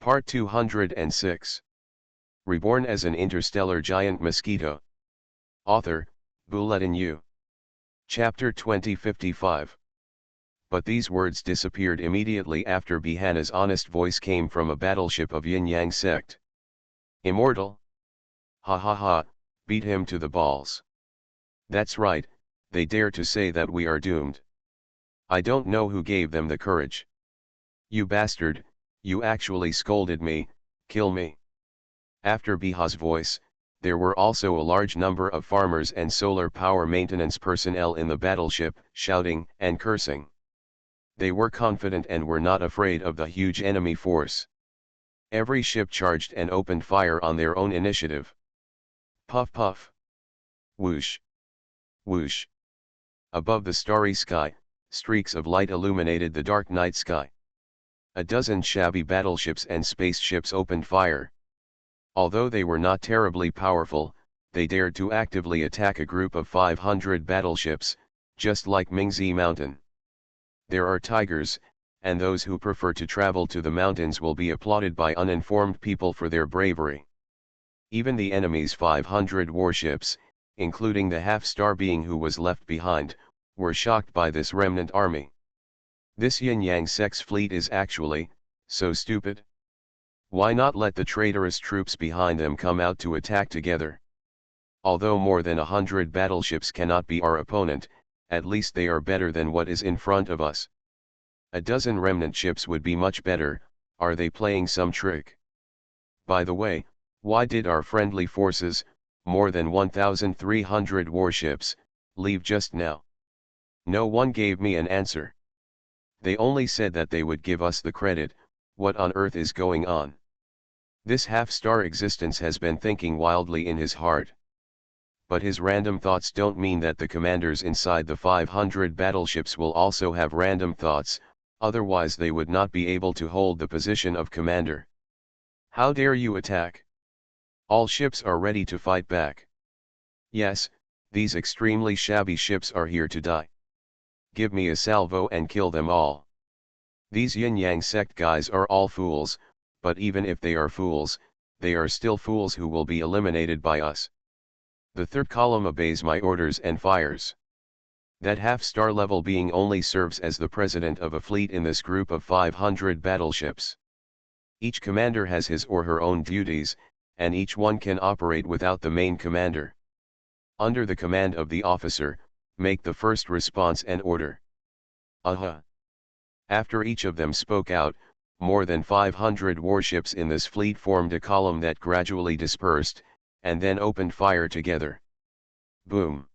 Part 206. Reborn as an interstellar giant mosquito. Author, Bulletin U. Chapter 2055. But these words disappeared immediately after Bihana's honest voice came from a battleship of Yin-Yang sect. Immortal? Ha ha ha, beat him to the balls. That's right, they dare to say that we are doomed. I don't know who gave them the courage. You bastard, you actually scolded me, kill me. After Biha's voice, there were also a large number of farmers and solar power maintenance personnel in the battleship, shouting and cursing. They were confident and were not afraid of the huge enemy force. Every ship charged and opened fire on their own initiative. Puff puff. Whoosh. Whoosh. Above the starry sky, streaks of light illuminated the dark night sky. A dozen shabby battleships and spaceships opened fire. Although they were not terribly powerful, they dared to actively attack a group of 500 battleships, just like Mingzi Mountain. There are tigers, and those who prefer to travel to the mountains will be applauded by uninformed people for their bravery. Even the enemy's 500 warships, including the half-star being who was left behind, were shocked by this remnant army. This Yin-Yang sect's fleet is actually so stupid. Why not let the traitorous troops behind them come out to attack together? Although more than 100 battleships cannot be our opponent, at least they are better than what is in front of us. A dozen remnant ships would be much better. Are they playing some trick? By the way, why did our friendly forces, more than 1,300 warships, leave just now? No one gave me an answer. They only said that they would give us the credit. What on earth is going on? This half-star existence has been thinking wildly in his heart. But his random thoughts don't mean that the commanders inside the 500 battleships will also have random thoughts, otherwise they would not be able to hold the position of commander. How dare you attack? All ships are ready to fight back. Yes, these extremely shabby ships are here to die. Give me a salvo and kill them all. These Yin-Yang sect guys are all fools, but even if they are fools, they are still fools who will be eliminated by us. The third column obeys my orders and fires. That half-star level being only serves as the president of a fleet in this group of 500 battleships. Each commander has his or her own duties, and each one can operate without the main commander. Under the command of the officer, make the first response and order. Aha! After each of them spoke out, more than 500 warships in this fleet formed a column that gradually dispersed, and then opened fire together. Boom!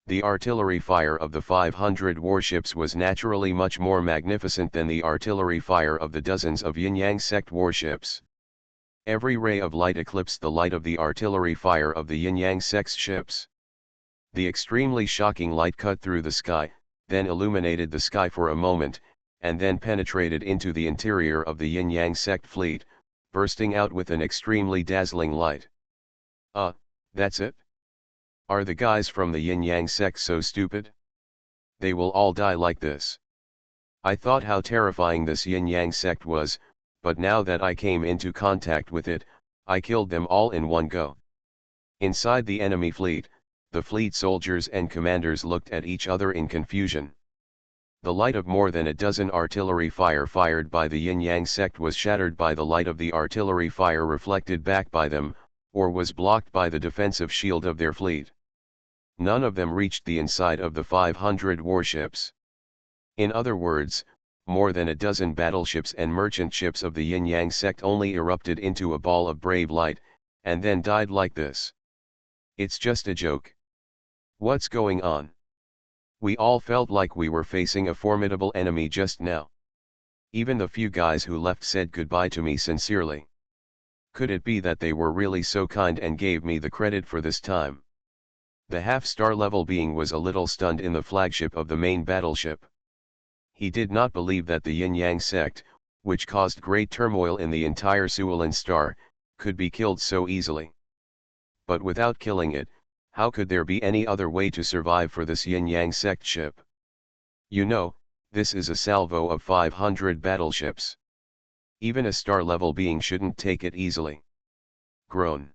The artillery fire of the 500 warships was naturally much more magnificent than the artillery fire of the dozens of Yin-Yang sect warships. Every ray of light eclipsed the light of the artillery fire of the Yin-Yang sect's ships. The extremely shocking light cut through the sky, then illuminated the sky for a moment, and then penetrated into the interior of the Yin-Yang sect fleet, bursting out with an extremely dazzling light. That's it? Are the guys from the Yin-Yang sect so stupid? They will all die like this. I thought how terrifying this Yin-Yang sect was, but now that I came into contact with it, I killed them all in one go. Inside the enemy fleet, the fleet soldiers and commanders looked at each other in confusion. The light of more than a dozen artillery fire fired by the Yin-Yang sect was shattered by the light of the artillery fire reflected back by them, or was blocked by the defensive shield of their fleet. None of them reached the inside of the 500 warships. In other words, more than a dozen battleships and merchant ships of the Yin-Yang sect only erupted into a ball of brave light, and then died like this. It's just a joke. What's going on? We all felt like we were facing a formidable enemy just now. Even the few guys who left said goodbye to me sincerely. Could it be that they were really so kind and gave me the credit for this time? The half-star level being was a little stunned in the flagship of the main battleship. He did not believe that the Yin-Yang sect, which caused great turmoil in the entire Suolin star, could be killed so easily. But without killing it, how could there be any other way to survive for this Yin-Yang sect ship? You know, this is a salvo of 500 battleships. Even a star-level being shouldn't take it easily. Groan.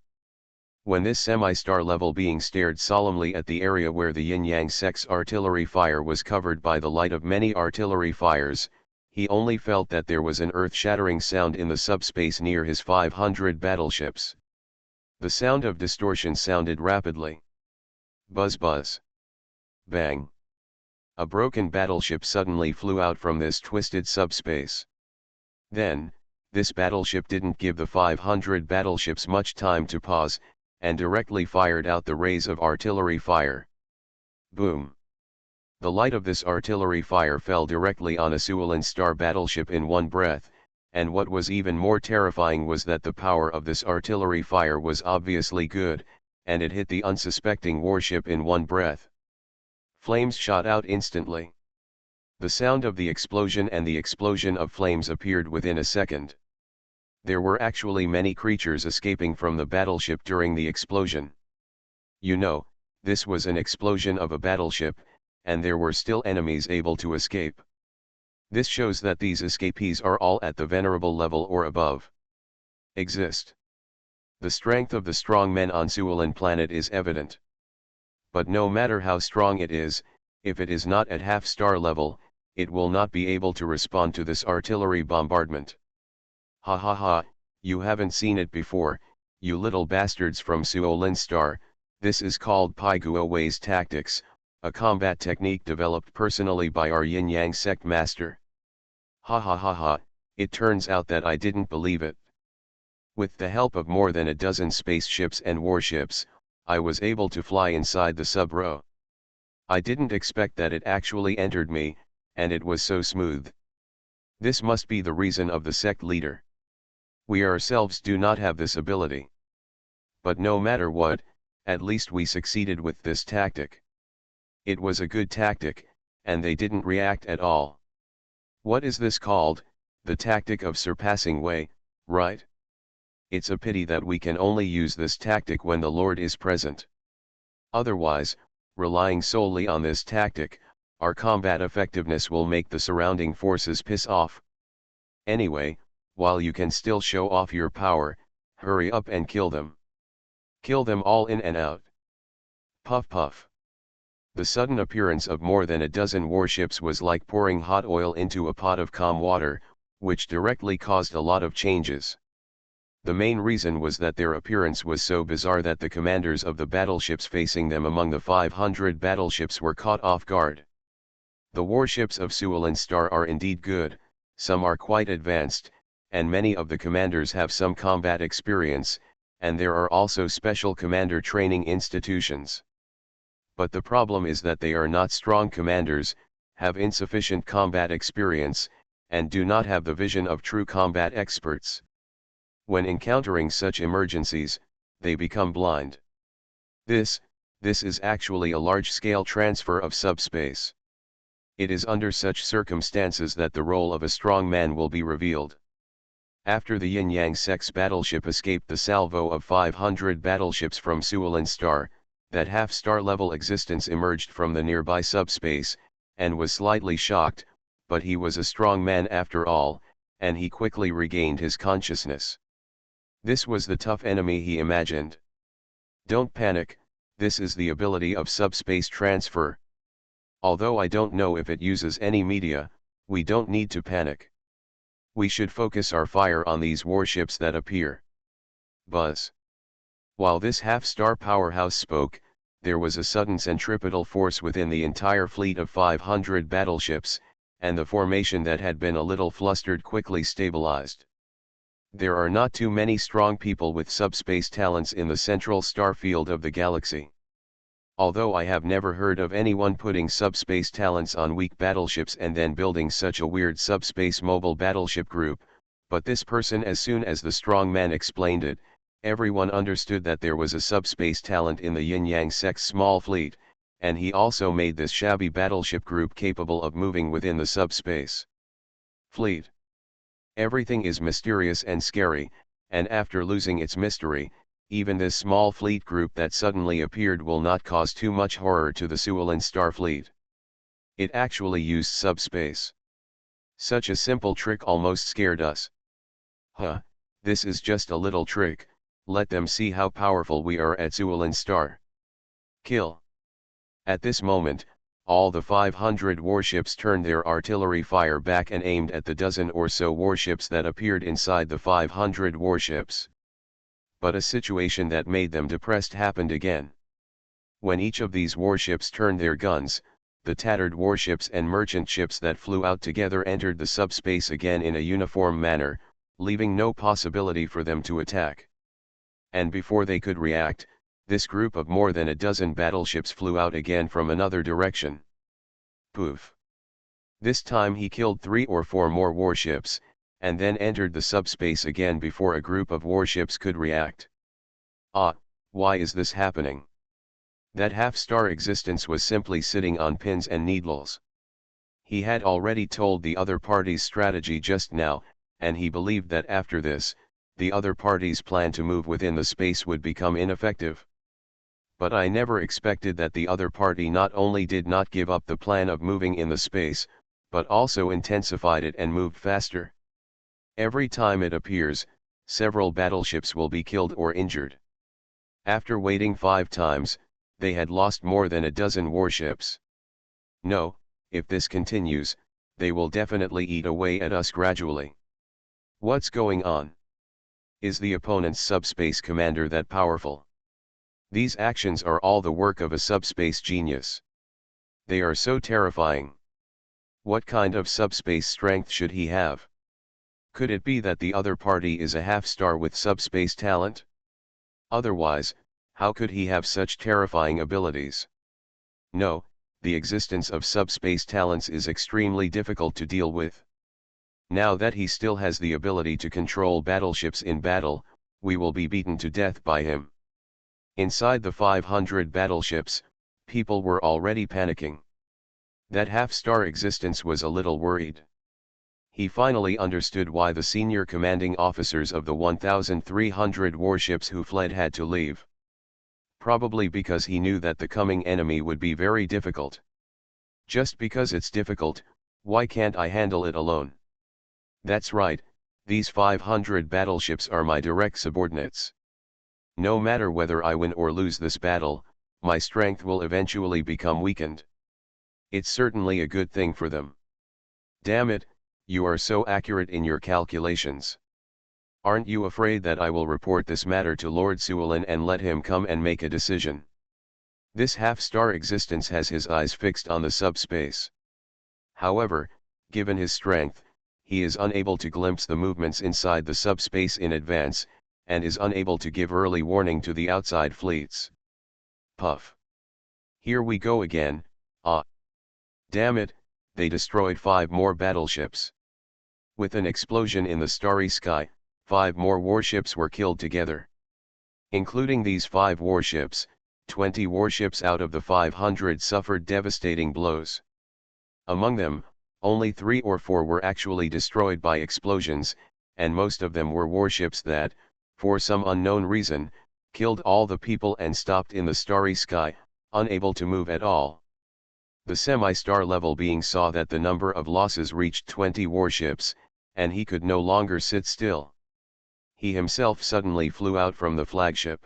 When this semi-star level being stared solemnly at the area where the yin-yang sect's artillery fire was covered by the light of many artillery fires, he only felt that there was an earth-shattering sound in the subspace near his 500 battleships. The sound of distortion sounded rapidly. Buzz buzz. Bang. A broken battleship suddenly flew out from this twisted subspace. Then, this battleship didn't give the 500 battleships much time to pause, and directly fired out the rays of artillery fire. Boom. The light of this artillery fire fell directly on a Suolin Star battleship in one breath, and what was even more terrifying was that the power of this artillery fire was obviously good, and it hit the unsuspecting warship in one breath. Flames shot out instantly. The sound of the explosion and the explosion of flames appeared within a second. There were actually many creatures escaping from the battleship during the explosion. You know, this was an explosion of a battleship, and there were still enemies able to escape. This shows that these escapees are all at the venerable level or above. Exist. The strength of the strong men on Suolin planet is evident. But no matter how strong it is, if it is not at half-star level, it will not be able to respond to this artillery bombardment. Ha ha ha, you haven't seen it before, you little bastards from Suolin Star. This is called Pai Guo Wei's tactics, a combat technique developed personally by our yin-yang sect master. Ha ha ha ha, it turns out that I didn't believe it. With the help of more than a dozen spaceships and warships, I was able to fly inside the sub-row. I didn't expect that it actually entered me, and it was so smooth. This must be the reason of the sect leader. We ourselves do not have this ability. But no matter what, at least we succeeded with this tactic. It was a good tactic, and they didn't react at all. What is this called? The tactic of surpassing Wei, right? It's a pity that we can only use this tactic when the Lord is present. Otherwise, relying solely on this tactic, our combat effectiveness will make the surrounding forces piss off. Anyway, while you can still show off your power, hurry up and kill them. Kill them all in and out. Puff puff. The sudden appearance of more than a dozen warships was like pouring hot oil into a pot of calm water, which directly caused a lot of changes. The main reason was that their appearance was so bizarre that the commanders of the battleships facing them among the 500 battleships were caught off guard. The warships of Suolin Star are indeed good, some are quite advanced, and many of the commanders have some combat experience, and there are also special commander training institutions. But the problem is that they are not strong commanders, have insufficient combat experience, and do not have the vision of true combat experts. When encountering such emergencies, they become blind. This is actually a large-scale transfer of subspace. It is under such circumstances that the role of a strong man will be revealed. After the yin-yang sect's battleship escaped the salvo of 500 battleships from Suolin Star, that half-star level existence emerged from the nearby subspace, and was slightly shocked, but he was a strong man after all, and he quickly regained his consciousness. This was the tough enemy he imagined. Don't panic, this is the ability of subspace transfer. Although I don't know if it uses any media, we don't need to panic. We should focus our fire on these warships that appear. Buzz. While this half-star powerhouse spoke, there was a sudden centripetal force within the entire fleet of 500 battleships, and the formation that had been a little flustered quickly stabilized. There are not too many strong people with subspace talents in the central star field of the galaxy. Although I have never heard of anyone putting subspace talents on weak battleships and then building such a weird subspace mobile battleship group, but this person, as soon as the strong man explained it, everyone understood that there was a subspace talent in the yin-yang sect's small fleet, and he also made this shabby battleship group capable of moving within the subspace fleet. Everything is mysterious and scary, and after losing its mystery, even this small fleet group that suddenly appeared will not cause too much horror to the Suolin Star fleet. It actually used subspace. Such a simple trick almost scared us. Huh, this is just a little trick, let them see how powerful we are at Zuulin Star. Kill. At this moment, all the 500 warships turned their artillery fire back and aimed at the dozen or so warships that appeared inside the 500 warships. But a situation that made them depressed happened again. When each of these warships turned their guns, the tattered warships and merchant ships that flew out together entered the subspace again in a uniform manner, leaving no possibility for them to attack. And before they could react, this group of more than a dozen battleships flew out again from another direction. Poof! This time he killed 3 or 4 more warships, and then entered the subspace again before a group of warships could react. Ah, why is this happening? That half-star existence was simply sitting on pins and needles. He had already told the other party's strategy just now, and he believed that after this, the other party's plan to move within the space would become ineffective. But I never expected that the other party not only did not give up the plan of moving in the space, but also intensified it and moved faster. Every time it appears, several battleships will be killed or injured. After waiting 5 times, they had lost more than a dozen warships. No, if this continues, they will definitely eat away at us gradually. What's going on? Is the opponent's subspace commander that powerful? These actions are all the work of a subspace genius. They are so terrifying. What kind of subspace strength should he have? Could it be that the other party is a half-star with subspace talent? Otherwise, how could he have such terrifying abilities? No, the existence of subspace talents is extremely difficult to deal with. Now that he still has the ability to control battleships in battle, we will be beaten to death by him. Inside the 500 battleships, people were already panicking. That half-star existence was a little worried. He finally understood why the senior commanding officers of the 1,300 warships who fled had to leave. Probably because he knew that the coming enemy would be very difficult. Just because it's difficult, why can't I handle it alone? That's right, these 500 battleships are my direct subordinates. No matter whether I win or lose this battle, my strength will eventually become weakened. It's certainly a good thing for them. Damn it, you are so accurate in your calculations. Aren't you afraid that I will report this matter to Lord Zuulin and let him come and make a decision? This half-star existence has his eyes fixed on the subspace. However, given his strength, he is unable to glimpse the movements inside the subspace in advance, and is unable to give early warning to the outside fleets. Puff. Here we go again, ah. Damn it, they destroyed 5 more battleships. With an explosion in the starry sky, 5 more warships were killed together. Including these 5 warships, 20 warships out of the 500 suffered devastating blows. Among them, only 3 or 4 were actually destroyed by explosions, and most of them were warships that, for some unknown reason, killed all the people and stopped in the starry sky, unable to move at all. The semi-star level being saw that the number of losses reached 20 warships, and he could no longer sit still. He himself suddenly flew out from the flagship.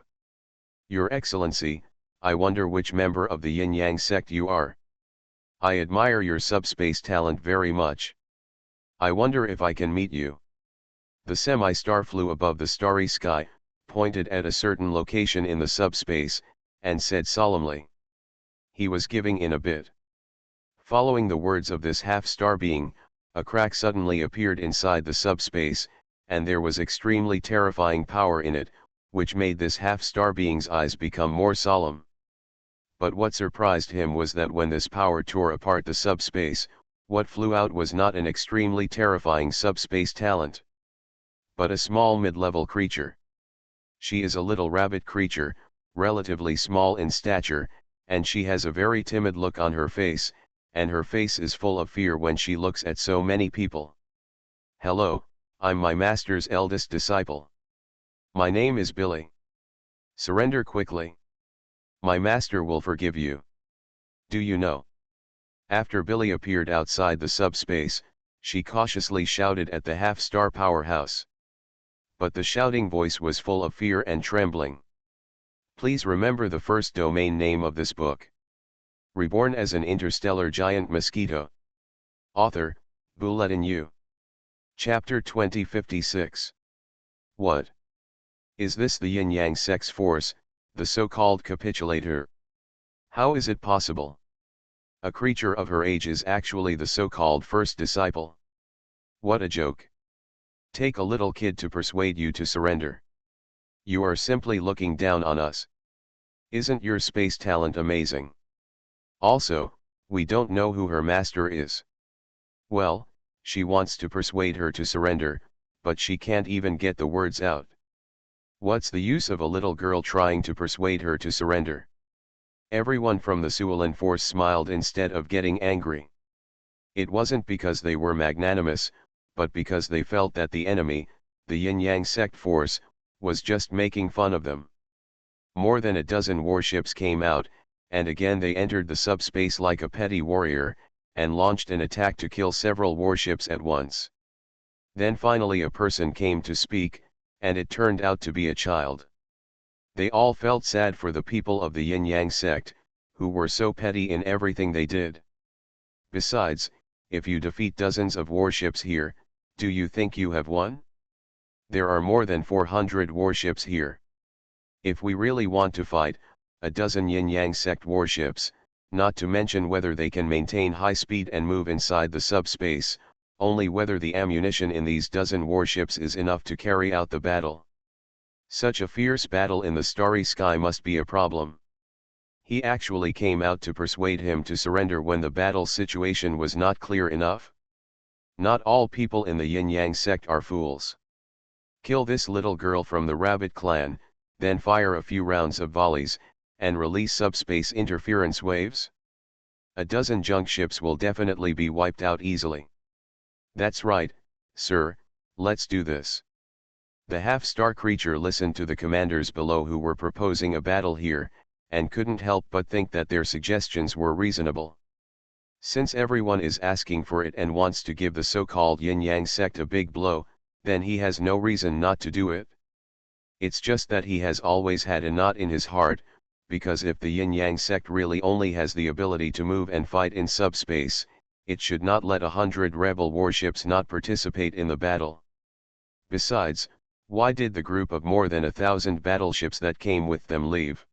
Your Excellency, I wonder which member of the Yin-Yang sect you are. I admire your subspace talent very much. I wonder if I can meet you. The semi-star flew above the starry sky, pointed at a certain location in the subspace, and said solemnly. He was giving in a bit. Following the words of this half-star being, a crack suddenly appeared inside the subspace, and there was extremely terrifying power in it, which made this half-star being's eyes become more solemn. But what surprised him was that when this power tore apart the subspace, what flew out was not an extremely terrifying subspace talent, but a small mid-level creature. She is a little rabbit creature, relatively small in stature, and she has a very timid look on her face, and her face is full of fear when she looks at so many people. Hello, I'm my master's eldest disciple. My name is Billy. Surrender quickly. My master will forgive you. Do you know? After Billy appeared outside the subspace, she cautiously shouted at the half-star powerhouse. but the shouting voice was full of fear and trembling. Please remember the first domain name of this book. Reborn as an Interstellar Giant Mosquito. Author, Bulletin U. Chapter 2056. What? Is this the yin-yang sex force, the so-called capitulator? How is it possible? A creature of her age is actually the so-called first disciple. What a joke. Take a little kid to persuade you to surrender. You are simply looking down on us. Isn't your space talent amazing? Also, we don't know who her master is. Well, she wants to persuade her to surrender, but she can't even get the words out. What's the use of a little girl trying to persuade her to surrender? Everyone from the Suolan force smiled instead of getting angry. It wasn't because they were magnanimous, but because they felt that the enemy, the yin-yang sect force, was just making fun of them. More than a dozen warships came out, and again they entered the subspace like a petty warrior, and launched an attack to kill several warships at once. Then finally a person came to speak, and it turned out to be a child. They all felt sad for the people of the yin-yang sect, who were so petty in everything they did. Besides, if you defeat dozens of warships here, do you think you have won? There are more than 400 warships here. If we really want to fight, a dozen yin-yang sect warships, not to mention whether they can maintain high speed and move inside the subspace, only whether the ammunition in these dozen warships is enough to carry out the battle. Such a fierce battle in the starry sky must be a problem. He actually came out to persuade him to surrender when the battle situation was not clear enough. Not all people in the yin-yang sect are fools. Kill this little girl from the rabbit clan, then fire a few rounds of volleys, and release subspace interference waves? A dozen junk ships will definitely be wiped out easily. That's right, sir, let's do this. The half-star creature listened to the commanders below who were proposing a battle here, and couldn't help but think that their suggestions were reasonable. Since everyone is asking for it and wants to give the so-called yin-yang sect a big blow, then he has no reason not to do it. It's just that he has always had a knot in his heart, because if the yin-yang sect really only has the ability to move and fight in subspace, it should not let 100 rebel warships not participate in the battle. Besides, why did the group of more than 1,000 battleships that came with them leave?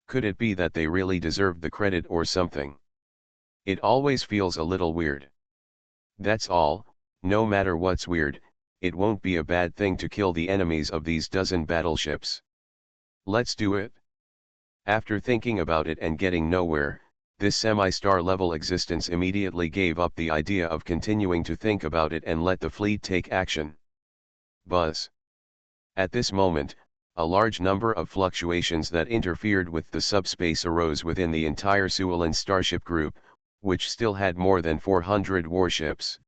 Could it be that they really deserved the credit or something? It always feels a little weird. That's all. No matter what's weird, it won't be a bad thing to kill the enemies of these dozen battleships. Let's do it. After thinking about it and getting nowhere, this semi-star level existence immediately gave up the idea of continuing to think about it and let the fleet take action. Buzz. At this moment, a large number of fluctuations that interfered with the subspace arose within the entire Suolan starship group, which still had more than 400 warships.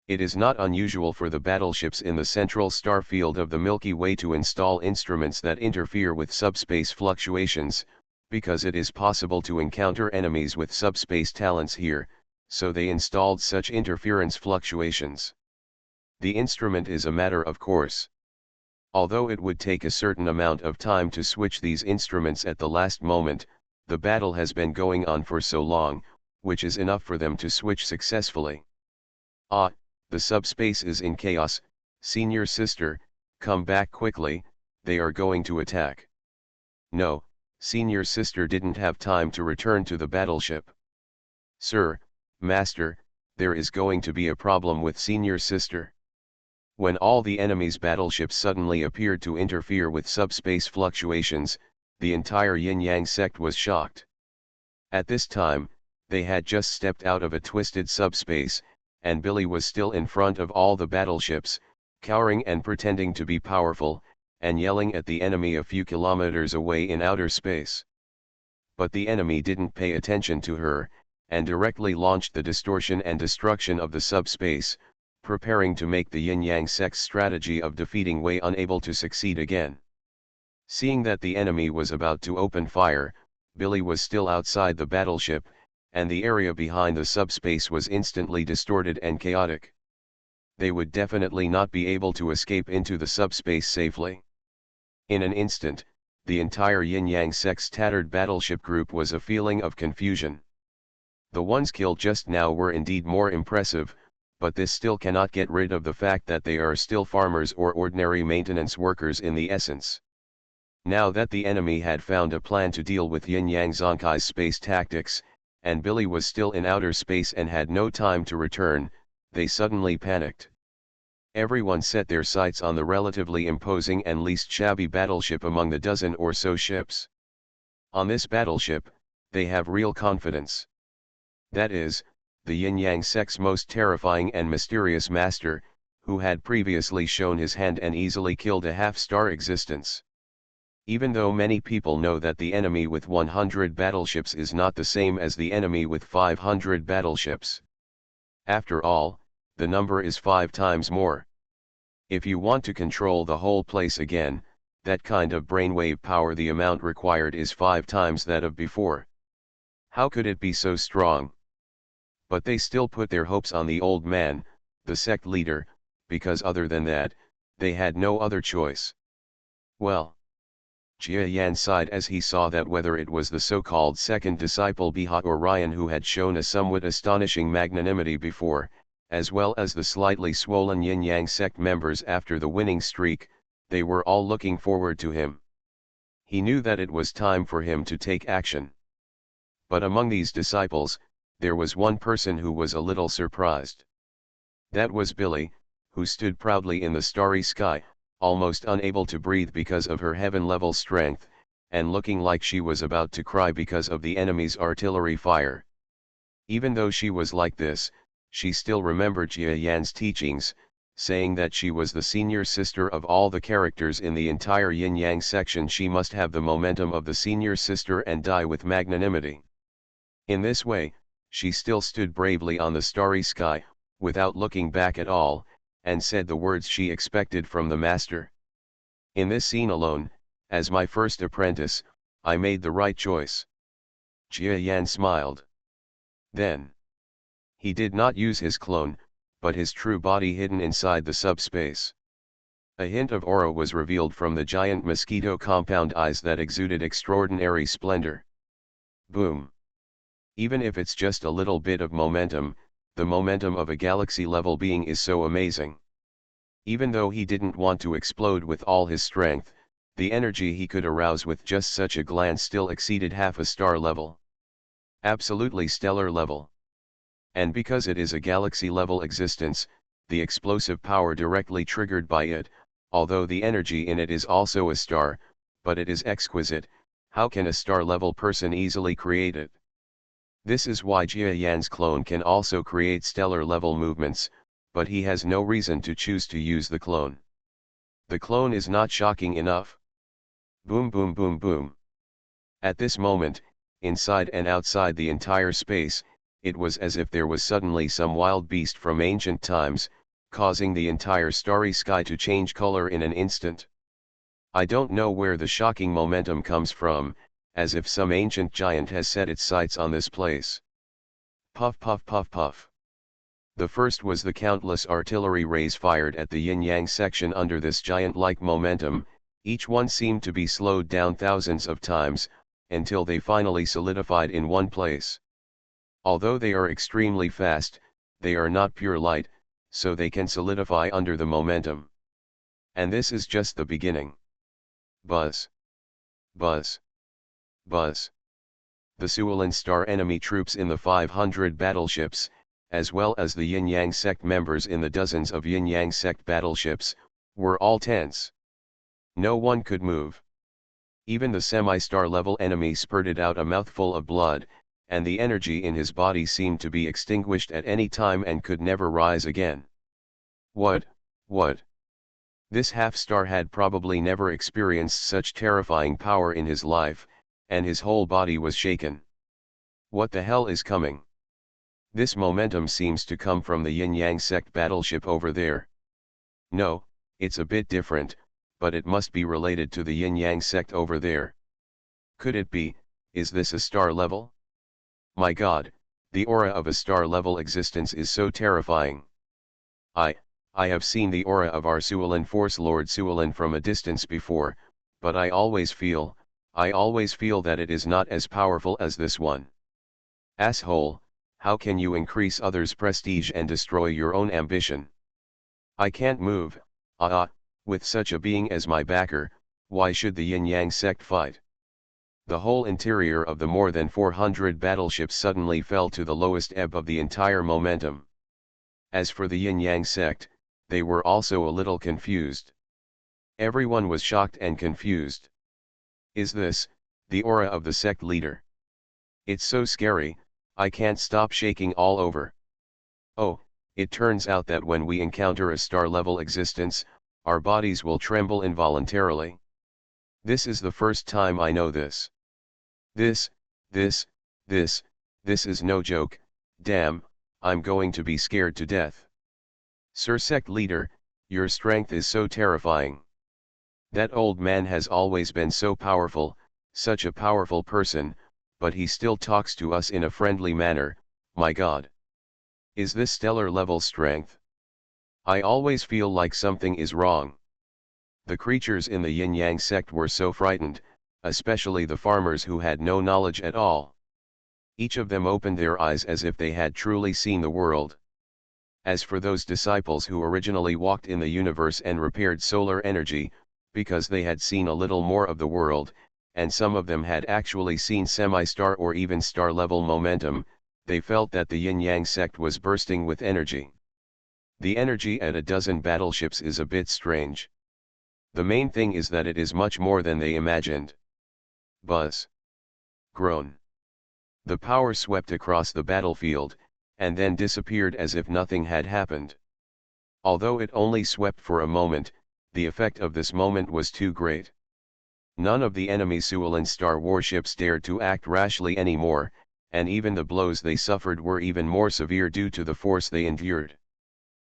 It is not unusual for the battleships in the central star field of the Milky Way to install instruments that interfere with subspace fluctuations, because it is possible to encounter enemies with subspace talents here, so they installed such interference fluctuations. The instrument is a matter of course. Although it would take a certain amount of time to switch these instruments at the last moment, the battle has been going on for so long, which is enough for them to switch successfully. Ah, the subspace is in chaos, senior sister, come back quickly, they are going to attack. No, senior sister didn't have time to return to the battleship. Sir, master, there is going to be a problem with senior sister. When all the enemy's battleships suddenly appeared to interfere with subspace fluctuations, the entire yin-yang sect was shocked. At this time, they had just stepped out of a twisted subspace, and Billy was still in front of all the battleships, cowering and pretending to be powerful, and yelling at the enemy a few kilometers away in outer space. But the enemy didn't pay attention to her, and directly launched the distortion and destruction of the subspace, preparing to make the yin-yang sect's strategy of defeating Wei unable to succeed again. Seeing that the enemy was about to open fire, Billy was still outside the battleship, and the area behind the subspace was instantly distorted and chaotic. they would definitely not be able to escape into the subspace safely. In an instant, the entire Yin-Yang sect's tattered battleship group was a feeling of confusion. The ones killed just now were indeed more impressive, but this still cannot get rid of the fact that they are still farmers or ordinary maintenance workers in the essence. Now that the enemy had found a plan to deal with Yin-Yang Zonkai's space tactics, and Billy was still in outer space and had no time to return, they suddenly panicked. Everyone set their sights on the relatively imposing and least shabby battleship among the dozen or so ships. On this battleship, they have real confidence. That is, the Yin-Yang sect's most terrifying and mysterious master, who had previously shown his hand and easily killed a half-star existence. Even though many people know that the enemy with 100 battleships is not the same as the enemy with 500 battleships. After all, the number is 5 times more. If you want to control the whole place again, that kind of brainwave power, the amount required is 5 times that of before. How could it be so strong? But they still put their hopes on the old man, the sect leader, because other than that, they had no other choice. Well, Jia Yan sighed as he saw that whether it was the so-called second disciple Biha or Ryan who had shown a somewhat astonishing magnanimity before, as well as the slightly swollen Yin-Yang sect members after the winning streak, they were all looking forward to him. He knew that it was time for him to take action. But among these disciples, there was one person who was a little surprised. That was Billy, who stood proudly in the starry sky, almost unable to breathe because of her heaven-level strength, and looking like she was about to cry because of the enemy's artillery fire. Even though she was like this, she still remembered Jia Yan's teachings, saying that she was the senior sister of all the characters in the entire Yin-Yang section. She must have the momentum of the senior sister and die with magnanimity. In this way, she still stood bravely on the starry sky, without looking back at all, and said the words she expected from the master. In this scene alone, as my first apprentice, I made the right choice. Jia Yan smiled. Then, he did not use his clone, but his true body hidden inside the subspace. A hint of aura was revealed from the giant mosquito compound eyes that exuded extraordinary splendor. Boom. Even if it's just a little bit of momentum, the momentum of a galaxy-level being is so amazing. Even though he didn't want to explode with all his strength, the energy he could arouse with just such a glance still exceeded half a star level. Absolutely stellar level. And because it is a galaxy-level existence, the explosive power directly triggered by it, although the energy in it is also a star, but it is exquisite, how can a star-level person easily create it? This is why Jia Yan's clone can also create stellar-level movements, but he has no reason to choose to use the clone. The clone is not shocking enough. Boom boom boom boom. At this moment, inside and outside the entire space, it was as if there was suddenly some wild beast from ancient times, causing the entire starry sky to change color in an instant. I don't know where the shocking momentum comes from, as if some ancient giant has set its sights on this place. Puff puff puff puff. The first was the countless artillery rays fired at the Yin-Yang section under this giant-like momentum. Each one seemed to be slowed down thousands of times, until they finally solidified in one place. Although they are extremely fast, they are not pure light, so they can solidify under the momentum. And this is just the beginning. Buzz. Buzz. Buzz. The Suolin Star enemy troops in the 500 battleships, as well as the Yin-Yang sect members in the dozens of Yin-Yang sect battleships, were all tense. No one could move. Even the semi-star level enemy spurted out a mouthful of blood, and the energy in his body seemed to be extinguished at any time and could never rise again. What? This half-star had probably never experienced such terrifying power in his life, and his whole body was shaken. What the hell is coming? This momentum seems to come from the Yin-Yang sect battleship over there. No, it's a bit different, but it must be related to the Yin-Yang sect over there. Could it be, is this a star level? My God, the aura of a star-level existence is so terrifying. I have seen the aura of our Suolin Force Lord Suolin from a distance before, but I always feel that it is not as powerful as this one. Asshole, how can you increase others' prestige and destroy your own ambition? I can't move, with such a being as my backer, why should the Yin-Yang sect fight? The whole interior of the more than 400 battleships suddenly fell to the lowest ebb of the entire momentum. As for the Yin-Yang sect, they were also a little confused. Everyone was shocked and confused. Is this the aura of the sect leader? It's so scary, I can't stop shaking all over. Oh, it turns out that when we encounter a star-level existence, our bodies will tremble involuntarily. This is the first time I know this. This is no joke, damn, I'm going to be scared to death. Sir Sect Leader, your strength is so terrifying. That old man has always been so powerful, such a powerful person, but he still talks to us in a friendly manner, my god. Is this stellar level strength? I always feel like something is wrong. The creatures in the Yin-Yang sect were so frightened, especially the farmers who had no knowledge at all. Each of them opened their eyes as if they had truly seen the world. As for those disciples who originally walked in the universe and repaired solar energy, because they had seen a little more of the world, and some of them had actually seen semi-star or even star-level momentum, they felt that the Yin-Yang sect was bursting with energy. The energy at a dozen battleships is a bit strange. The main thing is that it is much more than they imagined. Buzz. Groan. The power swept across the battlefield, and then disappeared as if nothing had happened. Although it only swept for a moment, the effect of this moment was too great. None of the enemy Suolin Star warships dared to act rashly anymore, and even the blows they suffered were even more severe due to the force they endured.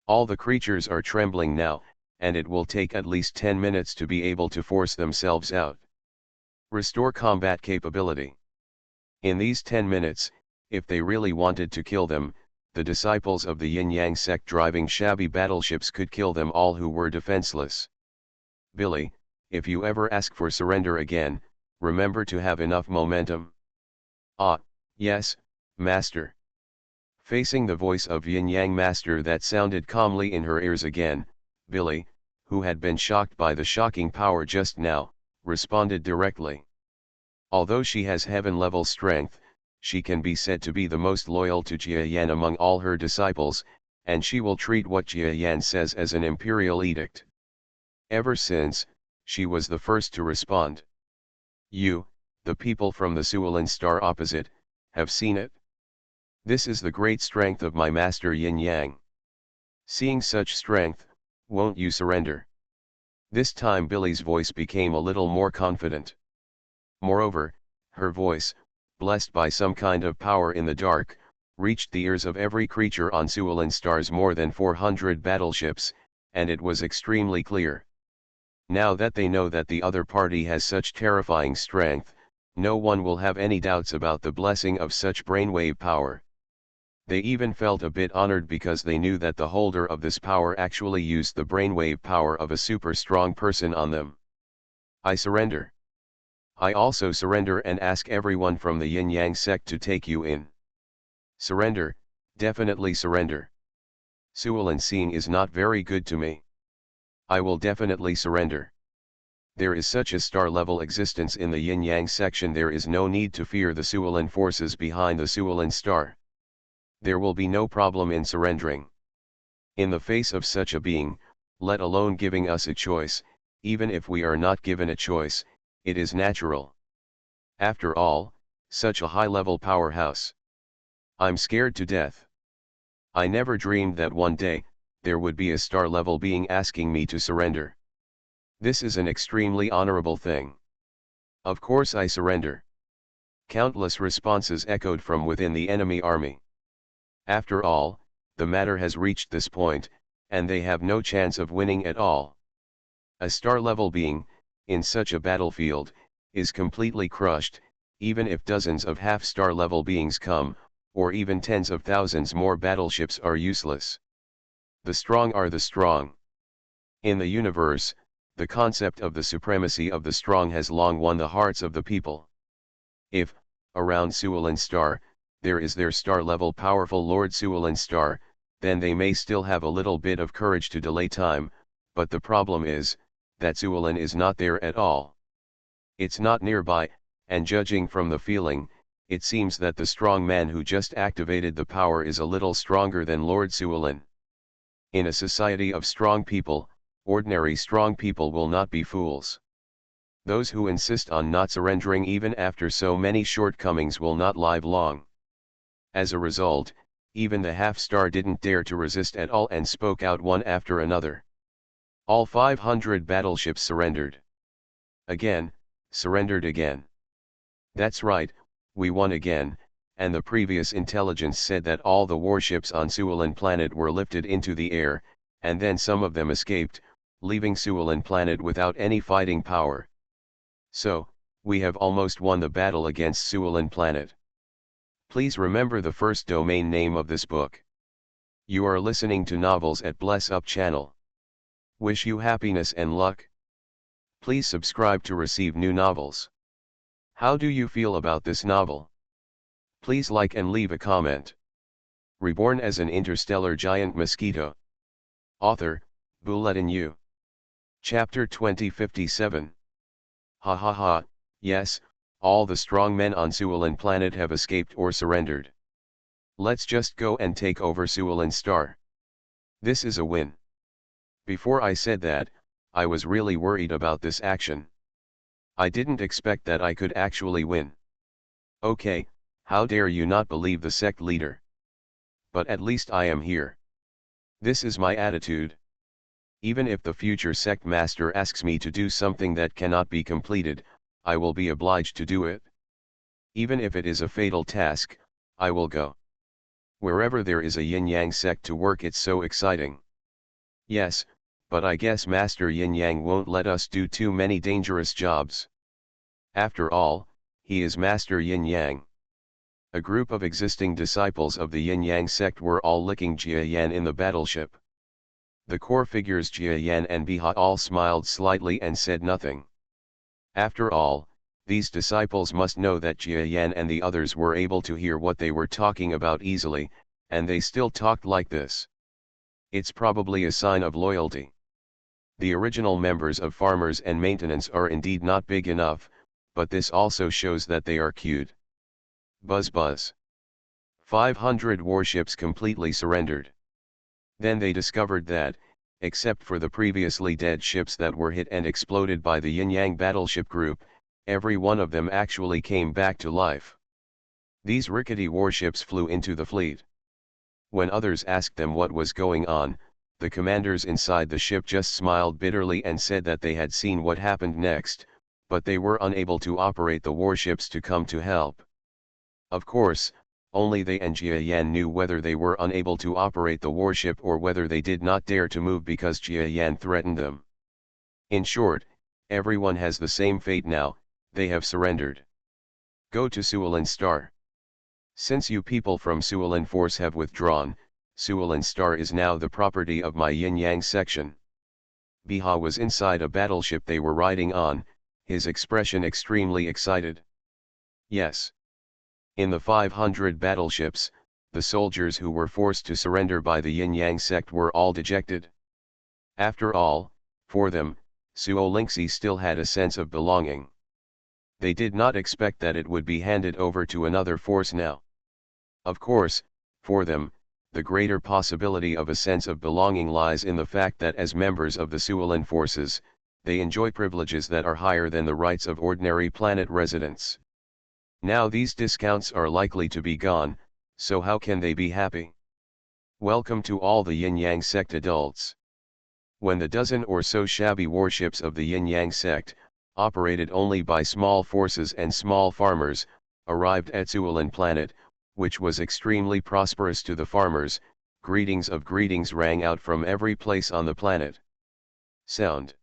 All the creatures are trembling now, and it will take at least 10 minutes to be able to force themselves out. Restore combat capability. In these 10 minutes, if they really wanted to kill them, the disciples of the Yin-Yang sect driving shabby battleships could kill them all who were defenseless. Billy, if you ever ask for surrender again, remember to have enough momentum. Ah, yes, Master. Facing the voice of Yin-Yang Master that sounded calmly in her ears again, Billy, who had been shocked by the shocking power just now, responded directly. Although she has heaven-level strength, she can be said to be the most loyal to Jia Yan among all her disciples, and she will treat what Jia Yan says as an imperial edict. Ever since, she was the first to respond. You, the people from the Suolin Star opposite, have seen it? This is the great strength of my master Yin Yang. Seeing such strength, won't you surrender? This time Billy's voice became a little more confident. Moreover, her voice, blessed by some kind of power in the dark, reached the ears of every creature on Suolin Star's more than 400 battleships, and it was extremely clear. Now that they know that the other party has such terrifying strength, no one will have any doubts about the blessing of such brainwave power. They even felt a bit honored because they knew that the holder of this power actually used the brainwave power of a super strong person on them. I surrender. I also surrender and ask everyone from the Yin-Yang sect to take you in. Surrender, definitely surrender. Suolin Seen is not very good to me. I will definitely surrender. There is such a star-level existence in the Yin-Yang section, there is no need to fear the Suolin forces behind the Suolin Star. There will be no problem in surrendering. In the face of such a being, let alone giving us a choice, even if we are not given a choice, it is natural. After all, such a high-level powerhouse. I'm scared to death. I never dreamed that one day, there would be a star-level being asking me to surrender. This is an extremely honorable thing. Of course I surrender. Countless responses echoed from within the enemy army. After all, the matter has reached this point, and they have no chance of winning at all. A star-level being, in such a battlefield, is completely crushed, even if dozens of half-star level beings come, or even tens of thousands more battleships are useless. The strong are the strong. In the universe, the concept of the supremacy of the strong has long won the hearts of the people. If, around Suolin Star, there is their star-level powerful Lord Suolin Star, then they may still have a little bit of courage to delay time, but the problem is, that Suolin is not there at all. It's not nearby, and judging from the feeling, it seems that the strong man who just activated the power is a little stronger than Lord Suolin. In a society of strong people, ordinary strong people will not be fools. Those who insist on not surrendering even after so many shortcomings will not live long. As a result, even the half-star didn't dare to resist at all and spoke out one after another. All 500 battleships surrendered. Again, surrendered again. That's right, we won again, and the previous intelligence said that all the warships on Suolin planet were lifted into the air, and then some of them escaped, leaving Suolin planet without any fighting power. So, we have almost won the battle against Suolin planet. Please remember the first domain name of this book. You are listening to Novels at Bless Up channel. Wish you happiness and luck. Please subscribe to receive new novels. How do you feel about this novel? Please like and leave a comment. Reborn as an interstellar giant mosquito. Author, Bulletin U. Chapter 2057. Ha ha ha, yes, all the strong men on Suolin planet have escaped or surrendered. Let's just go and take over Suolin Star. This is a win. Before I said that, I was really worried about this action. I didn't expect that I could actually win. Okay, how dare you not believe the sect leader? But at least I am here. This is my attitude. Even if the future sect master asks me to do something that cannot be completed, I will be obliged to do it. Even if it is a fatal task, I will go. Wherever there is a yin-yang sect to work, it's so exciting. Yes, but I guess Master Yin-Yang won't let us do too many dangerous jobs. After all, he is Master Yin-Yang. A group of existing disciples of the Yin-Yang sect were all licking Jia Yan in the battleship. The core figures Jia Yan and Biha all smiled slightly and said nothing. After all, these disciples must know that Jia Yan and the others were able to hear what they were talking about easily, and they still talked like this. It's probably a sign of loyalty. The original members of Farmers and Maintenance are indeed not big enough, but this also shows that they are cute. Buzz buzz. 500 warships completely surrendered. Then they discovered that, except for the previously dead ships that were hit and exploded by the Yin-Yang battleship group, every one of them actually came back to life. These rickety warships flew into the fleet. When others asked them what was going on, the commanders inside the ship just smiled bitterly and said that they had seen what happened next, but they were unable to operate the warships to come to help. Of course, only they and Jia Yan knew whether they were unable to operate the warship or whether they did not dare to move because Jia Yan threatened them. In short, everyone has the same fate now, they have surrendered. Go to Suolin Star. Since you people from Suolin Force have withdrawn, Suolin Star is now the property of my Yin-Yang section. Biha was inside a battleship they were riding on, his expression extremely excited. Yes. In the 500 battleships, the soldiers who were forced to surrender by the Yin-Yang sect were all dejected. After all, for them, Suolingxi still had a sense of belonging. They did not expect that it would be handed over to another force now. Of course, for them, the greater possibility of a sense of belonging lies in the fact that as members of the Suolin forces, they enjoy privileges that are higher than the rights of ordinary planet residents. Now these discounts are likely to be gone, so how can they be happy? Welcome to all the Yin-Yang sect adults. When the dozen or so shabby warships of the Yin-Yang sect, operated only by small forces and small farmers, arrived at Suolin planet, which was extremely prosperous to the farmers, greetings of greetings rang out from every place on the planet. Sound.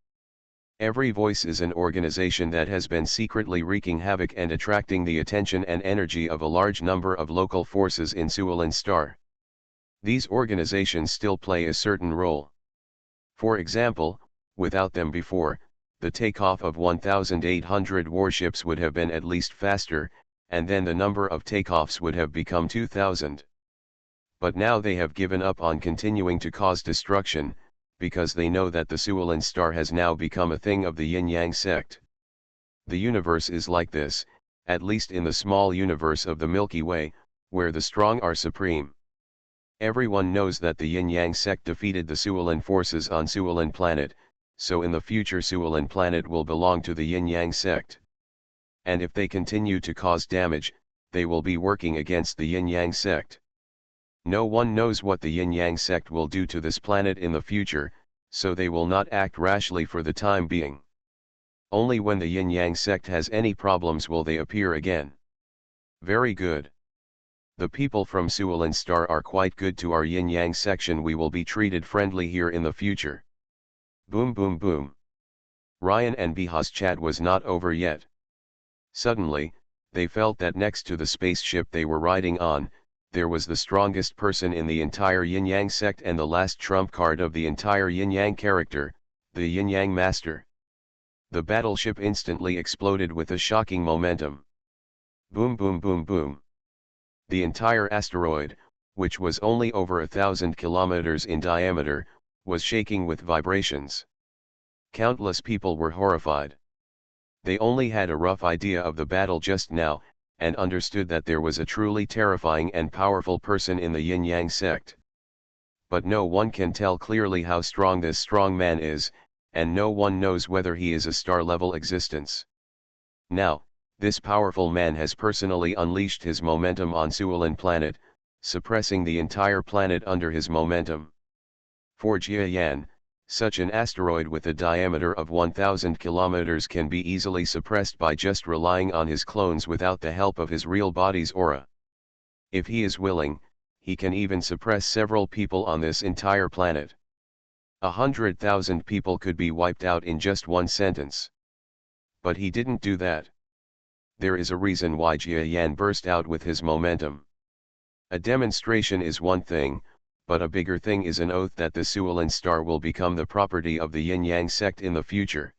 Every voice is an organization that has been secretly wreaking havoc and attracting the attention and energy of a large number of local forces in Suolin Star. These organizations still play a certain role. For example, without them before, the takeoff of 1,800 warships would have been at least faster, and then the number of takeoffs would have become 2,000. But now they have given up on continuing to cause destruction, because they know that the Suolin star has now become a thing of the yin-yang sect. The universe is like this, at least in the small universe of the Milky Way, where the strong are supreme. Everyone knows that the yin-yang sect defeated the Suolin forces on Suolin planet, so in the future Suolin planet will belong to the yin-yang sect. And if they continue to cause damage, they will be working against the yin-yang sect. No one knows what the yin-yang sect will do to this planet in the future, so they will not act rashly for the time being. Only when the yin-yang sect has any problems will they appear again. Very good. The people from Suolin Star are quite good to our yin-yang section. We will be treated friendly here in the future. Boom boom boom. Ryan and Biha's chat was not over yet. Suddenly, they felt that next to the spaceship they were riding on, there was the strongest person in the entire yin-yang sect and the last trump card of the entire yin-yang character, the yin-yang master. The battleship instantly exploded with a shocking momentum. Boom boom boom boom. The entire asteroid, which was only over 1,000 kilometers in diameter, was shaking with vibrations. Countless people were horrified. They only had a rough idea of the battle just now, and understood that there was a truly terrifying and powerful person in the yin-yang sect. But no one can tell clearly how strong this strong man is, and no one knows whether he is a star-level existence. Now, this powerful man has personally unleashed his momentum on Suolin planet, suppressing the entire planet under his momentum. For Jia Yan, such an asteroid with a diameter of 1,000 kilometers can be easily suppressed by just relying on his clones without the help of his real body's aura. If he is willing, he can even suppress several people on this entire planet. 100,000 people could be wiped out in just one sentence. But he didn't do that. There is a reason why Jia Yan burst out with his momentum. A demonstration is one thing, but a bigger thing is an oath that the Suolin star will become the property of the yin-yang sect in the future.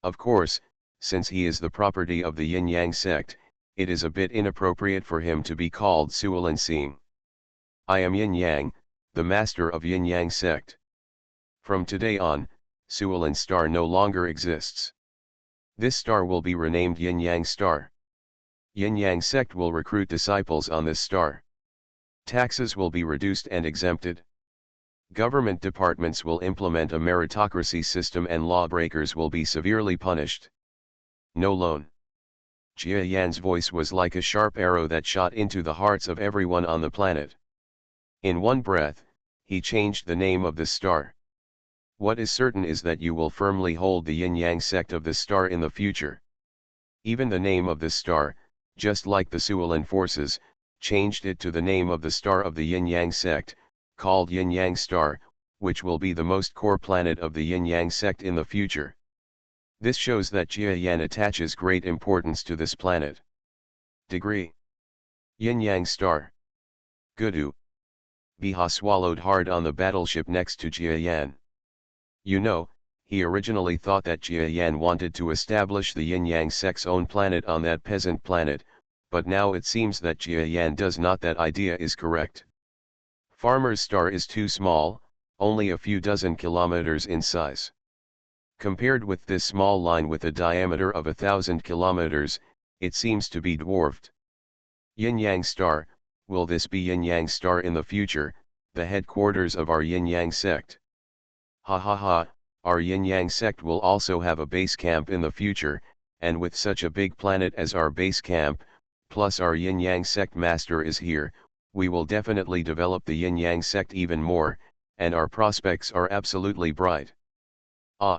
Of course, since he is the property of the yin-yang sect, it is a bit inappropriate for him to be called Suolin Seeing. I am yin-yang, the master of yin-yang sect. From today on, Suolin star no longer exists. This star will be renamed Yin-Yang Star. Yin-Yang sect will recruit disciples on this star. Taxes will be reduced and exempted. Government departments will implement a meritocracy system and lawbreakers will be severely punished. No loan. Jia Yan's voice was like a sharp arrow that shot into the hearts of everyone on the planet. In one breath, he changed the name of the star. What is certain is that you will firmly hold the yin-yang sect of this star in the future. Even the name of this star, just like the Suolin forces, changed it to the name of the star of the yin-yang sect, called Yin-Yang Star, which will be the most core planet of the yin-yang sect in the future. This shows that Jia Yan attaches great importance to this planet. Degree. Yin-Yang Star. Gudu. Biha swallowed hard on the battleship next to Jia Yan. You know, he originally thought that Jia Yan wanted to establish the yin-yang sect's own planet on that peasant planet, but now it seems that Jia Yan does not. That idea is correct. Farmer's star is too small, only a few dozen kilometers in size. Compared with this small line with a diameter of 1,000 kilometers, it seems to be dwarfed. Yin-Yang Star, will this be Yin-Yang Star in the future, the headquarters of our yin-yang sect? Ha ha ha, our yin-yang sect will also have a base camp in the future, and with such a big planet as our base camp, plus our yin-yang sect master is here, we will definitely develop the yin-yang sect even more, and our prospects are absolutely bright. Ah!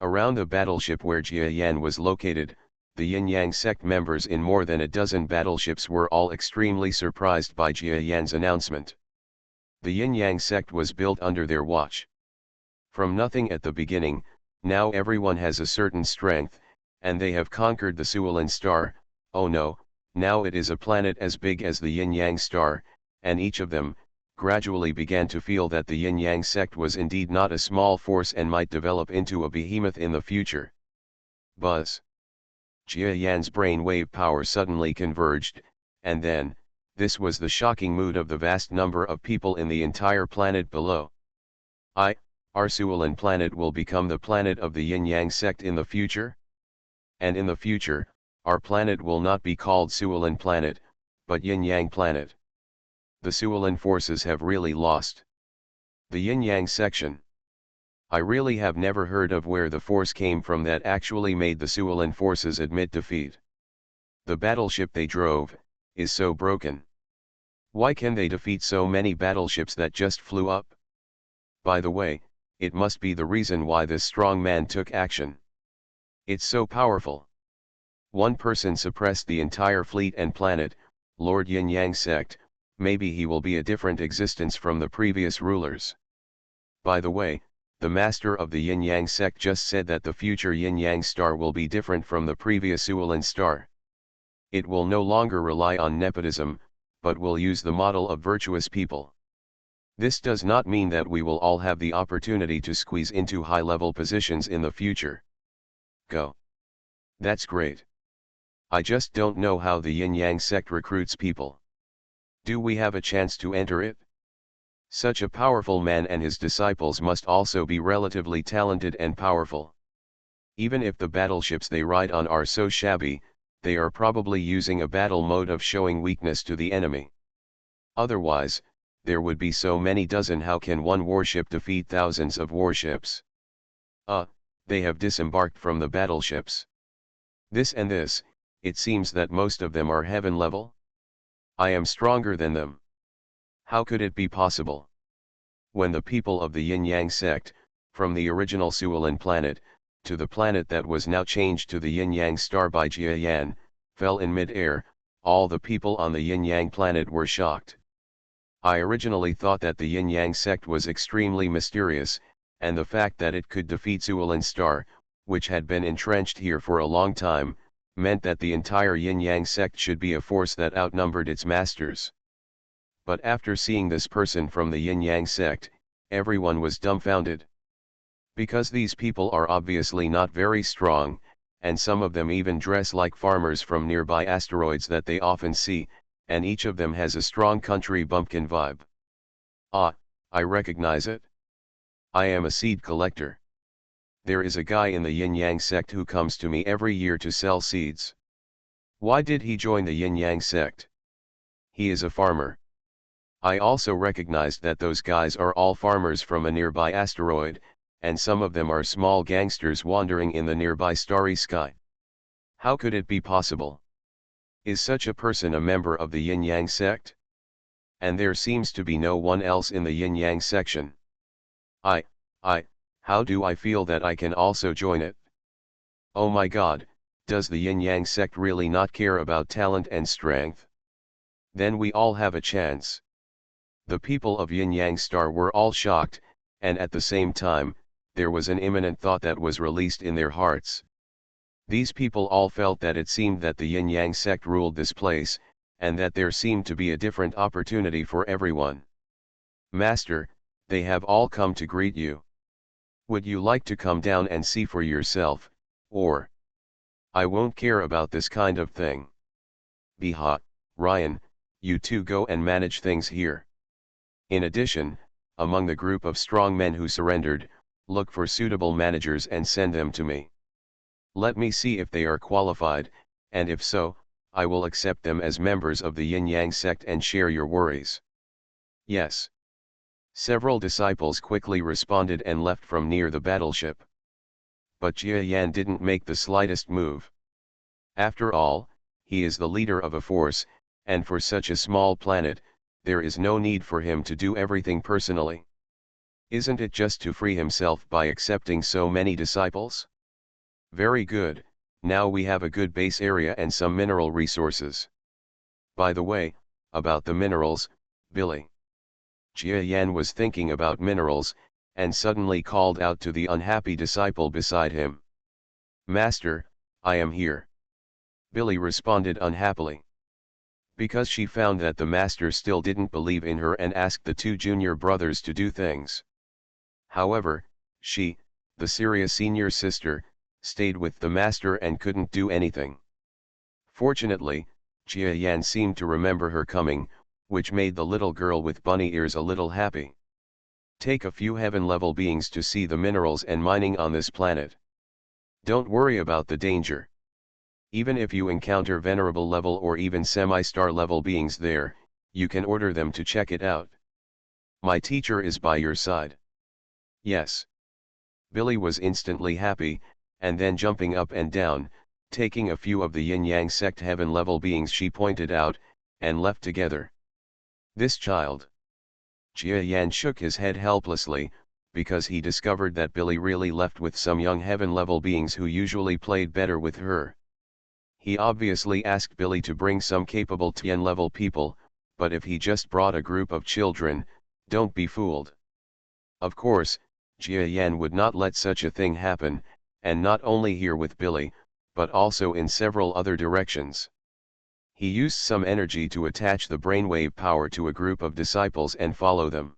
Around the battleship where Jia Yan was located, the yin-yang sect members in more than a dozen battleships were all extremely surprised by Jia Yan's announcement. The yin-yang sect was built under their watch. From nothing at the beginning, now everyone has a certain strength, and they have conquered the Suolin star. Oh no, now it is a planet as big as the yin-yang star, and each of them, gradually began to feel that the yin-yang sect was indeed not a small force and might develop into a behemoth in the future. Buzz. Jia Yan's brain wave power suddenly converged, and then, this was the shocking mood of the vast number of people in the entire planet below. Our Suolan planet will become the planet of the yin-yang sect in the future? And in the future, our planet will not be called Suolan planet, but yin-yang planet. The Suolan forces have really lost. The yin-yang section. I really have never heard of where the force came from that actually made the Suolan forces admit defeat. The battleship they drove is so broken. Why can they defeat so many battleships that just flew up? By the way, it must be the reason why this strong man took action. It's so powerful. One person suppressed the entire fleet and planet, Lord Yin-Yang sect. Maybe he will be a different existence from the previous rulers. By the way, the master of the yin-yang sect just said that the future yin-yang star will be different from the previous Suolan star. It will no longer rely on nepotism, but will use the model of virtuous people. This does not mean that we will all have the opportunity to squeeze into high-level positions in the future. Go. That's great. I just don't know how the yin-yang sect recruits people. Do we have a chance to enter it? Such a powerful man and his disciples must also be relatively talented and powerful. Even if the battleships they ride on are so shabby, they are probably using a battle mode of showing weakness to the enemy. Otherwise, there would be so many dozen. How can one warship defeat thousands of warships? They have disembarked from the battleships. This, it seems that most of them are heaven level. I am stronger than them. How could it be possible? When the people of the yin-yang sect, from the original Suolan planet, to the planet that was now changed to the yin-yang star by Jia Yan, fell in mid-air, all the people on the yin-yang planet were shocked. I originally thought that the yin-yang sect was extremely mysterious, and the fact that it could defeat Suolan star, which had been entrenched here for a long time, meant that the entire yin-yang sect should be a force that outnumbered its masters. But after seeing this person from the yin-yang sect, everyone was dumbfounded. Because these people are obviously not very strong, and some of them even dress like farmers from nearby asteroids that they often see, and each of them has a strong country bumpkin vibe. I recognize it. I am a seed collector. There is a guy in the yin-yang sect who comes to me every year to sell seeds. Why did he join the yin-yang sect? He is a farmer. I also recognized that those guys are all farmers from a nearby asteroid, and some of them are small gangsters wandering in the nearby starry sky. How could it be possible? Is such a person a member of the yin-yang sect? And there seems to be no one else in the yin-yang section. How do I feel that I can also join it? Oh my God, does the yin-yang sect really not care about talent and strength? Then we all have a chance. The people of yin-yang star were all shocked, and at the same time, there was an imminent thought that was released in their hearts. These people all felt that it seemed that the yin-yang sect ruled this place, and that there seemed to be a different opportunity for everyone. Master, they have all come to greet you. Would you like to come down and see for yourself, or? I won't care about this kind of thing. Biha, Ryan, you two go and manage things here. In addition, among the group of strong men who surrendered, look for suitable managers and send them to me. Let me see if they are qualified, and if so, I will accept them as members of the yin-yang sect and share your worries. Yes. Several disciples quickly responded and left from near the battleship. But Jia Yan didn't make the slightest move. After all, he is the leader of a force, and for such a small planet, there is no need for him to do everything personally. Isn't it just to free himself by accepting so many disciples? Very good, now we have a good base area and some mineral resources. By the way, about the minerals, Billy. Jia Yan was thinking about minerals, and suddenly called out to the unhappy disciple beside him. Master, I am here. Billy responded unhappily. because she found that the master still didn't believe in her and asked the two junior brothers to do things. However, she, the serious senior sister, stayed with the master and couldn't do anything. Fortunately, Jia Yan seemed to remember her coming, which made the little girl with bunny ears a little happy. Take a few heaven-level beings to see the minerals and mining on this planet. Don't worry about the danger. Even if you encounter venerable level or even semi-star level beings there, you can order them to check it out. My teacher is by your side. Yes. Billy was instantly happy, and then jumping up and down, taking a few of the yin-yang sect heaven-level beings she pointed out, and left together. This child. Jia Yan shook his head helplessly, because he discovered that Billy really left with some young heaven-level beings who usually played better with her. He obviously asked Billy to bring some capable Tian-level people, but if he just brought a group of children, don't be fooled. Of course, Jia Yan would not let such a thing happen, and not only here with Billy, but also in several other directions. He used some energy to attach the brainwave power to a group of disciples and follow them.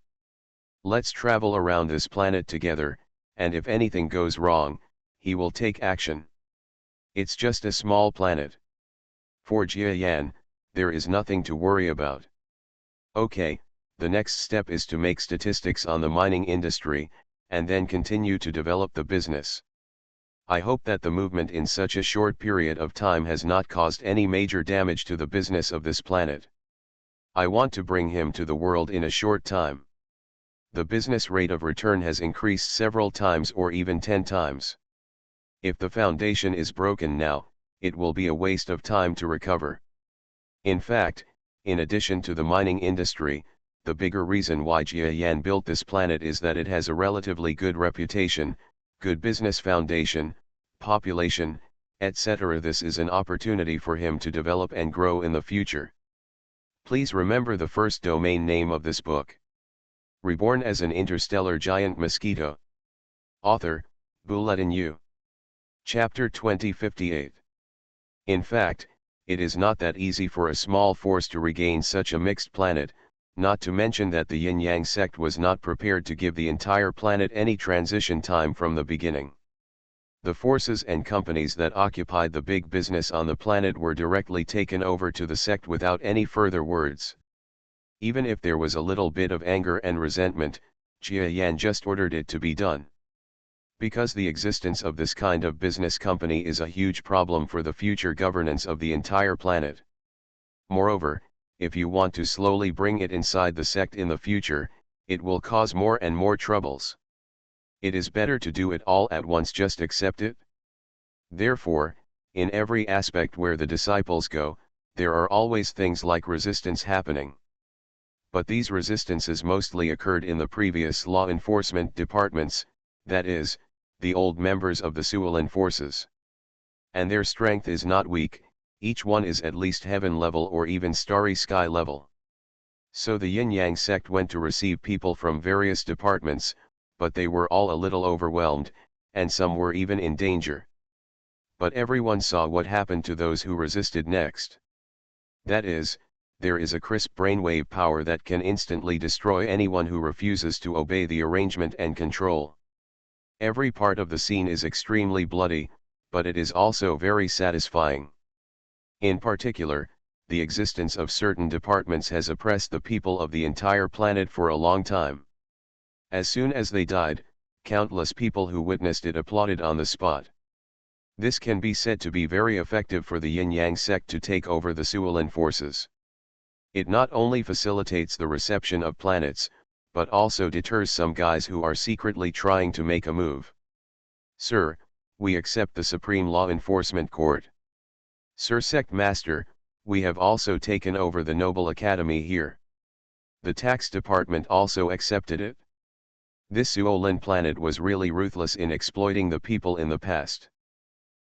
Let's travel around this planet together, and if anything goes wrong, he will take action. It's just a small planet. For Jia Yan, there is nothing to worry about. Okay, the next step is to make statistics on the mining industry, and then continue to develop the business. I hope that the movement in such a short period of time has not caused any major damage to the business of this planet. I want to bring him to the world in a short time. The business rate of return has increased several times or even 10 times. If the foundation is broken now, it will be a waste of time to recover. In fact, in addition to the mining industry, the bigger reason why Jia Yan built this planet is that it has a relatively good reputation, good business foundation, population, etc. This is an opportunity for him to develop and grow in the future. Please remember the first domain name of this book. Reborn as an Interstellar Giant Mosquito. Author, Bulletin U. Chapter 2058. In fact, it is not that easy for a small force to regain such a mixed planet, not to mention that the yin-yang sect was not prepared to give the entire planet any transition time from the beginning. The forces and companies that occupied the big business on the planet were directly taken over to the sect without any further words. Even if there was a little bit of anger and resentment, Jia Yan just ordered it to be done. Because the existence of this kind of business company is a huge problem for the future governance of the entire planet. Moreover, if you want to slowly bring it inside the sect in the future, it will cause more and more troubles. It is better to do it all at once, just accept it. Therefore, in every aspect where the disciples go, there are always things like resistance happening. But these resistances mostly occurred in the previous law enforcement departments, that is, the old members of the Suolan forces. And their strength is not weak, each one is at least heaven level or even starry sky level. So the yin-yang sect went to receive people from various departments, but they were all a little overwhelmed, and some were even in danger. But everyone saw what happened to those who resisted next. That is, there is a crisp brainwave power that can instantly destroy anyone who refuses to obey the arrangement and control. Every part of the scene is extremely bloody, but it is also very satisfying. In particular, the existence of certain departments has oppressed the people of the entire planet for a long time. As soon as they died, countless people who witnessed it applauded on the spot. This can be said to be very effective for the yin-yang sect to take over the Suolan forces. It not only facilitates the reception of planets, but also deters some guys who are secretly trying to make a move. Sir, we accept the Supreme Law Enforcement Court. Sir Sect Master, we have also taken over the Noble Academy here. The tax department also accepted it. This Suolan planet was really ruthless in exploiting the people in the past.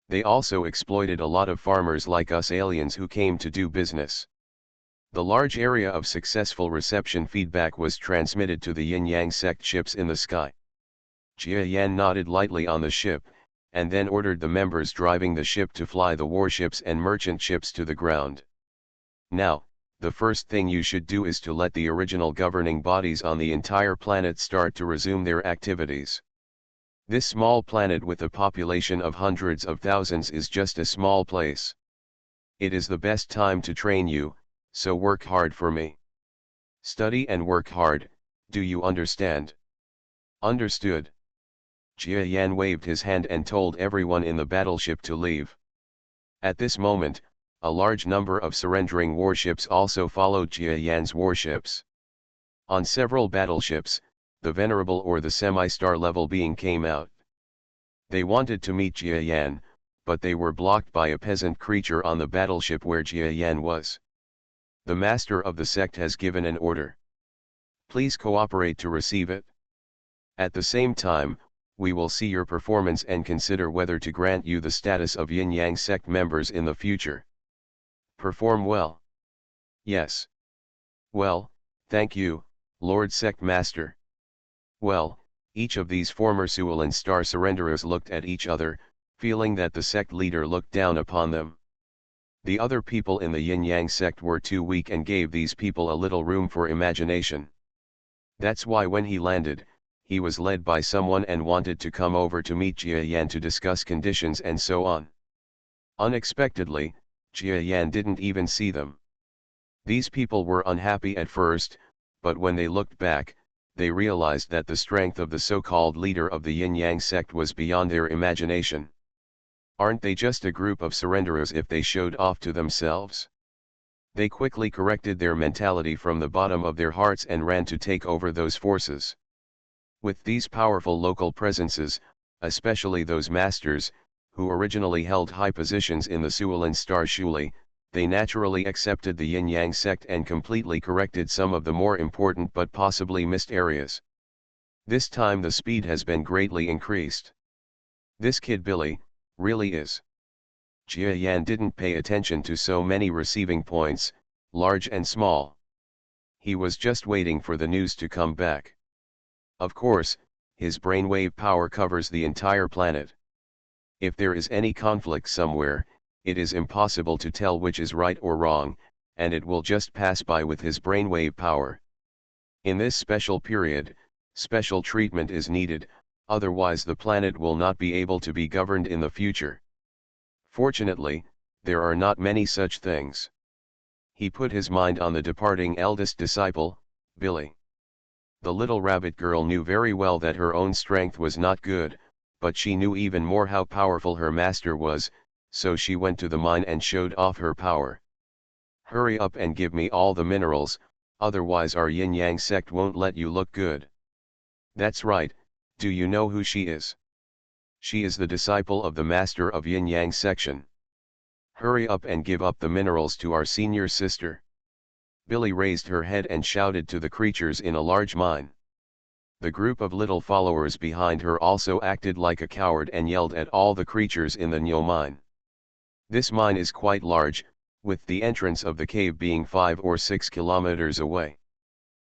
They also exploited a lot of farmers like us aliens who came to do business. The large area of successful reception feedback was transmitted to the yin-yang sect ships in the sky. Jia Yan nodded lightly on the ship, and then ordered the members driving the ship to fly the warships and merchant ships to the ground. Now, the first thing you should do is to let the original governing bodies on the entire planet start to resume their activities. This small planet with a population of hundreds of thousands is just a small place. It is the best time to train you, so work hard for me. Study and work hard, do you understand? Understood. Jia Yan waved his hand and told everyone in the battleship to leave. At this moment, a large number of surrendering warships also followed Jia Yan's warships. On several battleships, the Venerable or the semi-star level being came out. They wanted to meet Jia Yan, but they were blocked by a peasant creature on the battleship where Jia Yan was. The master of the sect has given an order. Please cooperate to receive it. At the same time, we will see your performance and consider whether to grant you the status of Yin-Yang sect members in the future. Perform well. Yes. Well, thank you, Lord Sect Master. Well, each of these former Suolin Star surrenderers looked at each other, feeling that the sect leader looked down upon them. The other people in the Yin-Yang sect were too weak and gave these people a little room for imagination. That's why when he landed, he was led by someone and wanted to come over to meet Jia Yan to discuss conditions and so on. Unexpectedly, Jia Yan didn't even see them. These people were unhappy at first, but when they looked back, they realized that the strength of the so-called leader of the Yin-Yang sect was beyond their imagination. Aren't they just a group of surrenderers if they showed off to themselves? They quickly corrected their mentality from the bottom of their hearts and ran to take over those forces. With these powerful local presences, especially those masters, who originally held high positions in the Suolin Star Shuli, they naturally accepted the Yin-Yang sect and completely corrected some of the more important but possibly missed areas. This time the speed has been greatly increased. This kid Billy, really is. Jia Yan didn't pay attention to so many receiving points, large and small. He was just waiting for the news to come back. Of course, his brainwave power covers the entire planet. If there is any conflict somewhere, it is impossible to tell which is right or wrong, and it will just pass by with his brainwave power. In this special period, special treatment is needed, otherwise the planet will not be able to be governed in the future. Fortunately, there are not many such things. He put his mind on the departing eldest disciple, Billy. The little rabbit girl knew very well that her own strength was not good, but she knew even more how powerful her master was, so she went to the mine and showed off her power. Hurry up and give me all the minerals, otherwise our Yin-Yang sect won't let you look good. That's right, do you know who she is? She is the disciple of the master of Yin-Yang section. Hurry up and give up the minerals to our senior sister. Billy raised her head and shouted to the creatures in a large mine. The group of little followers behind her also acted like a coward and yelled at all the creatures in the Nyo mine. This mine is quite large, with the entrance of the cave being 5 or 6 kilometers away.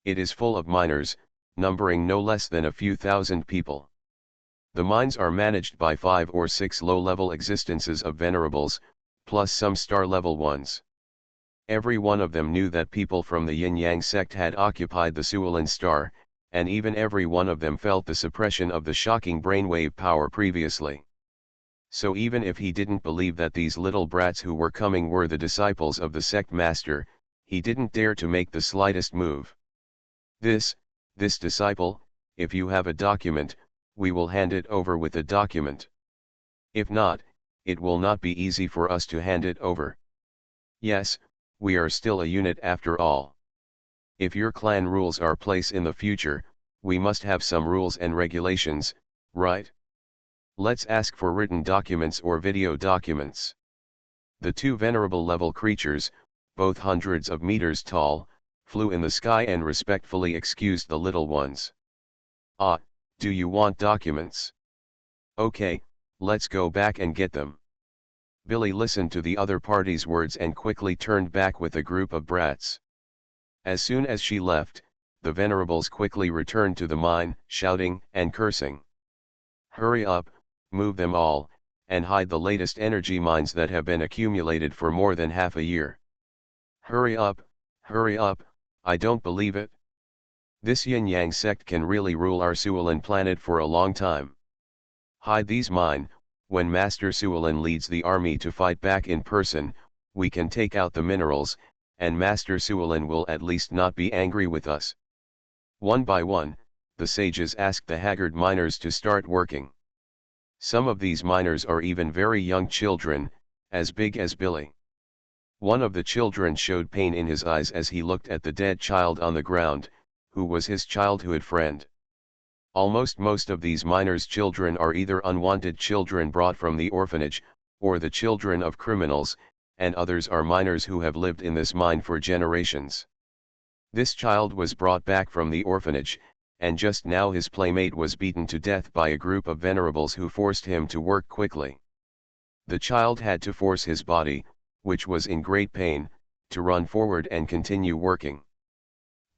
It is full of miners, numbering no less than a few thousand people. The mines are managed by 5 or 6 low-level existences of venerables, plus some star-level ones. Every one of them knew that people from the Yin-Yang sect had occupied the Suolin Star, and even every one of them felt the suppression of the shocking brainwave power previously. So even if he didn't believe that these little brats who were coming were the disciples of the sect master, he didn't dare to make the slightest move. This disciple, if you have a document, we will hand it over with the document. If not, it will not be easy for us to hand it over. Yes, we are still a unit after all. If your clan rules our place in the future, we must have some rules and regulations, right? Let's ask for written documents or video documents. The two venerable level creatures, both hundreds of meters tall, flew in the sky and respectfully excused the little ones. Ah, do you want documents? Okay, let's go back and get them. Billy listened to the other party's words and quickly turned back with a group of brats. As soon as she left, the venerables quickly returned to the mine, shouting and cursing. Hurry up, move them all, and hide the latest energy mines that have been accumulated for more than half a year. Hurry up, Hurry up, I don't believe it. This yin-yang sect can really rule our Suolin planet for a long time. Hide these mine, when Master Suolin leads the army to fight back in person, we can take out the minerals, and Master Suolin will at least not be angry with us. One by one, the sages asked the haggard miners to start working. Some of these miners are even very young children, as big as Billy. One of the children showed pain in his eyes as he looked at the dead child on the ground, who was his childhood friend. Almost most of these miners' children are either unwanted children brought from the orphanage, or the children of criminals, and others are miners who have lived in this mine for generations. This child was brought back from the orphanage, and just now his playmate was beaten to death by a group of venerables who forced him to work quickly. The child had to force his body, which was in great pain, to run forward and continue working.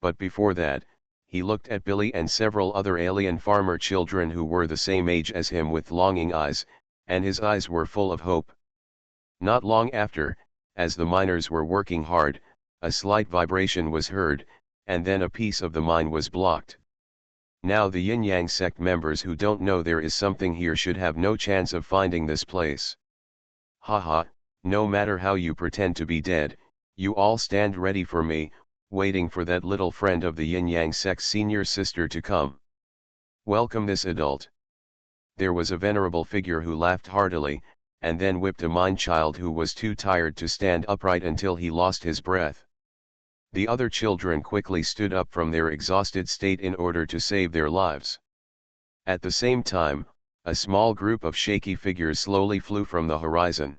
But before that, he looked at Billy and several other alien farmer children who were the same age as him with longing eyes, and his eyes were full of hope. Not long after, as the miners were working hard, a slight vibration was heard, and then a piece of the mine was blocked. Now the yin-yang sect members who don't know there is something here should have no chance of finding this place. Haha, no matter how you pretend to be dead, you all stand ready for me, waiting for that little friend of the yin-yang sect's senior sister to come. Welcome this adult. There was a venerable figure who laughed heartily, and then whipped a mine child who was too tired to stand upright until he lost his breath. The other children quickly stood up from their exhausted state in order to save their lives. At the same time, a small group of shaky figures slowly flew from the horizon.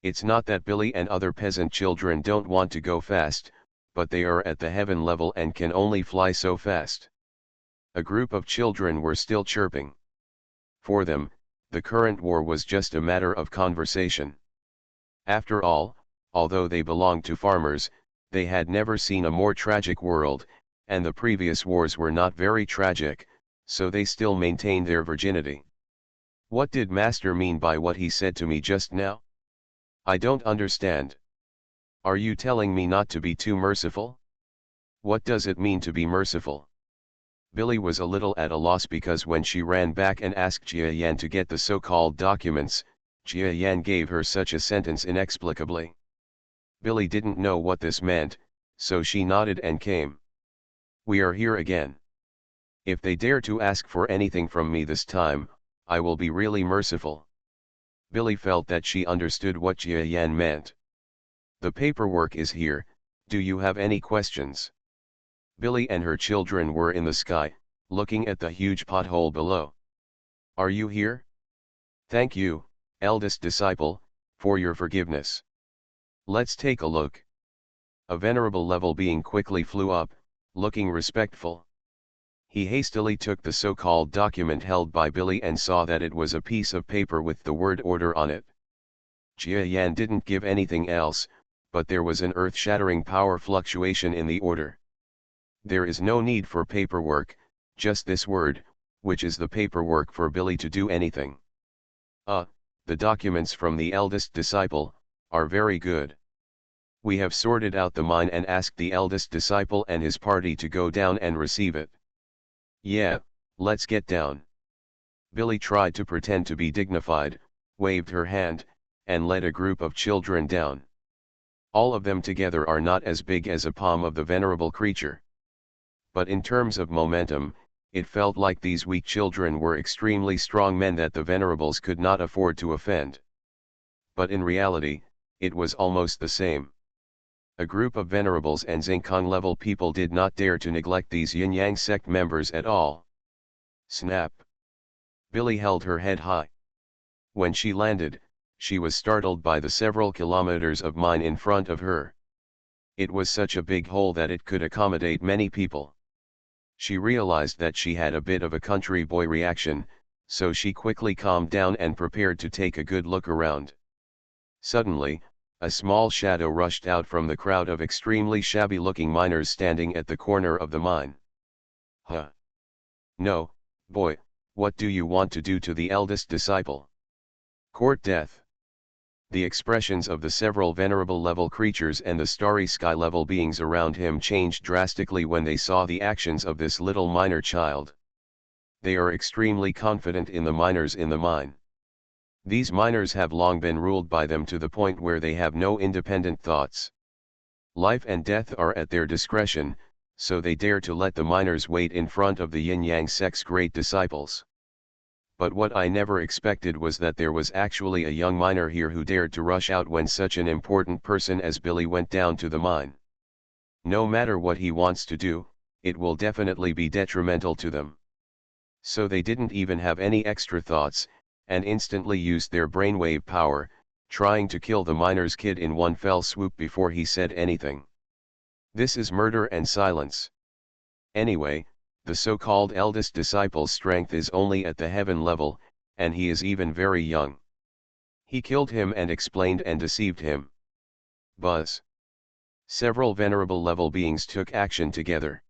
It's not that Billy and other peasant children don't want to go fast, but they are at the heaven level and can only fly so fast. A group of children were still chirping. For them, the current war was just a matter of conversation. After all, although they belonged to farmers, they had never seen a more tragic world, and the previous wars were not very tragic, so they still maintained their virginity. What did Master mean by what he said to me just now? I don't understand. Are you telling me not to be too merciful? What does it mean to be merciful? Billy was a little at a loss because when she ran back and asked Jia Yan to get the so-called documents, Jia Yan gave her such a sentence inexplicably. Billy didn't know what this meant, so she nodded and came. We are here again. If they dare to ask for anything from me this time, I will be really merciful. Billy felt that she understood what Jia Yan meant. The paperwork is here, do you have any questions? Billy and her children were in the sky, looking at the huge pothole below. Are you here? Thank you, eldest disciple, for your forgiveness. Let's take a look. A venerable level being quickly flew up, looking respectful. He hastily took the so-called document held by Billy and saw that it was a piece of paper with the word order on it. Jia Yan didn't give anything else, but there was an earth-shattering power fluctuation in the order. There is no need for paperwork, just this word, which is the paperwork for Billy to do anything. The documents from the eldest disciple are very good. We have sorted out the mine and asked the eldest disciple and his party to go down and receive it. Yeah, let's get down. Billy tried to pretend to be dignified, waved her hand, and led a group of children down. All of them together are not as big as a palm of the venerable creature. But in terms of momentum, it felt like these weak children were extremely strong men that the venerables could not afford to offend. But in reality, it was almost the same. A group of venerables and Zinkong-level people did not dare to neglect these yin-yang sect members at all. Snap! Billy held her head high. When she landed, she was startled by the several kilometers of mine in front of her. It was such a big hole that it could accommodate many people. She realized that she had a bit of a country boy reaction, so she quickly calmed down and prepared to take a good look around. Suddenly, a small shadow rushed out from the crowd of extremely shabby-looking miners standing at the corner of the mine. Huh? No, boy, what do you want to do to the eldest disciple? Court death. The expressions of the several venerable level creatures and the starry sky level beings around him changed drastically when they saw the actions of this little minor child. They are extremely confident in the miners in the mine. These miners have long been ruled by them to the point where they have no independent thoughts. Life and death are at their discretion, so they dare to let the miners wait in front of the yin-yang sect's great disciples. But what I never expected was that there was actually a young miner here who dared to rush out when such an important person as Billy went down to the mine. No matter what he wants to do, it will definitely be detrimental to them. So they didn't even have any extra thoughts, and instantly used their brainwave power, trying to kill the miner's kid in one fell swoop before he said anything. This is murder and silence. Anyway, the so-called eldest disciple's strength is only at the heaven level, and he is even very young. He killed him and explained and deceived him. Buzz. Several venerable level beings took action together.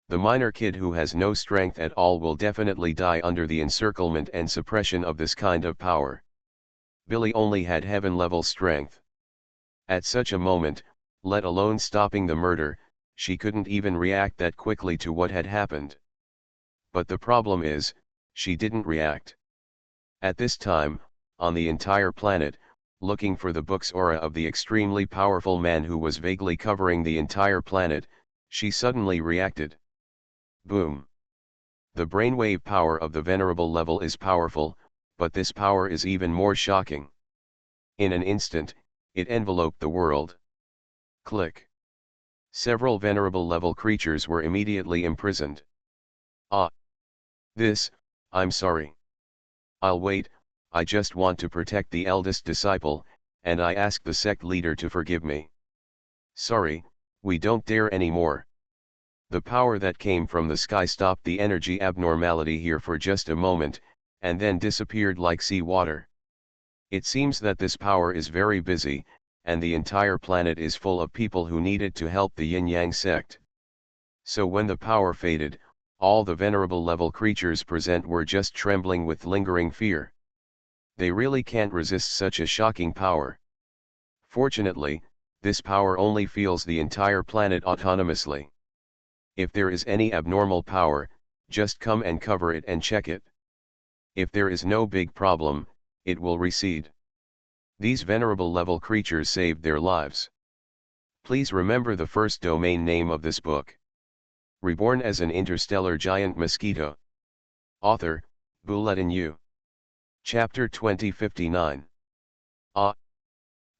The minor kid who has no strength at all will definitely die under the encirclement and suppression of this kind of power. Billy only had heaven level strength. At such a moment, let alone stopping the murder, she couldn't even react that quickly to what had happened. But the problem is, she didn't react. At this time, on the entire planet, looking for the book's aura of the extremely powerful man who was vaguely covering the entire planet, she suddenly reacted. Boom. The brainwave power of the venerable level is powerful, but this power is even more shocking. In an instant, it enveloped the world. Click. Several venerable level creatures were immediately imprisoned. Ah. I'm sorry. I'll wait, I just want to protect the eldest disciple, and I ask the sect leader to forgive me. Sorry, we don't dare anymore. The power that came from the sky stopped the energy abnormality here for just a moment, and then disappeared like sea water. It seems that this power is very busy, and the entire planet is full of people who needed to help the yin-yang sect. So when the power faded, all the venerable level creatures present were just trembling with lingering fear. They really can't resist such a shocking power. Fortunately, this power only feels the entire planet autonomously. If there is any abnormal power, just come and cover it and check it. If there is no big problem, it will recede. These venerable level creatures saved their lives. Please remember the first domain name of this book. Reborn as an Interstellar Giant Mosquito. Author, Bulletin U. Chapter 2059. Ah!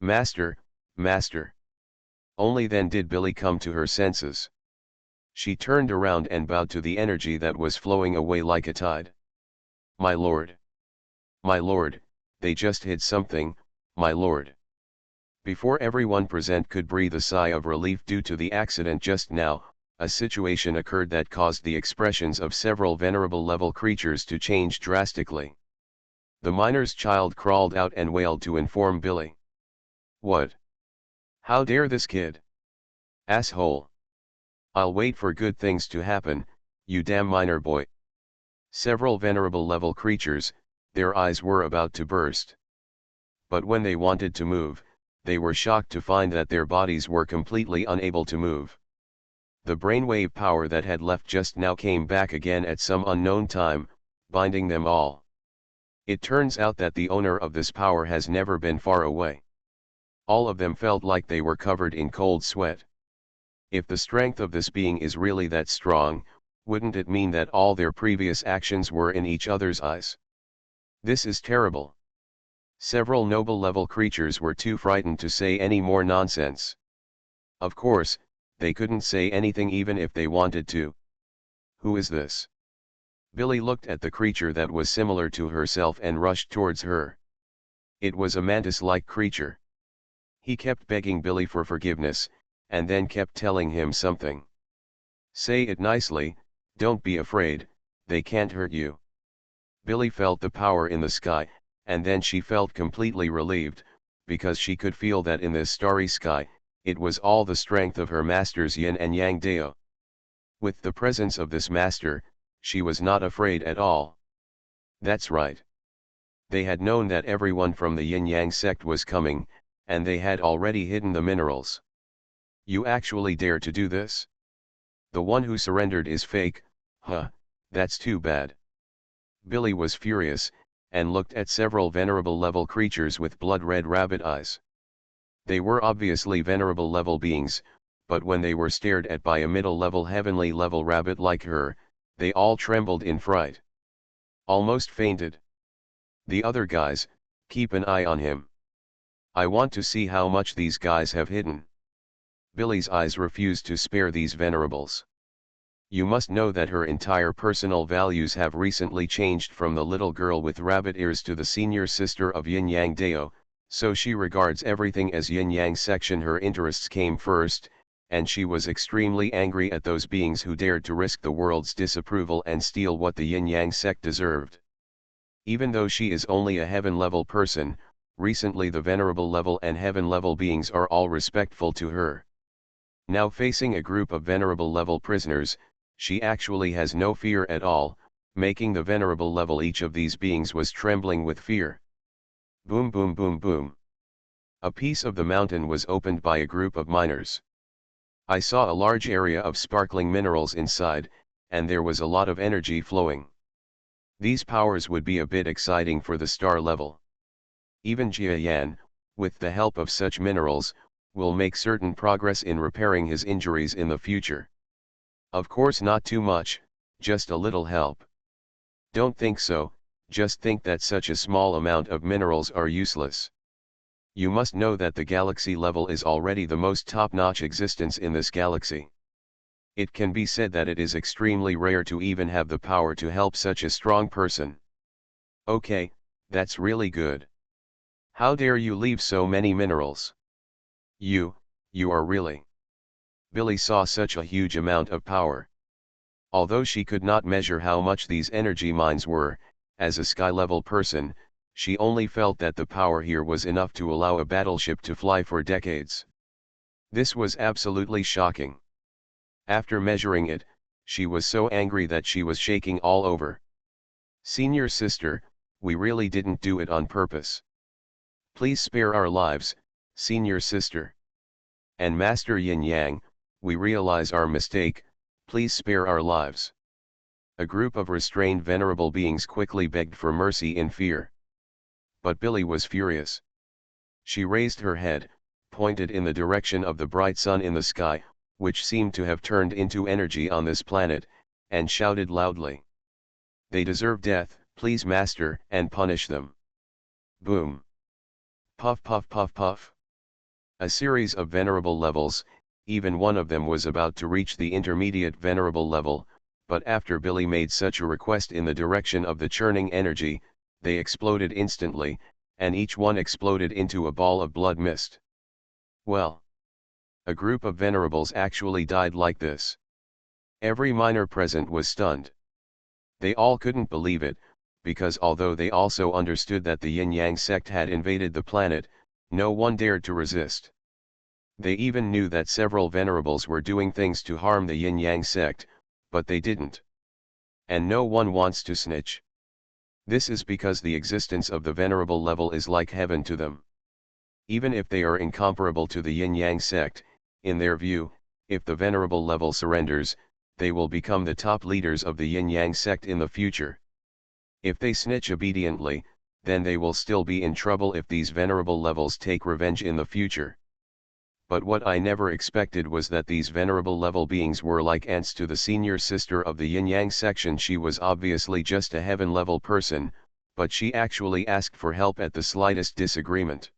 Master, Master. Only then did Billy come to her senses. She turned around and bowed to the energy that was flowing away like a tide. My lord. My lord, they just hid something, my lord. Before everyone present could breathe a sigh of relief due to the accident just now, a situation occurred that caused the expressions of several venerable level creatures to change drastically. The miner's child crawled out and wailed to inform Billy. What? How dare this kid? Asshole. I'll wait for good things to happen, you damn miner boy. Several venerable level creatures, their eyes were about to burst. But when they wanted to move, they were shocked to find that their bodies were completely unable to move. The brainwave power that had left just now came back again at some unknown time, binding them all. It turns out that the owner of this power has never been far away. All of them felt like they were covered in cold sweat. If the strength of this being is really that strong, wouldn't it mean that all their previous actions were in each other's eyes? This is terrible. Several noble level creatures were too frightened to say any more nonsense. Of course, they couldn't say anything even if they wanted to. Who is this? Billy looked at the creature that was similar to herself and rushed towards her. It was a mantis-like creature. He kept begging Billy for forgiveness, and then kept telling him something. Say it nicely, don't be afraid, they can't hurt you. Billy felt the power in the sky, and then she felt completely relieved, because she could feel that in this starry sky, it was all the strength of her master's yin and yang dao. With the presence of this master, she was not afraid at all. That's right. They had known that everyone from the yin-yang sect was coming, and they had already hidden the minerals. You actually dare to do this? The one who surrendered is fake, huh, that's too bad. Billy was furious, and looked at several venerable level creatures with blood-red rabbit eyes. They were obviously venerable level beings, but when they were stared at by a middle-level heavenly level rabbit like her, they all trembled in fright. Almost fainted. The other guys, keep an eye on him. I want to see how much these guys have hidden. Billy's eyes refused to spare these venerables. You must know that her entire personal values have recently changed from the little girl with rabbit ears to the senior sister of Yin Yang Dao, so she regards everything as Yin Yang section. Her interests came first, and she was extremely angry at those beings who dared to risk the world's disapproval and steal what the Yin Yang sect deserved. Even though she is only a heaven-level person, recently the venerable level and heaven-level beings are all respectful to her. Now facing a group of venerable level prisoners, she actually has no fear at all, making the venerable level each of these beings was trembling with fear. Boom boom boom boom. A piece of the mountain was opened by a group of miners. I saw a large area of sparkling minerals inside, and there was a lot of energy flowing. These powers would be a bit exciting for the star level. Even Jia Yan, with the help of such minerals, will make certain progress in repairing his injuries in the future. Of course not too much, just a little help. Don't think so, just think that such a small amount of minerals are useless. You must know that the galaxy level is already the most top-notch existence in this galaxy. It can be said that it is extremely rare to even have the power to help such a strong person. Okay, that's really good. How dare you leave so many minerals? You are really. Billy saw such a huge amount of power. Although she could not measure how much these energy mines were, as a sky-level person, she only felt that the power here was enough to allow a battleship to fly for decades. This was absolutely shocking. After measuring it, she was so angry that she was shaking all over. Senior sister, we really didn't do it on purpose. Please spare our lives, senior sister. And Master Yin Yang, we realize our mistake, please spare our lives. A group of restrained venerable beings quickly begged for mercy in fear. But Billy was furious. She raised her head, pointed in the direction of the bright sun in the sky, which seemed to have turned into energy on this planet, and shouted loudly. They deserve death, please master, and punish them. Boom. Puff puff puff puff. A series of venerable levels, even one of them was about to reach the intermediate venerable level, but after Billy made such a request in the direction of the churning energy, they exploded instantly, and each one exploded into a ball of blood mist. Well. A group of venerables actually died like this. Every miner present was stunned. They all couldn't believe it, because although they also understood that the Yin-Yang sect had invaded the planet, no one dared to resist. They even knew that several venerables were doing things to harm the Yin-Yang sect, but they didn't. And no one wants to snitch. This is because the existence of the venerable level is like heaven to them. Even if they are incomparable to the Yin-Yang sect, in their view, if the venerable level surrenders, they will become the top leaders of the Yin-Yang sect in the future. If they snitch obediently, then they will still be in trouble if these venerable levels take revenge in the future. But what I never expected was that these venerable level beings were like ants to the senior sister of the Yin-Yang section. She was obviously just a heaven-level person, but she actually asked for help at the slightest disagreement.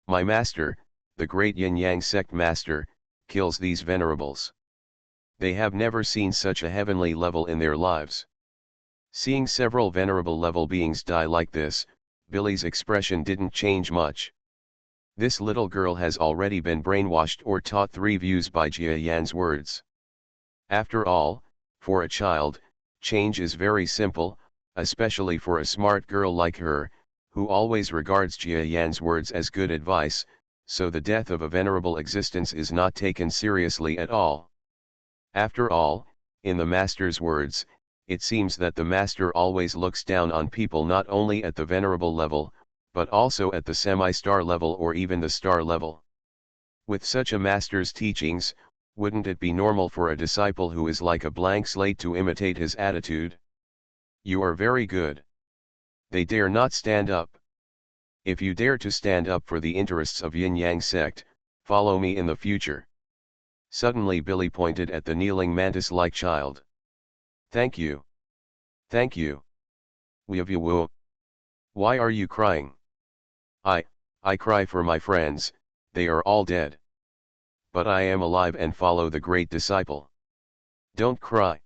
My master, the great Yin-Yang sect master, kills these venerables. They have never seen such a heavenly level in their lives. Seeing several venerable level beings die like this, Billy's expression didn't change much. This little girl has already been brainwashed or taught 3 views by Jia Yan's words. After all, for a child, change is very simple, especially for a smart girl like her, who always regards Jia Yan's words as good advice, so the death of a venerable existence is not taken seriously at all. After all, in the master's words, it seems that the master always looks down on people not only at the venerable level, but also at the semi-star level or even the star level. With such a master's teachings, wouldn't it be normal for a disciple who is like a blank slate to imitate his attitude? You are very good. They dare not stand up. If you dare to stand up for the interests of Yin-Yang sect, follow me in the future. Suddenly Billy pointed at the kneeling mantis-like child. Thank you. Thank you. Woo. Why are you crying? I cry for my friends, they are all dead. But I am alive and follow the great disciple. Don't cry.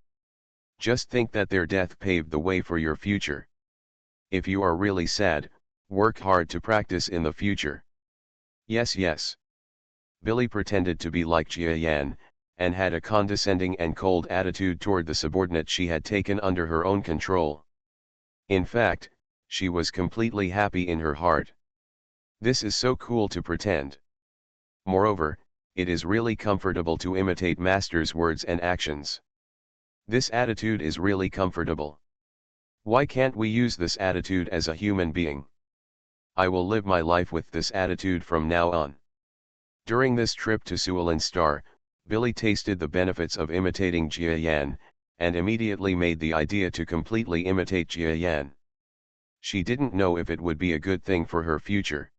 Just think that their death paved the way for your future. If you are really sad, work hard to practice in the future. Yes. Billy pretended to be like Jia Yan, and had a condescending and cold attitude toward the subordinate she had taken under her own control. In fact, she was completely happy in her heart. This is so cool to pretend. Moreover, it is really comfortable to imitate master's words and actions. This attitude is really comfortable. Why can't we use this attitude as a human being? I will live my life with this attitude from now on. During this trip to Suolin Star, Billy tasted the benefits of imitating Jia Yan, and immediately made the idea to completely imitate Jia Yan. She didn't know if it would be a good thing for her future.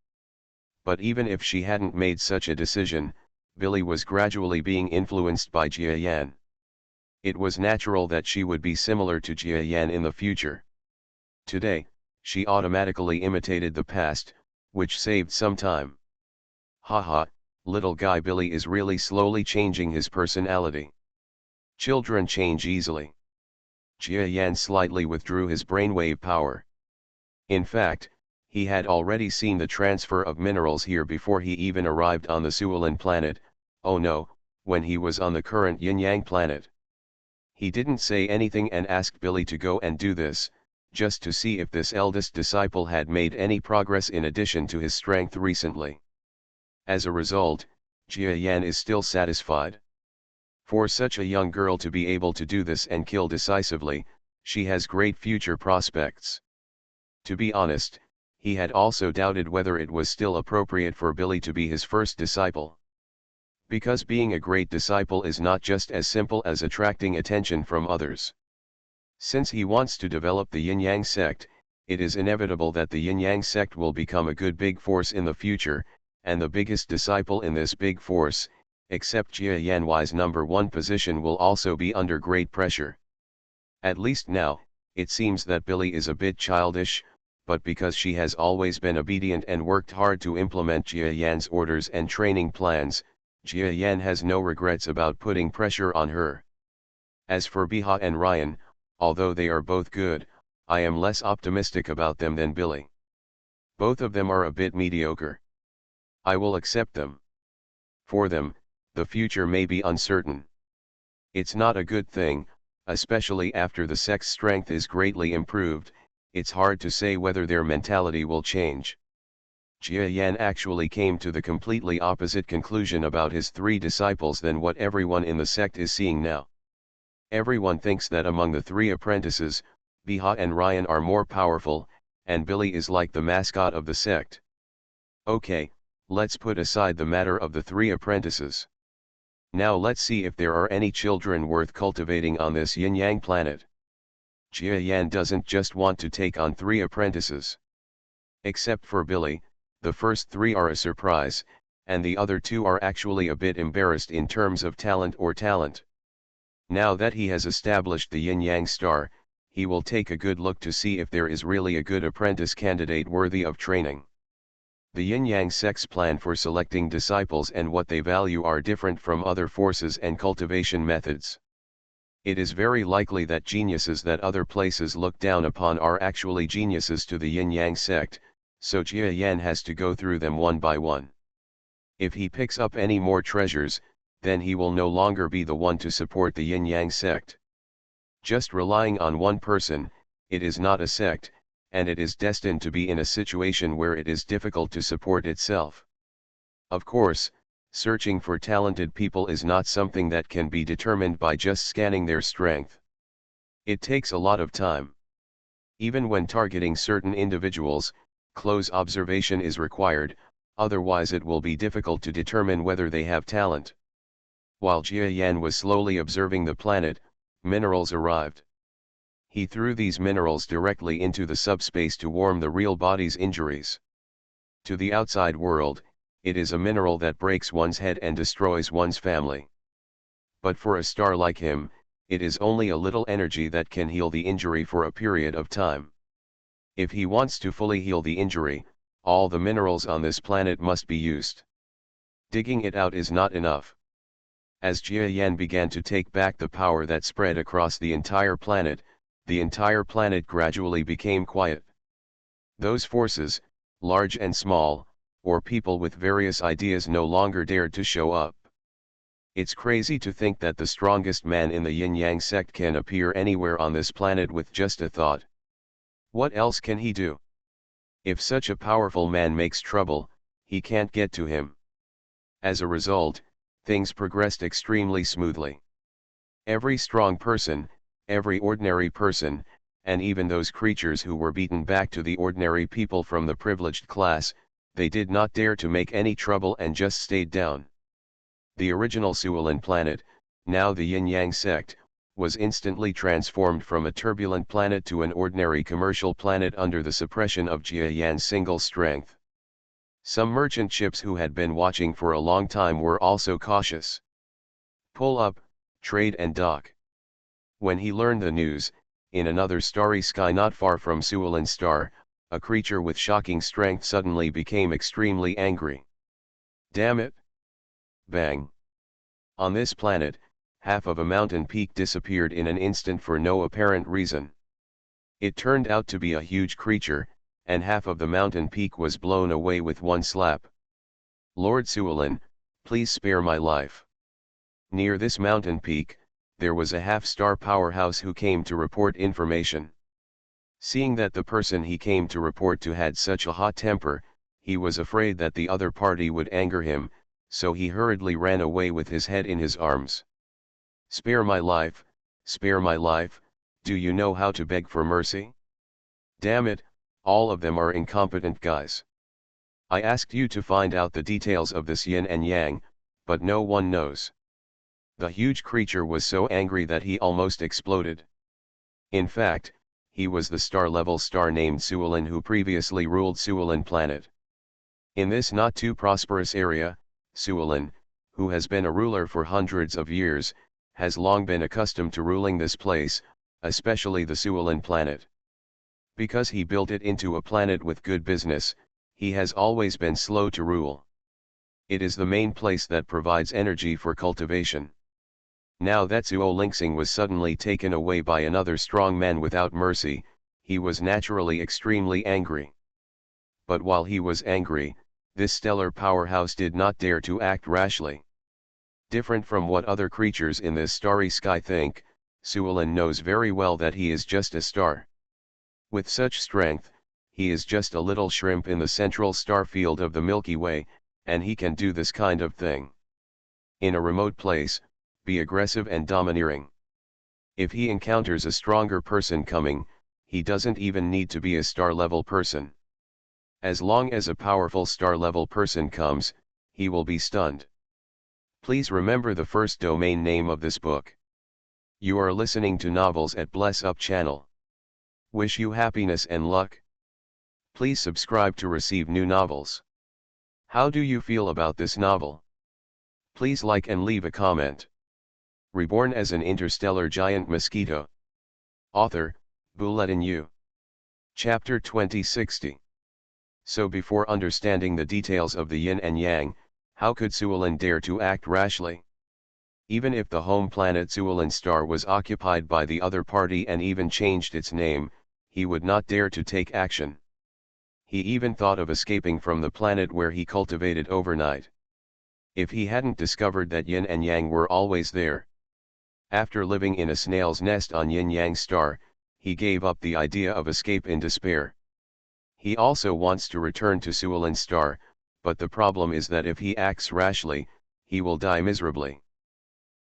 But even if she hadn't made such a decision, Billy was gradually being influenced by Jia Yan. It was natural that she would be similar to Jia Yan in the future. Today, she automatically imitated the past, which saved some time. Haha, little guy Billy is really slowly changing his personality. Children change easily. Jia Yan slightly withdrew his brainwave power. In fact, he had already seen the transfer of minerals here before he even arrived on the Suolin planet, oh no, when he was on the current Yin-Yang planet. He didn't say anything and asked Billy to go and do this, just to see if this eldest disciple had made any progress in addition to his strength recently. As a result, Jia Yan is still satisfied. For such a young girl to be able to do this and kill decisively, she has great future prospects. To be honest, he had also doubted whether it was still appropriate for Billy to be his first disciple. Because being a great disciple is not just as simple as attracting attention from others. Since he wants to develop the Yin-Yang sect, it is inevitable that the Yin-Yang sect will become a good big force in the future, and the biggest disciple in this big force, except Jia Yan's number one position, will also be under great pressure. At least now, it seems that Billy is a bit childish, but because she has always been obedient and worked hard to implement Jia Yan's orders and training plans, Jia Yan has no regrets about putting pressure on her. As for Biha and Ryan, although they are both good, I am less optimistic about them than Billy. Both of them are a bit mediocre. I will accept them. For them, the future may be uncertain. It's not a good thing, especially after the sect's strength is greatly improved. It's hard to say whether their mentality will change. Jia Yan actually came to the completely opposite conclusion about his three disciples than what everyone in the sect is seeing now. Everyone thinks that among the three apprentices, Biha and Ryan are more powerful, and Billy is like the mascot of the sect. Okay, let's put aside the matter of the three apprentices. Now let's see if there are any children worth cultivating on this Yin-Yang planet. Jia Yan doesn't just want to take on three apprentices. Except for Billy, the first three are a surprise, and the other two are actually a bit embarrassed in terms of talent. Now that he has established the Yin-Yang star, he will take a good look to see if there is really a good apprentice candidate worthy of training. The Yin-Yang sect's plan for selecting disciples and what they value are different from other forces and cultivation methods. It is very likely that geniuses that other places look down upon are actually geniuses to the Yin-Yang sect, so Jia Yan has to go through them one by one. If he picks up any more treasures, then he will no longer be the one to support the Yin-Yang sect. Just relying on one person, it is not a sect, and it is destined to be in a situation where it is difficult to support itself. Of course, searching for talented people is not something that can be determined by just scanning their strength. It takes a lot of time. Even when targeting certain individuals, close observation is required, otherwise it will be difficult to determine whether they have talent. While Jia Yan was slowly observing the planet, minerals arrived. He threw these minerals directly into the subspace to warm the real body's injuries. To the outside world, it is a mineral that breaks one's head and destroys one's family. But for a star like him, it is only a little energy that can heal the injury for a period of time. If he wants to fully heal the injury, all the minerals on this planet must be used. Digging it out is not enough. As Jia Yan began to take back the power that spread across the entire planet gradually became quiet. Those forces, large and small, or people with various ideas no longer dared to show up. It's crazy to think that the strongest man in the yin-yang sect can appear anywhere on this planet with just a thought. What else can he do? If such a powerful man makes trouble, he can't get to him. As a result, things progressed extremely smoothly. Every strong person, every ordinary person, and even those creatures who were beaten back to the ordinary people from the privileged class, they did not dare to make any trouble and just stayed down. The original Suolin planet, now the Yin-Yang sect, was instantly transformed from a turbulent planet to an ordinary commercial planet under the suppression of Jia Yan's single strength. Some merchant ships who had been watching for a long time were also cautious. Pull up, trade and dock. When he learned the news, in another starry sky not far from Suolin star, a creature with shocking strength suddenly became extremely angry. Damn it! Bang! On this planet, half of a mountain peak disappeared in an instant for no apparent reason. It turned out to be a huge creature, and half of the mountain peak was blown away with one slap. Lord Suolin, please spare my life. Near this mountain peak, there was a half-star powerhouse who came to report information. Seeing that the person he came to report to had such a hot temper, he was afraid that the other party would anger him, so he hurriedly ran away with his head in his arms. Spare my life, do you know how to beg for mercy? Damn it, all of them are incompetent guys. I asked you to find out the details of this yin and yang, but no one knows. The huge creature was so angry that he almost exploded. In fact, he was the star-level star named Suolin who previously ruled Suolin planet. In this not too prosperous area, Suolin, who has been a ruler for hundreds of years, has long been accustomed to ruling this place, especially the Suolin planet. Because he built it into a planet with good business, he has always been slow to rule. It is the main place that provides energy for cultivation. Now that Zuo Lingxing was suddenly taken away by another strong man without mercy, he was naturally extremely angry. But while he was angry, this stellar powerhouse did not dare to act rashly. Different from what other creatures in this starry sky think, Suolin knows very well that he is just a star. With such strength, he is just a little shrimp in the central star field of the Milky Way, and he can do this kind of thing. In a remote place, be aggressive and domineering. If he encounters a stronger person coming, he doesn't even need to be a star-level person. As long as a powerful star-level person comes, he will be stunned. Please remember the first domain name of this book. You are listening to Novels at Bless Up channel. Wish you happiness and luck. Please subscribe to receive new novels. How do you feel about this novel? Please like and leave a comment. Reborn as an interstellar giant mosquito. Author, Bulletin U. Chapter 2060. So before understanding the details of the yin and yang, how could Suolin dare to act rashly? Even if the home planet Suolin star was occupied by the other party and even changed its name, he would not dare to take action. He even thought of escaping from the planet where he cultivated overnight. If he hadn't discovered that yin and yang were always there. After living in a snail's nest on Yin-Yang star, he gave up the idea of escape in despair. He also wants to return to Suolin star, but the problem is that if he acts rashly, he will die miserably.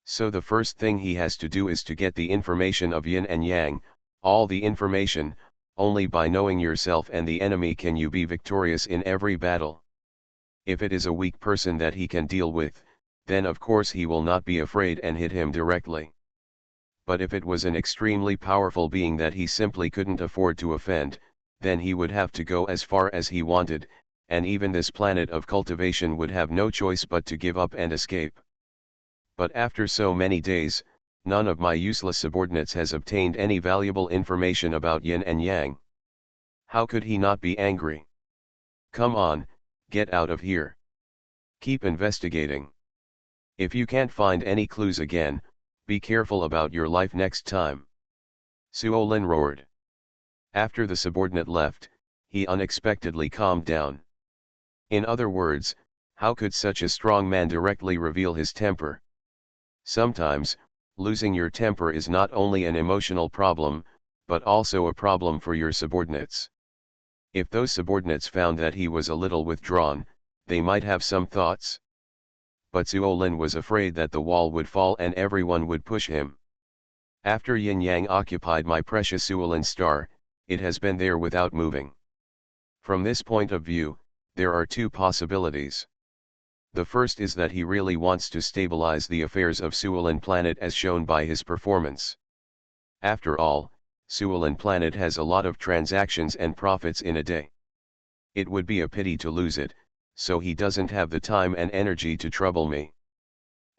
So the first thing he has to do is to get the information of yin and yang, all the information. Only by knowing yourself and the enemy can you be victorious in every battle. If it is a weak person that he can deal with, then of course he will not be afraid and hit him directly. But if it was an extremely powerful being that he simply couldn't afford to offend, then he would have to go as far as he wanted, and even this planet of cultivation would have no choice but to give up and escape. But after so many days, none of my useless subordinates has obtained any valuable information about yin and yang. How could he not be angry? Come on, get out of here. Keep investigating. If you can't find any clues again, be careful about your life next time. Suolin roared. After the subordinate left, he unexpectedly calmed down. In other words, how could such a strong man directly reveal his temper? Sometimes, losing your temper is not only an emotional problem, but also a problem for your subordinates. If those subordinates found that he was a little withdrawn, they might have some thoughts. But Suolin was afraid that the wall would fall and everyone would push him. After yin yang occupied my precious Suolin star, it has been there without moving. From this point of view, there are two possibilities. The first is that he really wants to stabilize the affairs of Suolin planet as shown by his performance. After all, Suolin planet has a lot of transactions and profits in a day. It would be a pity to lose it, so he doesn't have the time and energy to trouble me.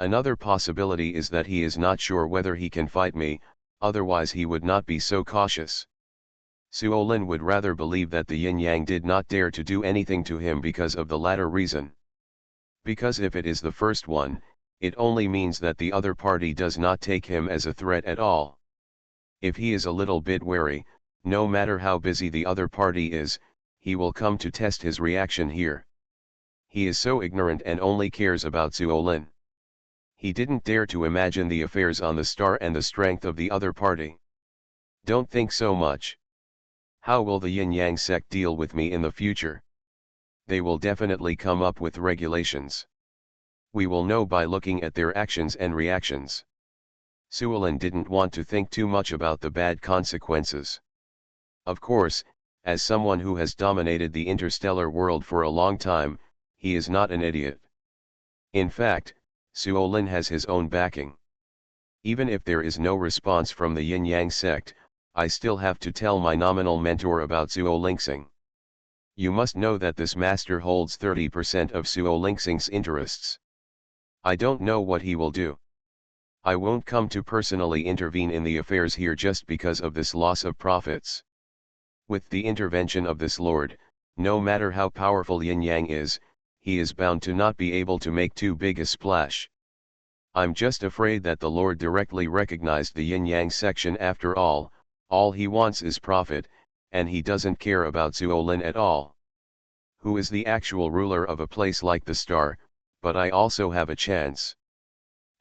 Another possibility is that he is not sure whether he can fight me, otherwise he would not be so cautious. Suolin would rather believe that the yin-yang did not dare to do anything to him because of the latter reason. Because if it is the first one, it only means that the other party does not take him as a threat at all. If he is a little bit wary, no matter how busy the other party is, he will come to test his reaction here. He is so ignorant and only cares about Suolin. He didn't dare to imagine the affairs on the star and the strength of the other party. Don't think so much. How will the yin-yang sect deal with me in the future? They will definitely come up with regulations. We will know by looking at their actions and reactions. Suolin didn't want to think too much about the bad consequences. Of course, as someone who has dominated the interstellar world for a long time, he is not an idiot. In fact, Suolin has his own backing. Even if there is no response from the yin-yang sect, I still have to tell my nominal mentor about Suolingsing. You must know that this master holds 30% of Suolingsing's interests. I don't know what he will do. I won't come to personally intervene in the affairs here just because of this loss of profits. With the intervention of this lord, no matter how powerful yin-yang is, he is bound to not be able to make too big a splash. I'm just afraid that the lord directly recognized the yin-yang section after all he wants is profit, and he doesn't care about Suolin at all. Who is the actual ruler of a place like the star, but I also have a chance.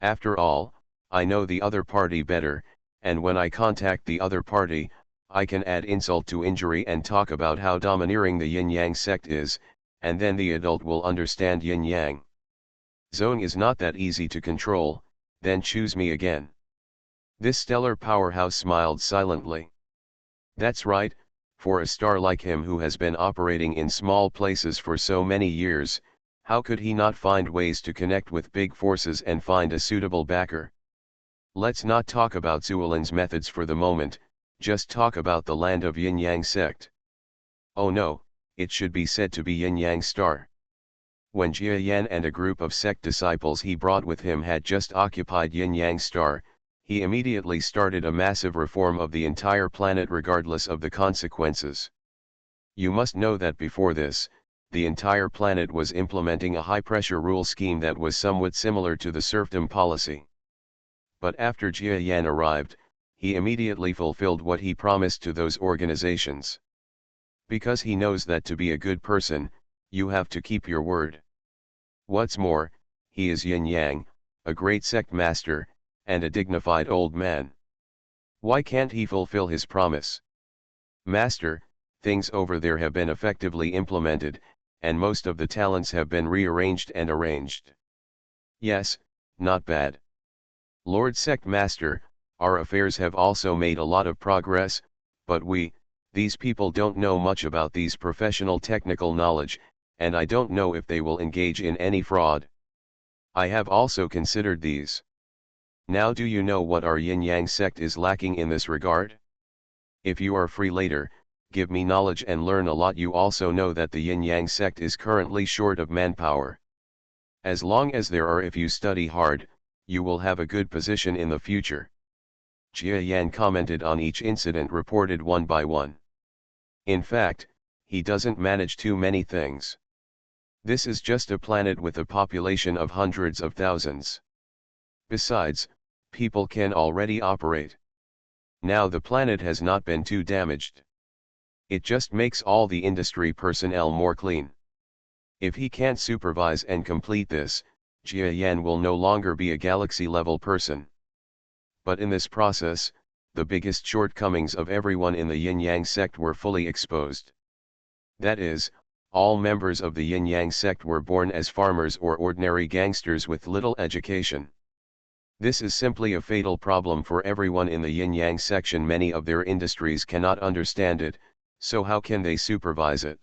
After all, I know the other party better, and when I contact the other party, I can add insult to injury and talk about how domineering the yin-yang sect is, and then the adult will understand yin-yang. Zone is not that easy to control, then choose me again. This stellar powerhouse smiled silently. That's right, for a star like him who has been operating in small places for so many years, how could he not find ways to connect with big forces and find a suitable backer? Let's not talk about Suolin's methods for the moment, just talk about the land of yin-yang sect. Oh no, it should be said to be yin-yang star. When Jia Yan and a group of sect disciples he brought with him had just occupied yin-yang star, he immediately started a massive reform of the entire planet regardless of the consequences. You must know that before this, the entire planet was implementing a high-pressure rule scheme that was somewhat similar to the serfdom policy. But after Jia Yan arrived, he immediately fulfilled what he promised to those organizations. Because he knows that to be a good person, you have to keep your word. What's more, he is yin-yang, a great sect master, and a dignified old man. Why can't he fulfill his promise? Master, things over there have been effectively implemented, and most of the talents have been rearranged and arranged. Yes, not bad. Lord Sect Master, our affairs have also made a lot of progress, but these people don't know much about these professional technical knowledge, and I don't know if they will engage in any fraud. I have also considered these. Now do you know what our yin-yang sect is lacking in this regard? If you are free later, give me knowledge and learn a lot. You also know that the yin-yang sect is currently short of manpower. As long as there are, if you study hard, you will have a good position in the future. Jia Yan commented on each incident reported one by one. In fact, he doesn't manage too many things. This is just a planet with a population of hundreds of thousands. Besides, people can already operate. Now the planet has not been too damaged. It just makes all the industry personnel more clean. If he can't supervise and complete this, Jia Yan will no longer be a galaxy-level person. But in this process, the biggest shortcomings of everyone in the yin-yang sect were fully exposed. That is, all members of the yin-yang sect were born as farmers or ordinary gangsters with little education. This is simply a fatal problem for everyone in the yin-yang section. Many of their industries cannot understand it, so how can they supervise it?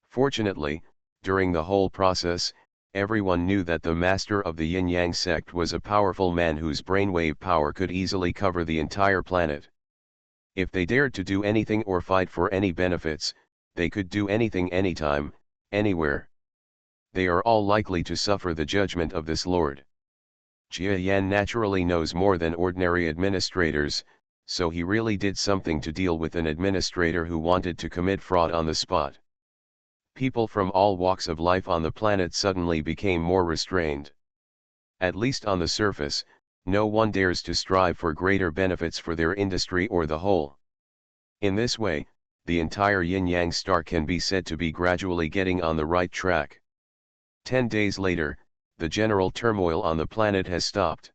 Fortunately, during the whole process, everyone knew that the master of the yin-yang sect was a powerful man whose brainwave power could easily cover the entire planet. If they dared to do anything or fight for any benefits, they could do anything anytime, anywhere. They are all likely to suffer the judgment of this lord. Jia Yan naturally knows more than ordinary administrators, so he really did something to deal with an administrator who wanted to commit fraud on the spot. People from all walks of life on the planet suddenly became more restrained. At least on the surface, no one dares to strive for greater benefits for their industry or the whole. In this way, the entire yin-yang star can be said to be gradually getting on the right track. 10 days later, the general turmoil on the planet has stopped.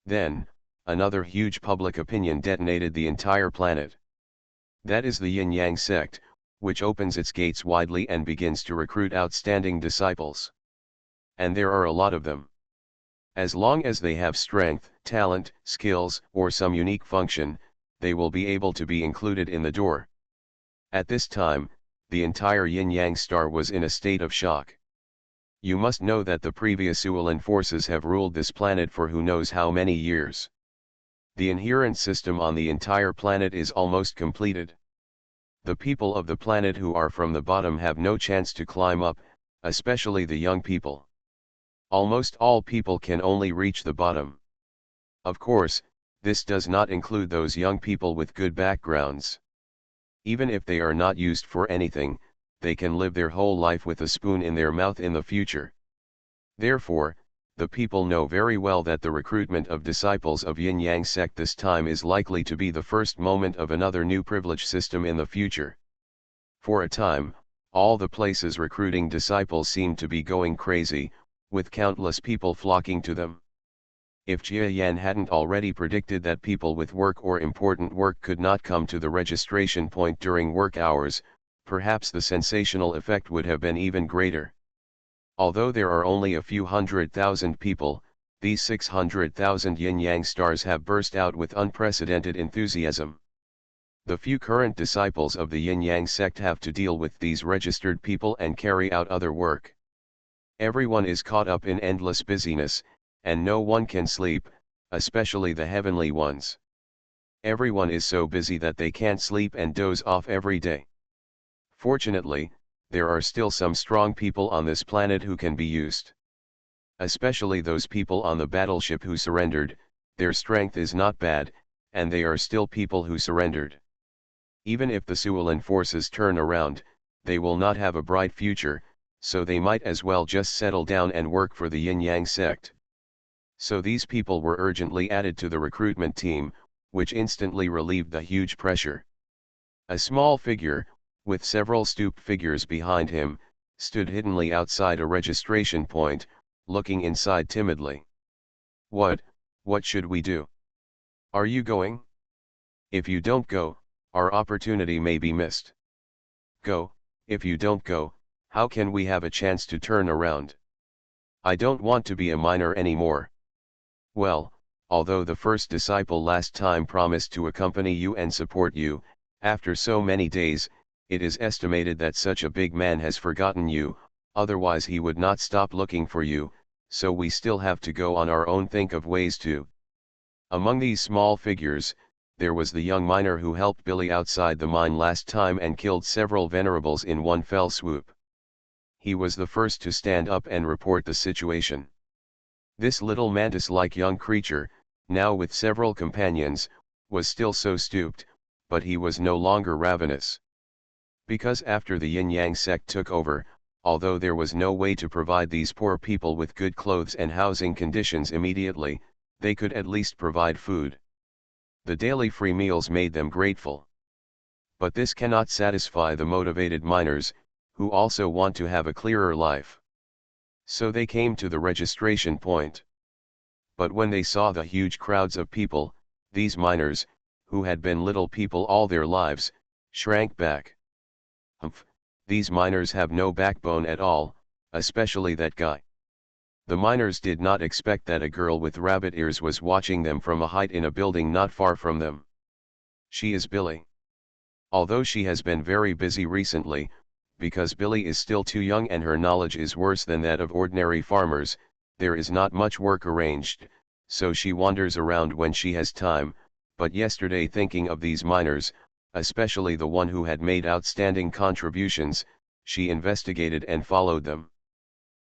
Then, another huge public opinion detonated the entire planet. That is the yin-yang sect, which opens its gates widely and begins to recruit outstanding disciples. And there are a lot of them. As long as they have strength, talent, skills, or some unique function, they will be able to be included in the door. At this time, the entire yin-yang star was in a state of shock. You must know that the previous Ulan forces have ruled this planet for who knows how many years. The inherent system on the entire planet is almost completed. The people of the planet who are from the bottom have no chance to climb up, especially the young people. Almost all people can only reach the bottom. Of course, this does not include those young people with good backgrounds. Even if they are not used for anything, they can live their whole life with a spoon in their mouth in the future. Therefore, the people know very well that the recruitment of disciples of yin-yang sect this time is likely to be the first moment of another new privilege system in the future. For a time, all the places recruiting disciples seemed to be going crazy, with countless people flocking to them. If Jia Yan hadn't already predicted that people with work or important work could not come to the registration point during work hours, perhaps the sensational effect would have been even greater. Although there are only a few 100,000 people, these 600,000 yin-yang stars have burst out with unprecedented enthusiasm. The few current disciples of the yin-yang sect have to deal with these registered people and carry out other work. Everyone is caught up in endless busyness, and no one can sleep, especially the heavenly ones. Everyone is so busy that they can't sleep and doze off every day. Fortunately, there are still some strong people on this planet who can be used. Especially those people on the battleship who surrendered, their strength is not bad, and they are still people who surrendered. Even if the Suolan forces turn around, they will not have a bright future, so they might as well just settle down and work for the yin-yang sect. So these people were urgently added to the recruitment team, which instantly relieved the huge pressure. A small figure, with several stooped figures behind him, stood hiddenly outside a registration point, looking inside timidly. What should we do? Are you going? If you don't go, our opportunity may be missed. Go, if you don't go, how can we have a chance to turn around? I don't want to be a miner anymore. Well, although the first disciple last time promised to accompany you and support you, after so many days, it is estimated that such a big man has forgotten you, otherwise he would not stop looking for you, so we still have to go on our own, think of ways to. Among these small figures, there was the young miner who helped Billy outside the mine last time and killed several venerables in one fell swoop. He was the first to stand up and report the situation. This little mantis-like young creature, now with several companions, was still so stooped, but he was no longer ravenous. Because after the yin-yang sect took over, although there was no way to provide these poor people with good clothes and housing conditions immediately, they could at least provide food. The daily free meals made them grateful. But this cannot satisfy the motivated miners, who also want to have a clearer life. So they came to the registration point. But when they saw the huge crowds of people, these miners, who had been little people all their lives, shrank back. Humph, these miners have no backbone at all, especially that guy. The miners did not expect that a girl with rabbit ears was watching them from a height in a building not far from them. She is Billy. Although she has been very busy recently, because Billy is still too young and her knowledge is worse than that of ordinary farmers, there is not much work arranged, so she wanders around when she has time, but yesterday, thinking of these miners, especially the one who had made outstanding contributions, she investigated and followed them.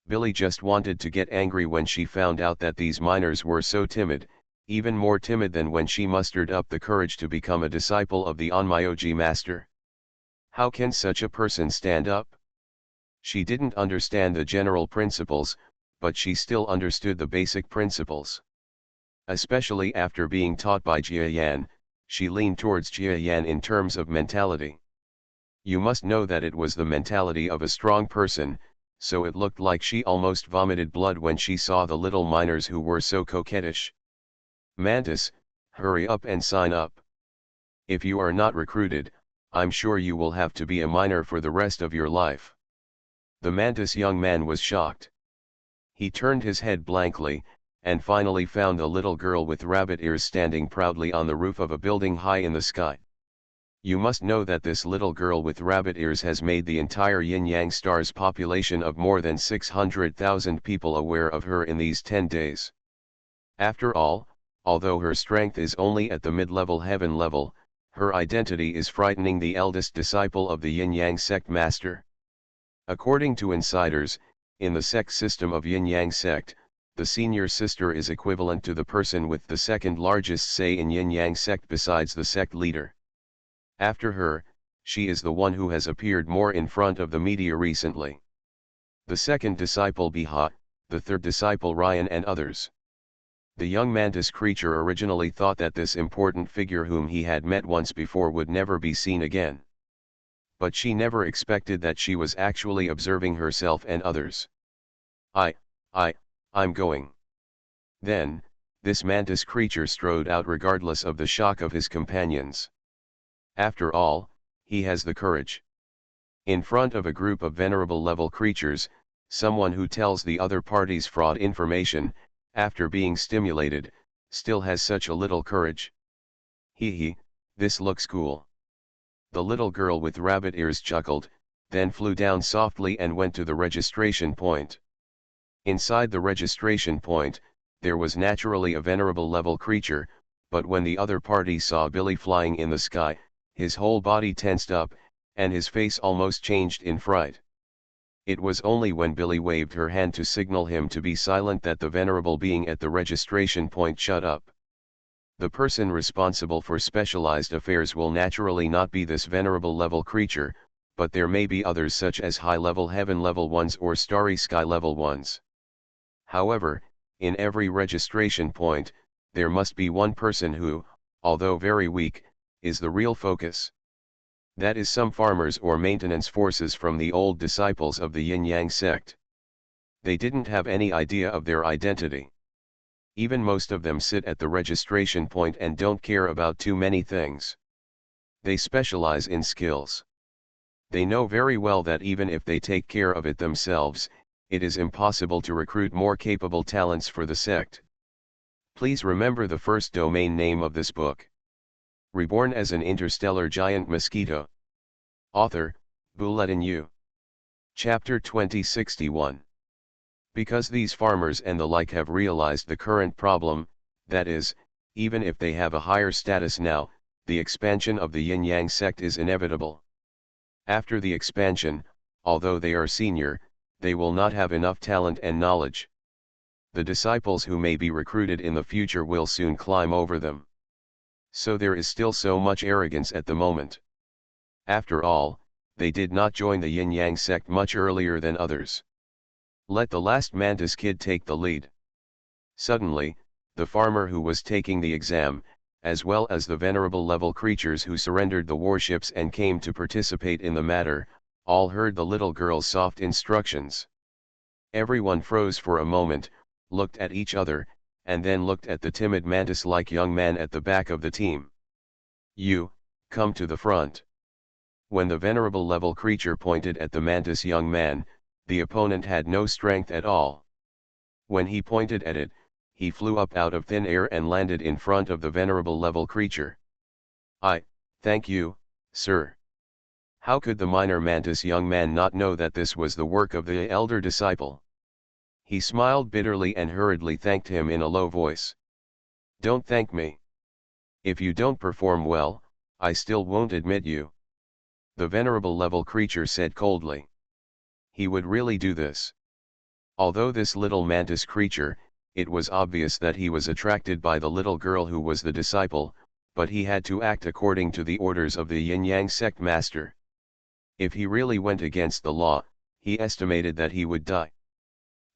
Billy just wanted to get angry when she found out that these miners were so timid, even more timid than when she mustered up the courage to become a disciple of the Onmyoji master. How can such a person stand up? She didn't understand the general principles, but she still understood the basic principles. Especially after being taught by Jia Yan, she leaned towards Jia Yan in terms of mentality. You must know that it was the mentality of a strong person, so it looked like she almost vomited blood when she saw the little miners who were so coquettish. Mantis, hurry up and sign up. If you are not recruited, I'm sure you will have to be a miner for the rest of your life. The mantis young man was shocked. He turned his head blankly, and finally found the little girl with rabbit ears standing proudly on the roof of a building high in the sky. You must know that this little girl with rabbit ears has made the entire Yin-Yang Star's population of more than 600,000 people aware of her in these 10 days. After all, although her strength is only at the mid-level heaven level, her identity is frightening the eldest disciple of the Yin-Yang sect master. According to insiders, in the sect system of Yin-Yang sect, the senior sister is equivalent to the person with the second largest say in Yin-Yang sect besides the sect leader. After her, she is the one who has appeared more in front of the media recently. The second disciple Biha, the third disciple Ryan and others. The young mantis creature originally thought that this important figure whom he had met once before would never be seen again. But she never expected that she was actually observing herself and others. I'm going. Then, this mantis creature strode out regardless of the shock of his companions. After all, he has the courage. In front of a group of venerable level creatures, someone who tells the other party's fraud information, after being stimulated, still has such a little courage. Hee, this looks cool. The little girl with rabbit ears chuckled, then flew down softly and went to the registration point. Inside the registration point, there was naturally a venerable level creature, but when the other party saw Billy flying in the sky, his whole body tensed up, and his face almost changed in fright. It was only when Billy waved her hand to signal him to be silent that the venerable being at the registration point shut up. The person responsible for specialized affairs will naturally not be this venerable level creature, but there may be others such as high-level heaven level ones or starry sky level ones. However, in every registration point, there must be one person who, although very weak, is the real focus. That is some farmers or maintenance forces from the old disciples of the Yin-Yang sect. They didn't have any idea of their identity. Even most of them sit at the registration point and don't care about too many things. They specialize in skills. They know very well that even if they take care of it themselves, it is impossible to recruit more capable talents for the sect. Please remember the first domain name of this book. Reborn as an Interstellar Giant Mosquito. Author, Bulletin U. Chapter 2061. Because these farmers and the like have realized the current problem, that is, even if they have a higher status now, the expansion of the yin-yang sect is inevitable. After the expansion, although they are senior, they will not have enough talent and knowledge. The disciples who may be recruited in the future will soon climb over them. So there is still so much arrogance at the moment. After all, they did not join the yin-yang sect much earlier than others. Let the last mantis kid take the lead. Suddenly, the farmer who was taking the exam, as well as the venerable level creatures who surrendered the warships and came to participate in the matter, all heard the little girl's soft instructions. Everyone froze for a moment, looked at each other, and then looked at the timid mantis-like young man at the back of the team. "You, come to the front." When the venerable level creature pointed at the mantis young man, the opponent had no strength at all. When he pointed at it, he flew up out of thin air and landed in front of the venerable level creature. Thank you, sir." How could the minor mantis young man not know that this was the work of the elder disciple? He smiled bitterly and hurriedly thanked him in a low voice. "Don't thank me. If you don't perform well, I still won't admit you," the venerable level creature said coldly. He would really do this. Although this little mantis creature, it was obvious that he was attracted by the little girl who was the disciple, but he had to act according to the orders of the yin-yang sect master. If he really went against the law, he estimated that he would die.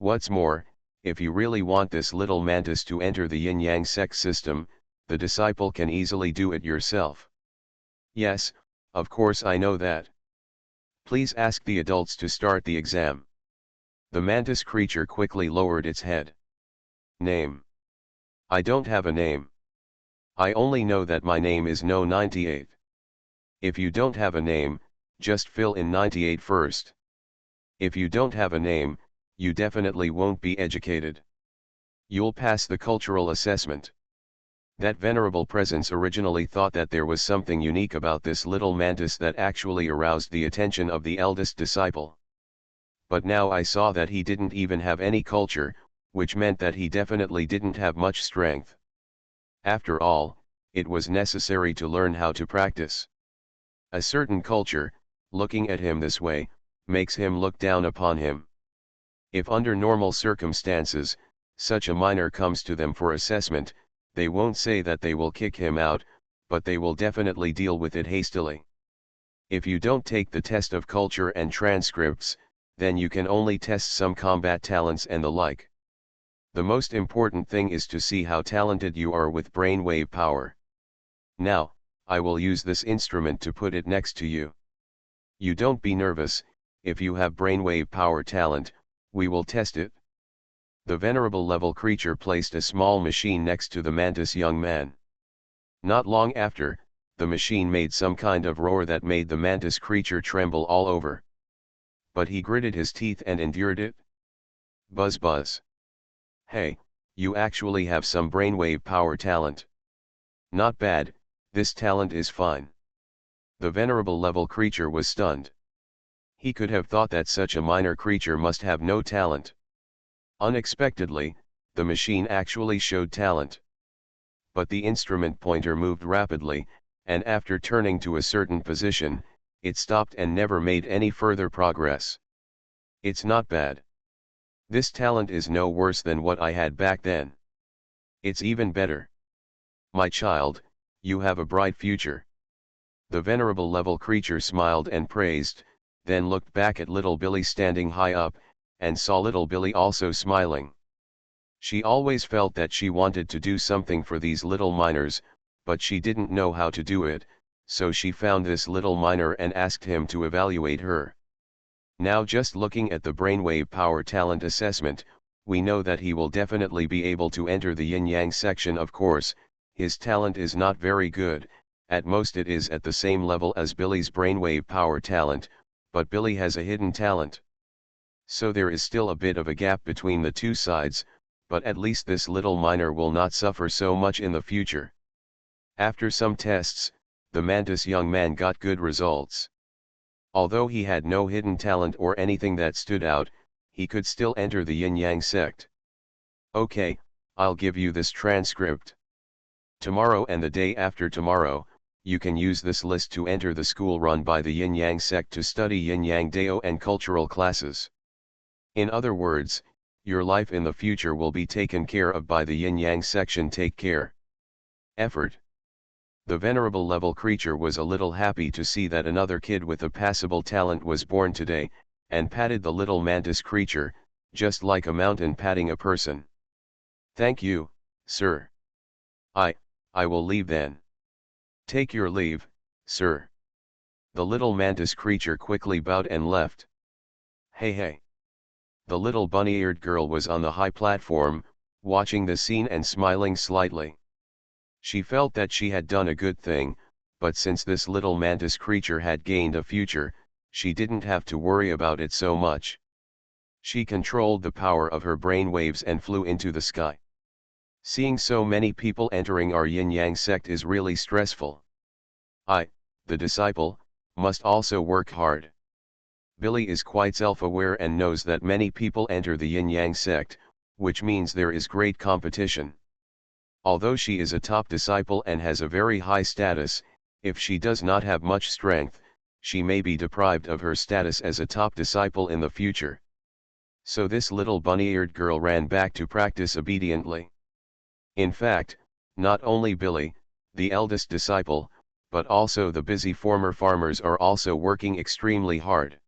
What's more, if you really want this little mantis to enter the yin-yang sect system, the disciple can easily do it yourself. "Yes, of course I know that. Please ask the adults to start the exam." The mantis creature quickly lowered its head. "Name? I don't have a name. I only know that my name is No 98. If you don't have a name, just fill in 98 first. If you don't have a name, you definitely won't be educated. You'll pass the cultural assessment." That venerable presence originally thought that there was something unique about this little mantis that actually aroused the attention of the eldest disciple. But now I saw that he didn't even have any culture, which meant that he definitely didn't have much strength. After all, it was necessary to learn how to practice. A certain culture, looking at him this way, makes him look down upon him. If under normal circumstances, such a minor comes to them for assessment, they won't say that they will kick him out, but they will definitely deal with it hastily. If you don't take the test of culture and transcripts, then you can only test some combat talents and the like. The most important thing is to see how talented you are with brainwave power. Now, I will use this instrument to put it next to you. You don't be nervous, if you have brainwave power talent, we will test it. The venerable level creature placed a small machine next to the mantis young man. Not long after, the machine made some kind of roar that made the mantis creature tremble all over. But he gritted his teeth and endured it. Buzz buzz. "Hey, you actually have some brainwave power talent. Not bad, this talent is fine." The venerable level creature was stunned. He could have thought that such a minor creature must have no talent. Unexpectedly, the machine actually showed talent. But the instrument pointer moved rapidly, and after turning to a certain position, it stopped and never made any further progress. "It's not bad. This talent is no worse than what I had back then. It's even better. My child, you have a bright future." The venerable level creature smiled and praised, then looked back at little Billy standing high up, and saw little Billy also smiling. She always felt that she wanted to do something for these little minors, but she didn't know how to do it, so she found this little minor and asked him to evaluate her. Now just looking at the brainwave power talent assessment, we know that he will definitely be able to enter the yin-yang section. Of course, his talent is not very good, at most it is at the same level as Billy's brainwave power talent, but Billy has a hidden talent. So there is still a bit of a gap between the two sides, but at least this little miner will not suffer so much in the future. After some tests, the Mantis young man got good results. Although he had no hidden talent or anything that stood out, he could still enter the Yin-Yang sect. Okay, I'll give you this transcript. Tomorrow and the day after tomorrow, you can use this list to enter the school run by the Yin-Yang sect to study Yin-Yang Dao and cultural classes. In other words, your life in the future will be taken care of by the Yin-Yang section. Take care. Effort. The venerable level creature was a little happy to see that another kid with a passable talent was born today, and patted the little mantis creature, just like a mountain patting a person. Thank you, sir. I will leave then. Take your leave, sir. The little mantis creature quickly bowed and left. Hey. The little bunny-eared girl was on the high platform, watching the scene and smiling slightly. She felt that she had done a good thing, but since this little mantis creature had gained a future, she didn't have to worry about it so much. She controlled the power of her brain waves and flew into the sky. Seeing so many people entering our Yin-Yang sect is really stressful. I, the disciple, must also work hard. Billy is quite self-aware and knows that many people enter the Yin-Yang sect, which means there is great competition. Although she is a top disciple and has a very high status, if she does not have much strength, she may be deprived of her status as a top disciple in the future. So this little bunny-eared girl ran back to practice obediently. In fact, not only Billy, the eldest disciple, but also the busy former farmers are also working extremely hard.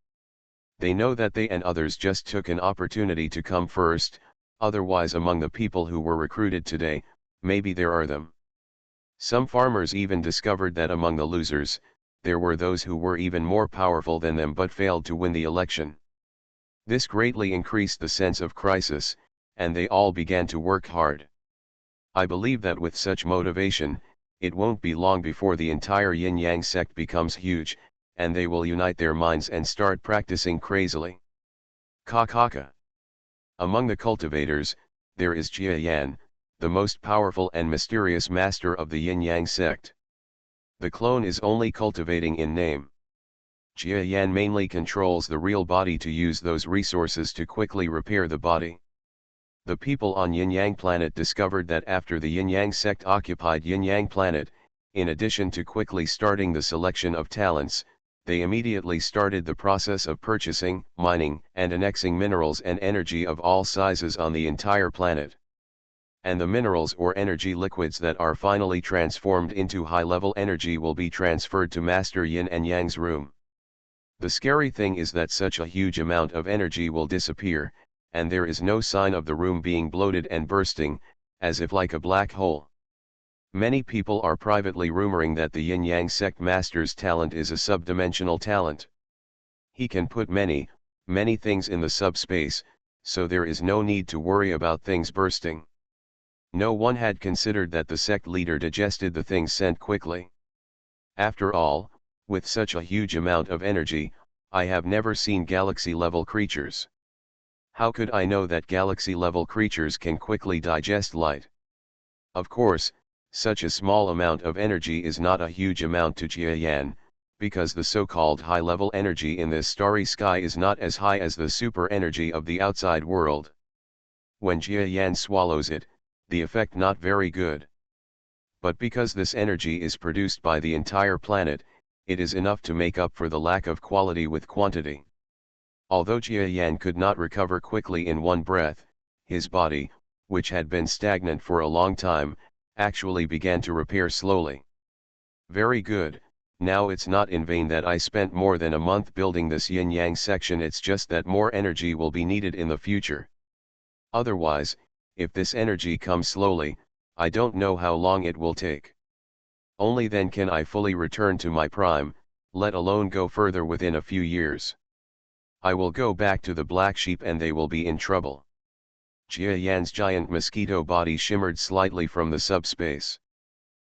They know that they and others just took an opportunity to come first, otherwise among the people who were recruited today, maybe there are them. Some farmers even discovered that among the losers, there were those who were even more powerful than them but failed to win the election. This greatly increased the sense of crisis, and they all began to work hard. I believe that with such motivation, it won't be long before the entire Yin-Yang sect becomes huge, and they will unite their minds and start practicing crazily. Kakaka. Among the cultivators, there is Jia Yan, the most powerful and mysterious master of the Yin-Yang sect. The clone is only cultivating in name. Jia Yan mainly controls the real body to use those resources to quickly repair the body. The people on Yin-Yang planet discovered that after the Yin-Yang sect occupied Yin-Yang planet, in addition to quickly starting the selection of talents, they immediately started the process of purchasing, mining, and annexing minerals and energy of all sizes on the entire planet. And the minerals or energy liquids that are finally transformed into high-level energy will be transferred to Master Yin and Yang's room. The scary thing is that such a huge amount of energy will disappear, and there is no sign of the room being bloated and bursting, as if like a black hole. Many people are privately rumoring that the Yin-Yang sect master's talent is a subdimensional talent. He can put many things in the subspace, so there is no need to worry about things bursting. No one had considered that the sect leader digested the things sent quickly. After all, with such a huge amount of energy, I have never seen galaxy-level creatures. How could I know that galaxy-level creatures can quickly digest light? Of course, such a small amount of energy is not a huge amount to Jia Yan, because the so-called high-level energy in this starry sky is not as high as the super energy of the outside world. When Jia Yan swallows it, the effect not very good. But because this energy is produced by the entire planet, it is enough to make up for the lack of quality with quantity. Although Jia Yan could not recover quickly in one breath, his body, which had been stagnant for a long time, actually began to repair slowly. Very good, now it's not in vain that I spent more than a month building this Yin-Yang section, it's just that more energy will be needed in the future. Otherwise, if this energy comes slowly, I don't know how long it will take. Only then can I fully return to my prime, let alone go further within a few years. I will go back to the black sheep and they will be in trouble. Jia Yan's giant mosquito body shimmered slightly from the subspace.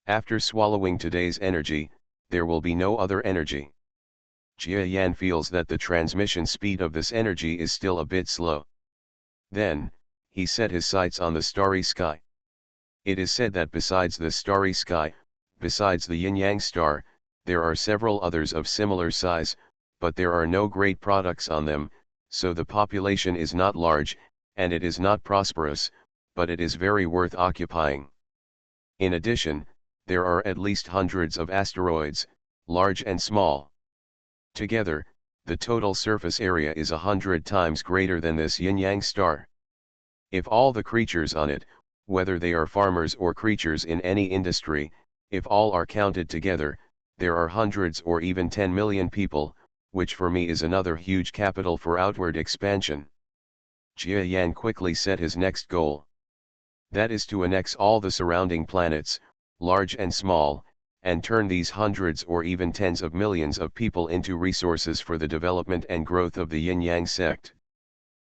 After swallowing today's energy, there will be no other energy. Jia Yan feels that the transmission speed of this energy is still a bit slow. Then, he set his sights on the starry sky. It is said that besides the starry sky, besides the yin-yang star, there are several others of similar size, but there are no great products on them, so the population is not large, and it is not prosperous, but it is very worth occupying. In addition, there are at least hundreds of asteroids, large and small. Together, the total surface area is 100 times greater than this yin-yang star. If all the creatures on it, whether they are farmers or creatures in any industry, if all are counted together, there are hundreds or even 10 million people, which for me is another huge capital for outward expansion. Jia Yan quickly set his next goal. That is to annex all the surrounding planets, large and small, and turn these hundreds or even tens of millions of people into resources for the development and growth of the yin-yang sect.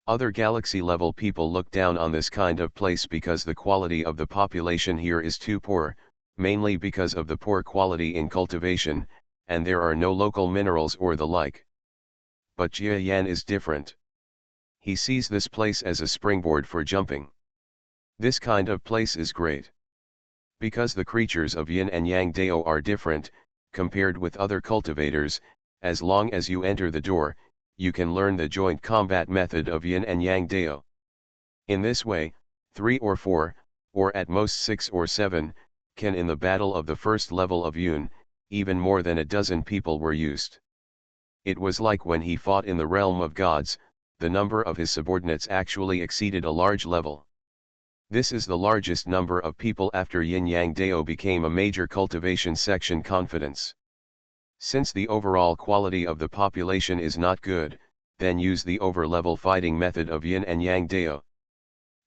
Other galaxy-level people look down on this kind of place because the quality of the population here is too poor, mainly because of the poor quality in cultivation, and there are no local minerals or the like. But Jia Yan is different. He sees this place as a springboard for jumping. This kind of place is great. Because the creatures of Yin and Yang Dao are different, compared with other cultivators, as long as you enter the door, you can learn the joint combat method of Yin and Yang Dao. In this way, 3 or 4, or at most 6 or 7, can in the battle of the first level of Yun, even more than a dozen people were used. It was like when he fought in the realm of gods, the number of his subordinates actually exceeded a large level. This is the largest number of people after Yin-Yang Dao became a major cultivation section confidence. Since the overall quality of the population is not good, then use the over-level fighting method of Yin and Yang Dao.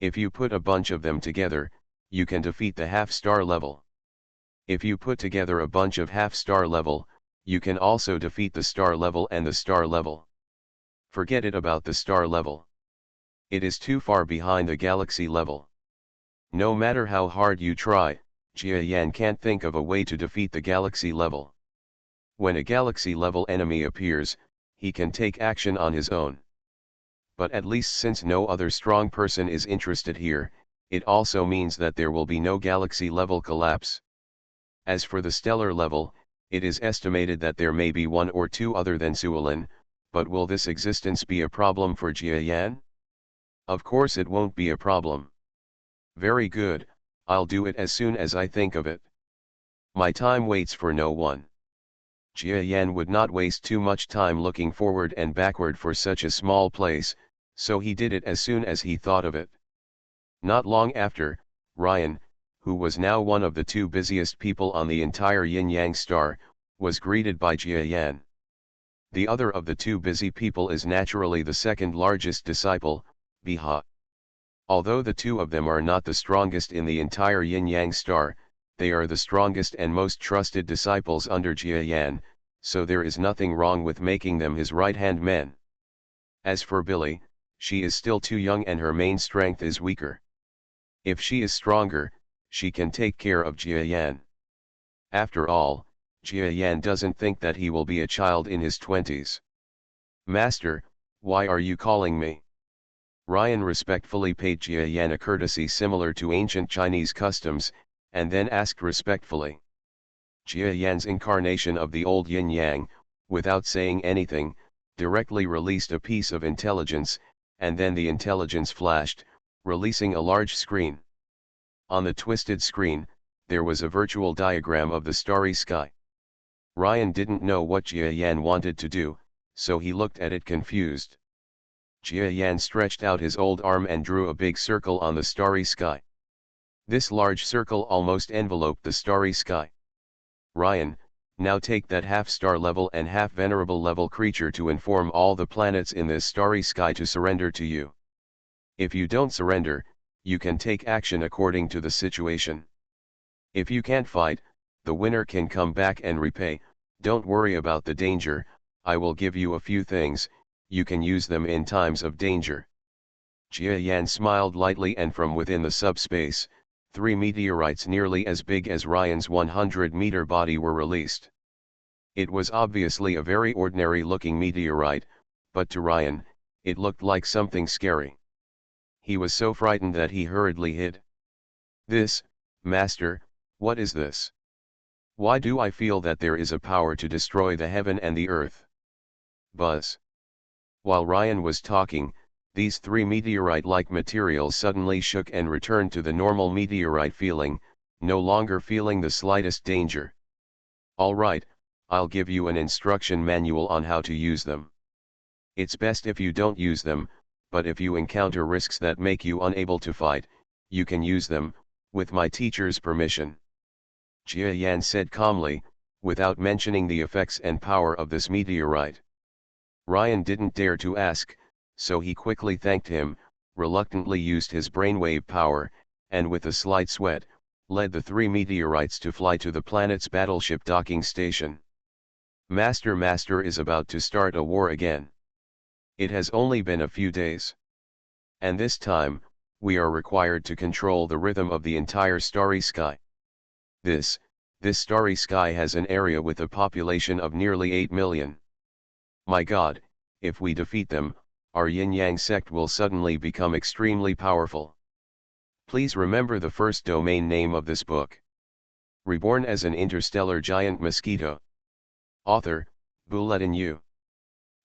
If you put a bunch of them together, you can defeat the half-star level. If you put together a bunch of half-star level, you can also defeat the star level and the star level. Forget it about the star level. It is too far behind the galaxy level. No matter how hard you try, Jia Yan can't think of a way to defeat the galaxy level. When a galaxy-level enemy appears, he can take action on his own. But at least since no other strong person is interested here, it also means that there will be no galaxy-level collapse. As for the stellar level, it is estimated that there may be 1 or 2 other than Suolin, but will this existence be a problem for Jia Yan? Of course it won't be a problem. Very good, I'll do it as soon as I think of it. My time waits for no one. Jia Yan would not waste too much time looking forward and backward for such a small place, so he did it as soon as he thought of it. Not long after, Ryan, who was now one of the 2 busiest people on the entire yin-yang star, was greeted by Jia Yan. The other of the 2 busy people is naturally the second largest disciple, Biha. Although the 2 of them are not the strongest in the entire yin-yang star, they are the strongest and most trusted disciples under Jia Yan, so there is nothing wrong with making them his right-hand men. As for Billy, she is still too young and her main strength is weaker. If she is stronger, she can take care of Jia Yan. After all, Jia Yan doesn't think that he will be a child in his 20s. Master, why are you calling me? Ryan respectfully paid Jia Yan a courtesy similar to ancient Chinese customs, and then asked respectfully. Jia Yan's incarnation of the old yin-yang, without saying anything, directly released a piece of intelligence, and then the intelligence flashed, releasing a large screen. On the twisted screen, there was a virtual diagram of the starry sky. Ryan didn't know what Jia Yan wanted to do, so he looked at it confused. Jia Yan stretched out his old arm and drew a big circle on the starry sky. This large circle almost enveloped the starry sky. Ryan, now take that half-star level and half-venerable level creature to inform all the planets in this starry sky to surrender to you. If you don't surrender, you can take action according to the situation. If you can't fight, the winner can come back and repay. Don't worry about the danger, I will give you a few things, you can use them in times of danger. Jia Yan smiled lightly and from within the subspace, 3 meteorites nearly as big as Ryan's 100-meter body were released. It was obviously a very ordinary-looking meteorite, but to Ryan, it looked like something scary. He was so frightened that he hurriedly hid. "This, master, what is this? Why do I feel that there is a power to destroy the heaven and the earth?" Buzz. While Ryan was talking, these three meteorite-like materials suddenly shook and returned to the normal meteorite feeling, no longer feeling the slightest danger. "All right, I'll give you an instruction manual on how to use them. It's best if you don't use them, but if you encounter risks that make you unable to fight, you can use them, with my teacher's permission," Jia Yan said calmly, without mentioning the effects and power of this meteorite. Ryan didn't dare to ask, so he quickly thanked him, reluctantly used his brainwave power, and with a slight sweat, led the three meteorites to fly to the planet's battleship docking station. Master is about to start a war again. It has only been a few days. And this time, we are required to control the rhythm of the entire starry sky. This starry sky has an area with a population of nearly 8 million. My God, if we defeat them, our yin-yang sect will suddenly become extremely powerful. Please remember the first domain name of this book. Reborn as an Interstellar Giant Mosquito. Author, Bulletin U.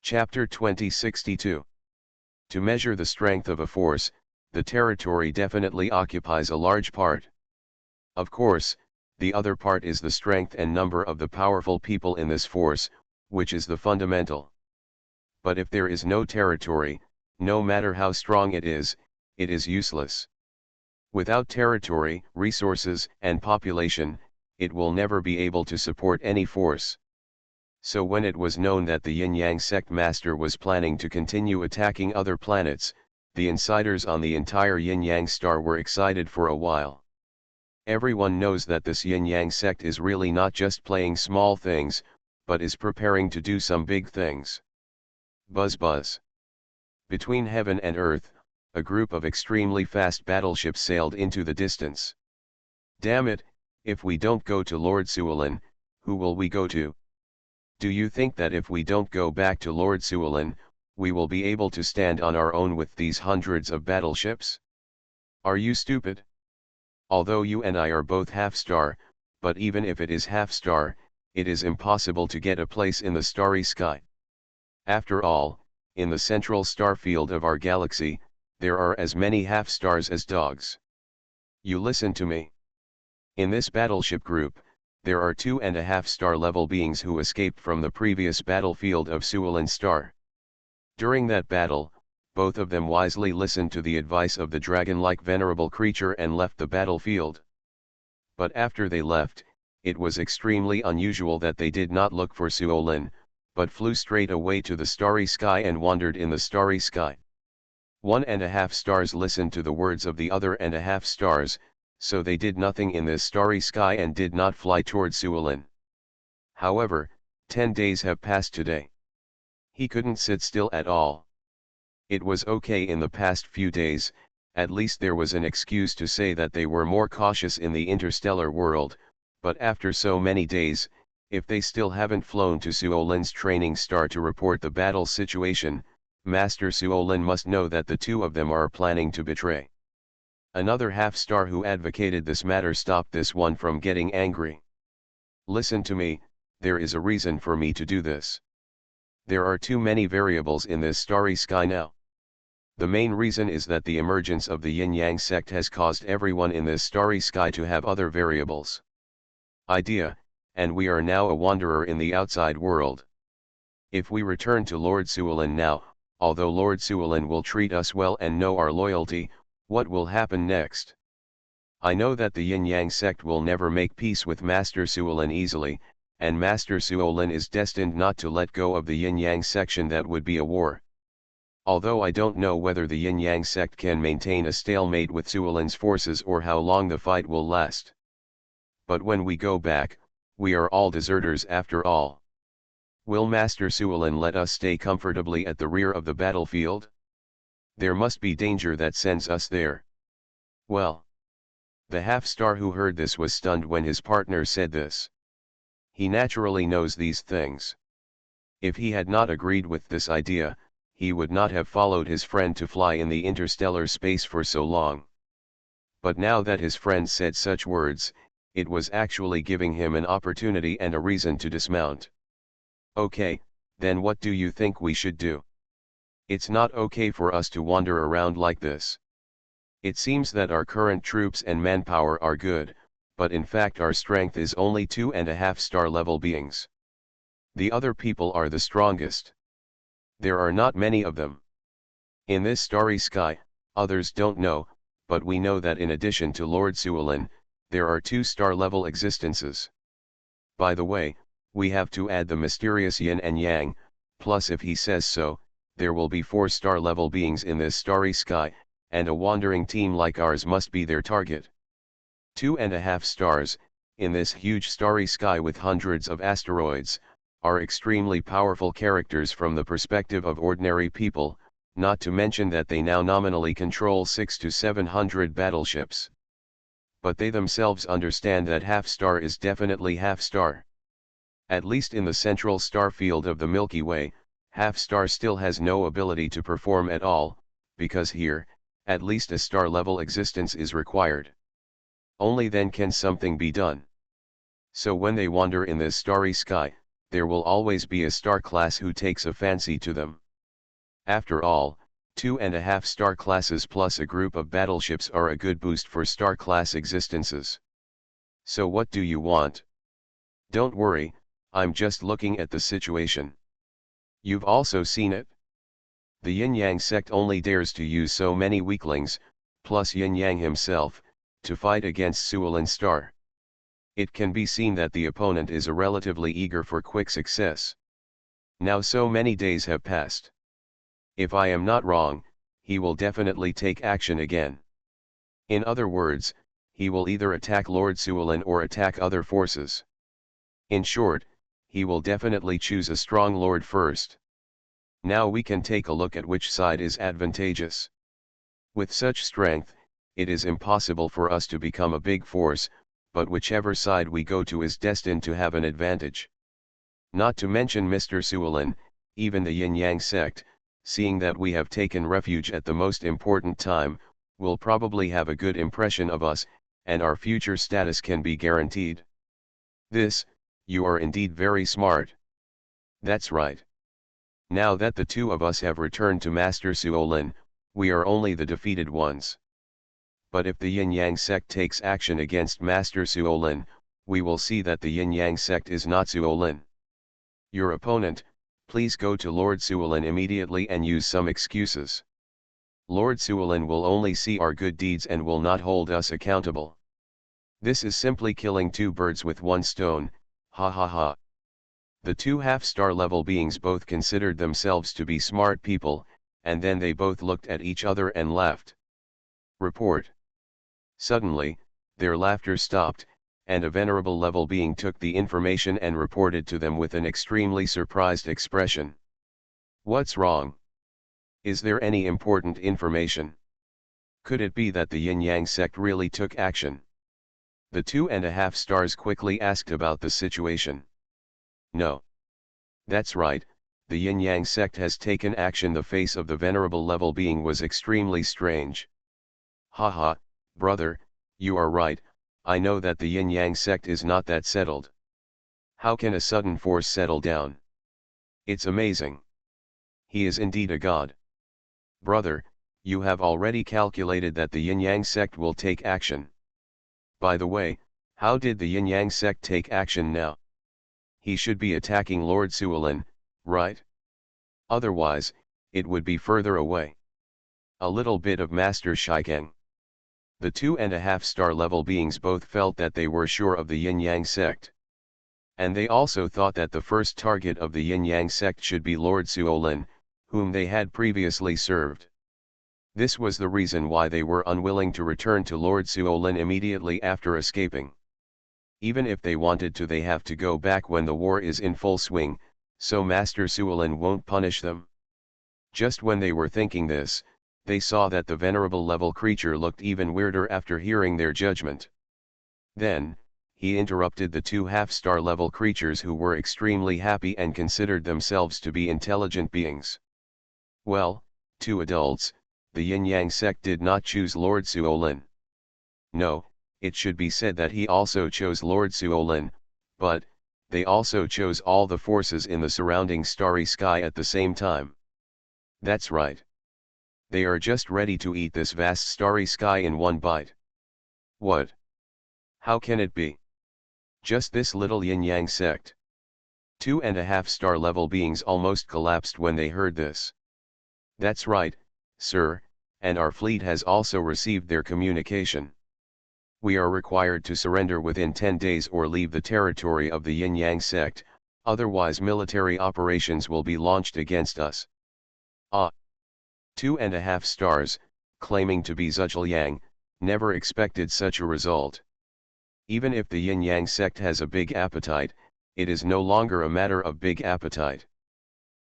Chapter 2062. To measure the strength of a force, the territory definitely occupies a large part. Of course, the other part is the strength and number of the powerful people in this force, which is the fundamental. But if there is no territory, no matter how strong it is useless. Without territory, resources, and population, it will never be able to support any force. So when it was known that the Yin-Yang sect master was planning to continue attacking other planets, the insiders on the entire Yin-Yang star were excited for a while. Everyone knows that this Yin-Yang sect is really not just playing small things, but is preparing to do some big things. Buzz buzz. Between heaven and earth, a group of extremely fast battleships sailed into the distance. Damn it, if we don't go to Lord Suolin, who will we go to? Do you think that if we don't go back to Lord Suolin, we will be able to stand on our own with these hundreds of battleships? Are you stupid? Although you and I are both half-star, but even if it is half-star, it is impossible to get a place in the starry sky. After all, in the central star field of our galaxy, there are as many half-stars as dogs. You listen to me. In this battleship group, there are 2.5-star level beings who escaped from the previous battlefield of Suolin Star. During that battle, both of them wisely listened to the advice of the dragon-like venerable creature and left the battlefield. But after they left, it was extremely unusual that they did not look for Suolin, but flew straight away to the starry sky and wandered in the starry sky. 1.5 stars listened to the words of the other 1.5 stars, so they did nothing in this starry sky and did not fly toward Suolin. However, 10 days have passed today. He couldn't sit still at all. It was okay in the past few days, at least there was an excuse to say that they were more cautious in the interstellar world, but after so many days, if they still haven't flown to Suolin's training star to report the battle situation, Master Suolin must know that the two of them are planning to betray. Another half-star who advocated this matter stopped this one from getting angry. Listen to me, there is a reason for me to do this. There are too many variables in this starry sky now. The main reason is that the emergence of the Yin-Yang sect has caused everyone in this starry sky to have other variables. Idea, and we are now a wanderer in the outside world. If we return to Lord Suolin now, although Lord Suolin will treat us well and know our loyalty, what will happen next? I know that the Yin-Yang sect will never make peace with Master Suolin easily, and Master Suolin is destined not to let go of the Yin-Yang section. That would be a war. Although I don't know whether the Yin-Yang sect can maintain a stalemate with Suolin's forces or how long the fight will last. But when we go back, we are all deserters after all. Will Master Suolin let us stay comfortably at the rear of the battlefield? There must be danger that sends us there. Well. The half-star who heard this was stunned when his partner said this. He naturally knows these things. If he had not agreed with this idea, he would not have followed his friend to fly in the interstellar space for so long. But now that his friend said such words, it was actually giving him an opportunity and a reason to dismount. Okay, then what do you think we should do? It's not okay for us to wander around like this. It seems that our current troops and manpower are good, but in fact our strength is only 2.5-star level beings. The other people are the strongest. There are not many of them. In this starry sky, others don't know, but we know that in addition to Lord Suolin, there are 2-star level existences. By the way, we have to add the mysterious yin and yang, plus if he says so, there will be 4-star level beings in this starry sky, and a wandering team like ours must be their target. 2.5 stars, in this huge starry sky with hundreds of asteroids, are extremely powerful characters from the perspective of ordinary people, not to mention that they now nominally control 600 to 700 battleships. But they themselves understand that half-star is definitely half-star. At least in the central star field of the Milky Way, half-star still has no ability to perform at all, because here, at least a star-level existence is required. Only then can something be done. So when they wander in this starry sky, there will always be a star class who takes a fancy to them. After all, 2.5-star classes plus a group of battleships are a good boost for star class existences. So what do you want? Don't worry, I'm just looking at the situation. You've also seen it. The Yin-Yang sect only dares to use so many weaklings, plus Yin-Yang himself, to fight against Suolin Star. It can be seen that the opponent is relatively eager for quick success. Now so many days have passed. If I am not wrong, he will definitely take action again. In other words, he will either attack Lord Suolin or attack other forces. In short, he will definitely choose a strong lord first. Now we can take a look at which side is advantageous. With such strength, it is impossible for us to become a big force, but whichever side we go to is destined to have an advantage. Not to mention Mr. Suolin, even the Yin-Yang sect, seeing that we have taken refuge at the most important time, will probably have a good impression of us, and our future status can be guaranteed. You are indeed very smart. That's right. Now that the two of us have returned to Master Suolin, we are only the defeated ones. But if the Yin-Yang sect takes action against Master Suolin, we will see that the Yin-Yang sect is not Suolin. Your opponent, please go to Lord Suolin immediately and use some excuses. Lord Suolin will only see our good deeds and will not hold us accountable. This is simply killing two birds with one stone, ha ha ha. The two half-star level beings both considered themselves to be smart people, and then they both looked at each other and laughed. Report. Suddenly, their laughter stopped, and a venerable level being took the information and reported to them with an extremely surprised expression. What's wrong? Is there any important information? Could it be that the Yin-Yang sect really took action? The 2.5 stars quickly asked about the situation. No. That's right, the Yin-Yang sect has taken action. The face of the venerable level being was extremely strange. Haha, brother, you are right, I know that the Yin-Yang sect is not that settled. How can a sudden force settle down? It's amazing. He is indeed a god. Brother, you have already calculated that the Yin-Yang sect will take action. By the way, how did the Yin-Yang sect take action now? He should be attacking Lord Suolin, right? Otherwise, it would be further away. A little bit of Master Shikeng. The 2.5 star level beings both felt that they were sure of the Yin-Yang sect. And they also thought that the first target of the Yin-Yang sect should be Lord Suolin, whom they had previously served. This was the reason why they were unwilling to return to Lord Suolin immediately after escaping. Even if they wanted to, they have to go back when the war is in full swing, so Master Suolin won't punish them. Just when they were thinking this, they saw that the venerable level creature looked even weirder after hearing their judgment. Then, he interrupted the two half-star level creatures who were extremely happy and considered themselves to be intelligent beings. Well, two adults, the Yin-Yang sect did not choose Lord Suolin. No, it should be said that he also chose Lord Suolin, but, they also chose all the forces in the surrounding starry sky at the same time. That's right. They are just ready to eat this vast starry sky in one bite. What? How can it be? Just this little Yin-Yang sect. 2.5-star level beings almost collapsed when they heard this. That's right, sir, and our fleet has also received their communication. We are required to surrender within 10 days or leave the territory of the Yin-Yang sect, otherwise military operations will be launched against us. 2.5 stars, claiming to be Zhujiang, never expected such a result. Even if the Yin-Yang sect has a big appetite, it is no longer a matter of big appetite.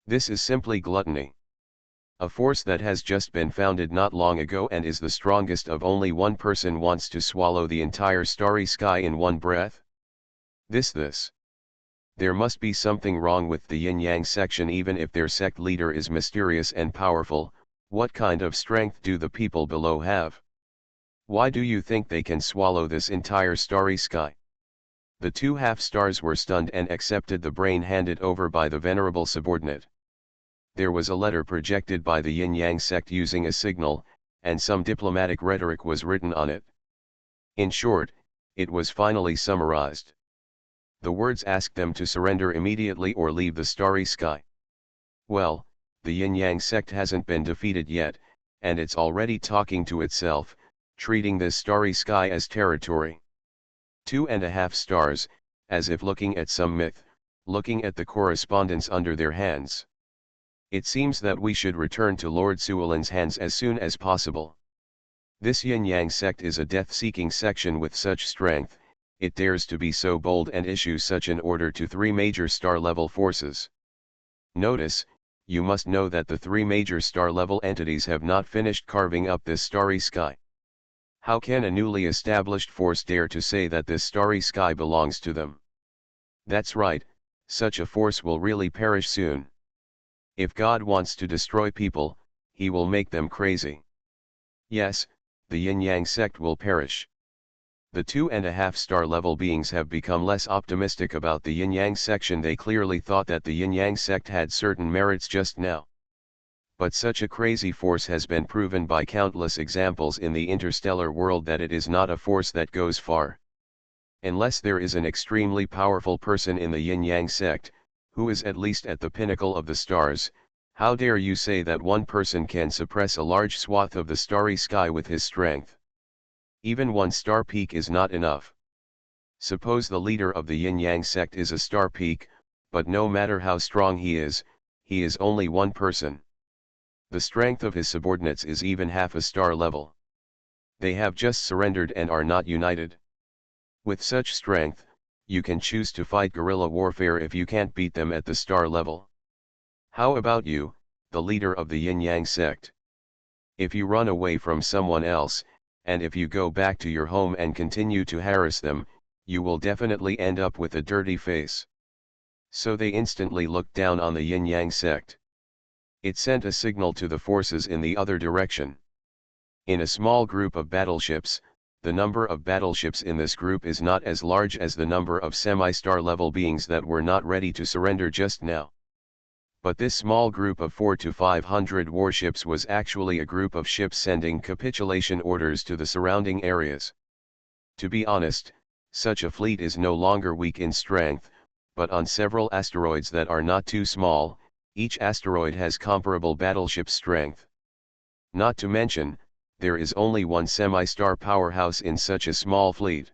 This is simply gluttony. A force that has just been founded not long ago and is the strongest of only one person wants to swallow the entire starry sky in one breath? This. There must be something wrong with the Yin-Yang section even if their sect leader is mysterious and powerful. What kind of strength do the people below have? Why do you think they can swallow this entire starry sky? The two half-stars were stunned and accepted the brain handed over by the venerable subordinate. There was a letter projected by the Yin-Yang sect using a signal, and some diplomatic rhetoric was written on it. In short, it was finally summarized. The words asked them to surrender immediately or leave the starry sky. Well, the Yin-Yang sect hasn't been defeated yet, and it's already talking to itself, treating this starry sky as territory. 2.5 stars, as if looking at some myth, looking at the correspondence under their hands. It seems that we should return to Lord Suolin's hands as soon as possible. This Yin-Yang sect is a death-seeking section with such strength, it dares to be so bold and issue such an order to 3 major star-level forces. Notice, you must know that the 3 major star-level entities have not finished carving up this starry sky. How can a newly established force dare to say that this starry sky belongs to them? That's right, such a force will really perish soon. If God wants to destroy people, he will make them crazy. Yes, the Yin-Yang sect will perish. The 2.5 star level beings have become less optimistic about the Yin-Yang section. They clearly thought that the Yin-Yang sect had certain merits just now. But such a crazy force has been proven by countless examples in the interstellar world that it is not a force that goes far. Unless there is an extremely powerful person in the Yin-Yang sect, who is at least at the pinnacle of the stars, how dare you say that one person can suppress a large swath of the starry sky with his strength? Even one star peak is not enough. Suppose the leader of the Yin-Yang sect is a star peak, but no matter how strong he is only one person. The strength of his subordinates is even half a star level. They have just surrendered and are not united. With such strength, you can choose to fight guerrilla warfare if you can't beat them at the star level. How about you, the leader of the Yin-Yang sect? If you run away from someone else, and if you go back to your home and continue to harass them, you will definitely end up with a dirty face. So they instantly looked down on the Yin-Yang sect. It sent a signal to the forces in the other direction. In a small group of battleships, the number of battleships in this group is not as large as the number of semi-star level beings that were not ready to surrender just now. But this small group of 400 to 500 warships was actually a group of ships sending capitulation orders to the surrounding areas. To be honest, such a fleet is no longer weak in strength, but on several asteroids that are not too small, each asteroid has comparable battleship strength. Not to mention, there is only one semi-star powerhouse in such a small fleet.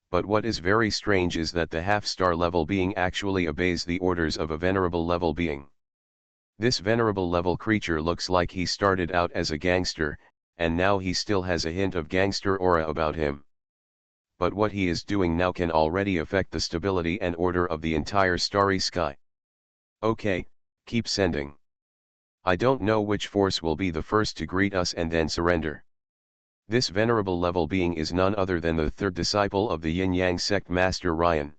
But what is very strange is that the half-star level being actually obeys the orders of a venerable level being. This venerable level creature looks like he started out as a gangster, and now he still has a hint of gangster aura about him. But what he is doing now can already affect the stability and order of the entire starry sky. Okay, keep sending. I don't know which force will be the first to greet us and then surrender. This venerable level being is none other than the third disciple of the Yin-Yang sect Master Ryan.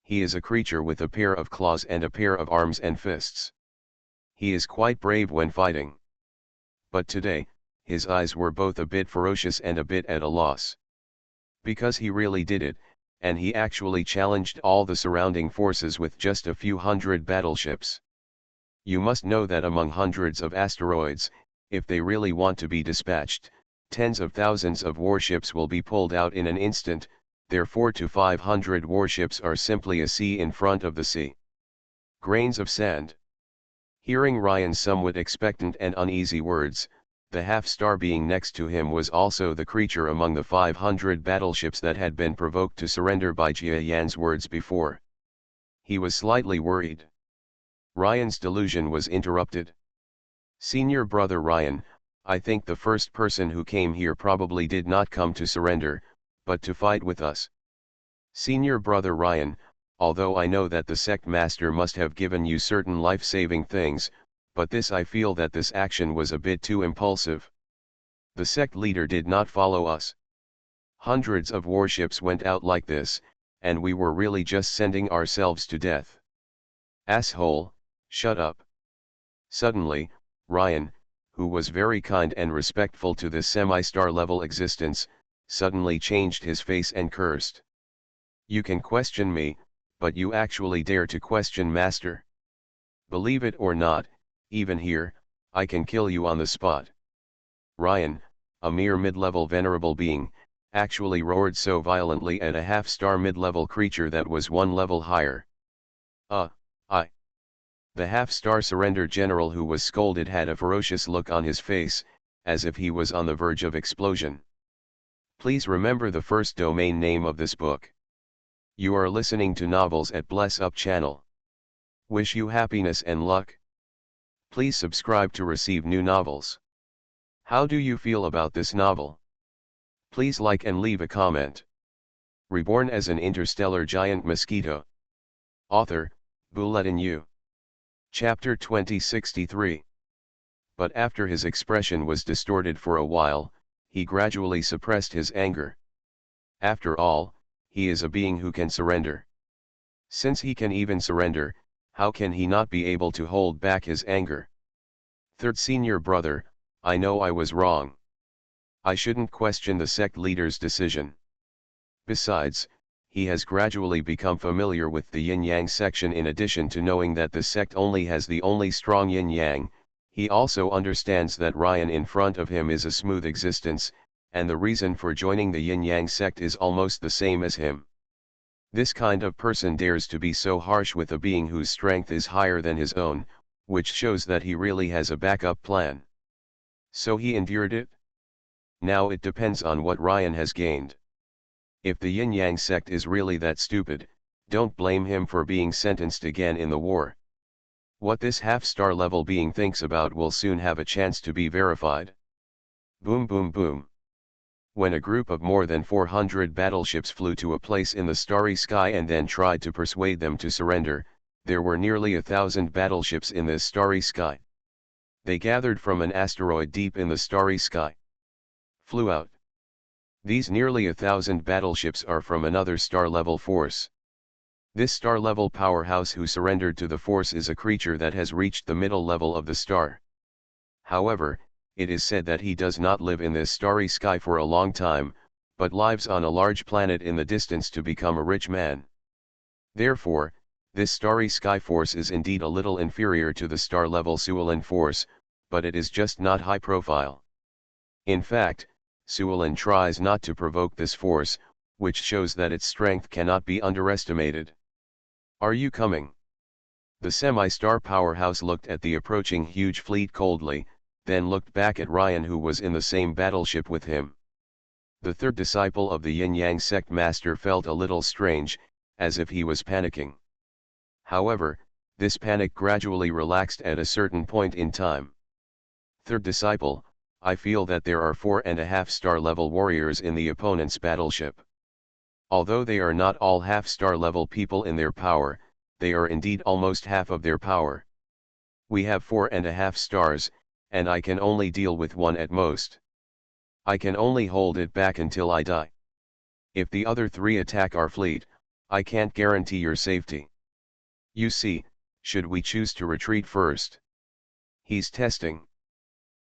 He is a creature with a pair of claws and a pair of arms and fists. He is quite brave when fighting. But today, his eyes were both a bit ferocious and a bit at a loss. Because he really did it, and he actually challenged all the surrounding forces with just a few hundred battleships. You must know that among hundreds of asteroids, if they really want to be dispatched, tens of thousands of warships will be pulled out in an instant. Their 400 to 500 warships are simply a sea in front of the sea. Grains of sand. Hearing Ryan's somewhat expectant and uneasy words, the half-star being next to him was also the creature among the 500 battleships that had been provoked to surrender by Jia Yan's words before. He was slightly worried. Ryan's delusion was interrupted. Senior brother Ryan, I think the first person who came here probably did not come to surrender, but to fight with us. Senior brother Ryan, although I know that the sect master must have given you certain life-saving things, but I feel that this action was a bit too impulsive. The sect leader did not follow us. Hundreds of warships went out like this, and we were really just sending ourselves to death. Asshole, shut up. Suddenly, Ryan, who was very kind and respectful to this semi-star level existence, suddenly changed his face and cursed. You can question me, but you actually dare to question Master? Believe it or not, even here, I can kill you on the spot. Ryan, a mere mid-level venerable being, actually roared so violently at a half-star mid-level creature that was one level higher. The half-star surrender general who was scolded had a ferocious look on his face, as if he was on the verge of explosion. Please remember the first domain name of this book. You are listening to Novels at Bless Up channel. Wish you happiness and luck. Please subscribe to receive new novels. How do you feel about this novel? Please like and leave a comment. Reborn as an interstellar giant mosquito. Author, Bulletin U. Chapter 2063. But after his expression was distorted for a while, he gradually suppressed his anger. After all, he is a being who can surrender. Since he can even surrender, how can he not be able to hold back his anger? Third senior brother, I know I was wrong. I shouldn't question the sect leader's decision. Besides, he has gradually become familiar with the yin-yang section. In addition to knowing that the sect only has the only strong yin-yang, he also understands that Ryan in front of him is a smooth existence, and the reason for joining the yin-yang sect is almost the same as him. This kind of person dares to be so harsh with a being whose strength is higher than his own, which shows that he really has a backup plan. So he endured it? Now it depends on what Ryan has gained. If the yin-yang sect is really that stupid, don't blame him for being sentenced again in the war. What this half-star level being thinks about will soon have a chance to be verified. Boom boom boom. When a group of more than 400 battleships flew to a place in the starry sky and then tried to persuade them to surrender, there were nearly 1,000 battleships in this starry sky. They gathered from an asteroid deep in the starry sky. Flew out. These nearly 1,000 battleships are from another star-level force. This star-level powerhouse who surrendered to the force is a creature that has reached the middle level of the star. However, it is said that he does not live in this starry sky for a long time, but lives on a large planet in the distance to become a rich man. Therefore, this starry sky force is indeed a little inferior to the star-level Suolin force, but it is just not high profile. In fact, Suolin tries not to provoke this force, which shows that its strength cannot be underestimated. Are you coming? The semi-star powerhouse looked at the approaching huge fleet coldly, then looked back at Ryan who was in the same battleship with him. The third disciple of the yin-yang sect master felt a little strange, as if he was panicking. However, this panic gradually relaxed at a certain point in time. Third disciple, I feel that there are 4.5-star level warriors in the opponent's battleship. Although they are not all half-star level people in their power, they are indeed almost half of their power. We have 4.5 stars, and I can only deal with one at most. I can only hold it back until I die. If the other 3 attack our fleet, I can't guarantee your safety. You see, should we choose to retreat first? He's testing.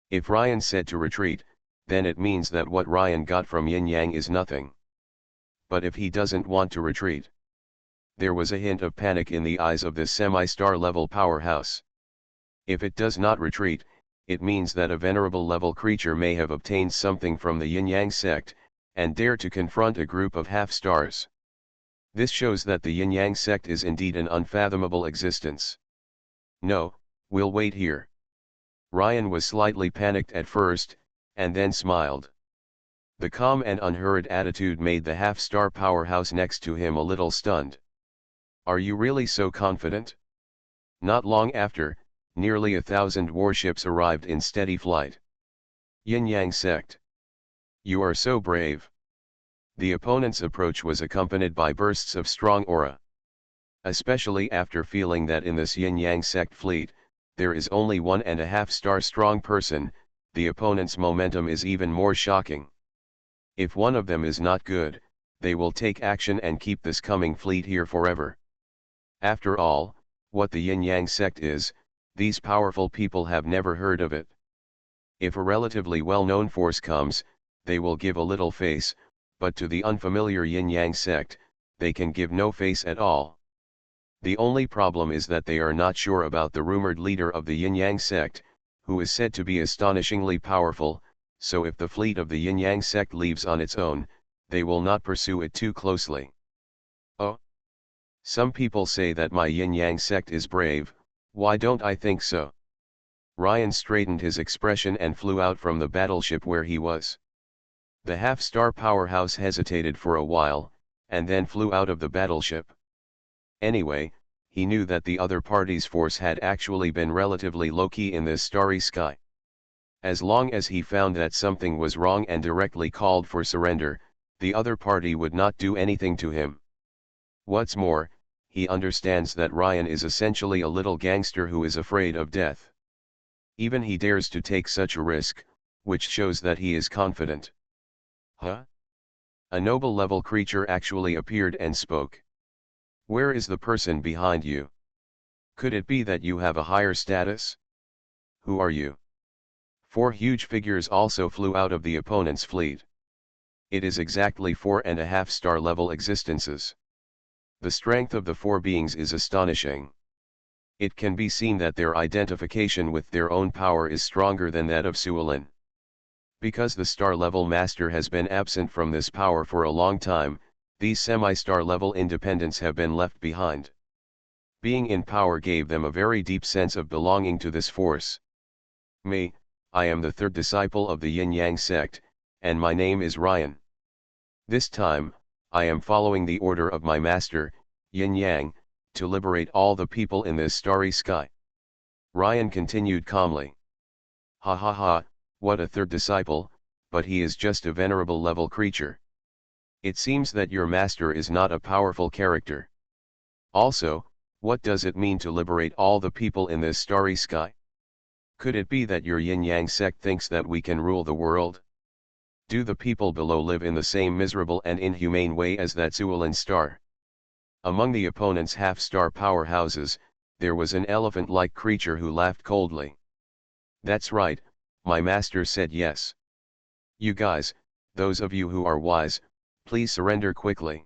If Ryan said to retreat, then it means that what Ryan got from Yin Yang is nothing. But if he doesn't want to retreat? There was a hint of panic in the eyes of this semi-star level powerhouse. If it does not retreat, it means that a venerable level creature may have obtained something from the Yin Yang sect, and dare to confront a group of half-stars. This shows that the Yin Yang sect is indeed an unfathomable existence. No, we'll wait here. Ryan was slightly panicked at first, and then smiled. The calm and unhurried attitude made the half-star powerhouse next to him a little stunned. Are you really so confident? Not long after, nearly 1,000 warships arrived in steady flight. Yin Yang sect. You are so brave. The opponent's approach was accompanied by bursts of strong aura. Especially after feeling that in this Yin Yang sect fleet, there is only 1.5 star strong person, the opponent's momentum is even more shocking. If one of them is not good, they will take action and keep this coming fleet here forever. After all, what the Yin Yang sect is, these powerful people have never heard of it. If a relatively well-known force comes, they will give a little face, but to the unfamiliar Yin Yang sect, they can give no face at all. The only problem is that they are not sure about the rumored leader of the Yin Yang sect, who is said to be astonishingly powerful, so if the fleet of the Yin Yang sect leaves on its own, they will not pursue it too closely. Oh? Some people say that my Yin Yang sect is brave, why don't I think so? Ryan straightened his expression and flew out from the battleship where he was. The half-star powerhouse hesitated for a while, and then flew out of the battleship. Anyway, he knew that the other party's force had actually been relatively low-key in this starry sky. As long as he found that something was wrong and directly called for surrender, the other party would not do anything to him. What's more, he understands that Ryan is essentially a little gangster who is afraid of death. Even he dares to take such a risk, which shows that he is confident. Huh? A noble-level creature actually appeared and spoke. Where is the person behind you? Could it be that you have a higher status? Who are you? 4 huge figures also flew out of the opponent's fleet. It is exactly 4.5 star level existences. The strength of the 4 beings is astonishing. It can be seen that their identification with their own power is stronger than that of Suolin. Because the star-level master has been absent from this power for a long time, these semi-star level independents have been left behind. Being in power gave them a very deep sense of belonging to this force. Me, I am the 3rd disciple of the Yin Yang sect, and my name is Ryan. This time, I am following the order of my master, Yin Yang, to liberate all the people in this starry sky. Ryan continued calmly. Ha ha ha, what a 3rd disciple, but he is just a venerable level creature. It seems that your master is not a powerful character. Also, what does it mean to liberate all the people in this starry sky? Could it be that your Yin Yang sect thinks that we can rule the world? Do the people below live in the same miserable and inhumane way as that Suolin star? Among the opponent's half-star powerhouses, there was an elephant-like creature who laughed coldly. That's right, my master said yes. You guys, those of you who are wise, please surrender quickly.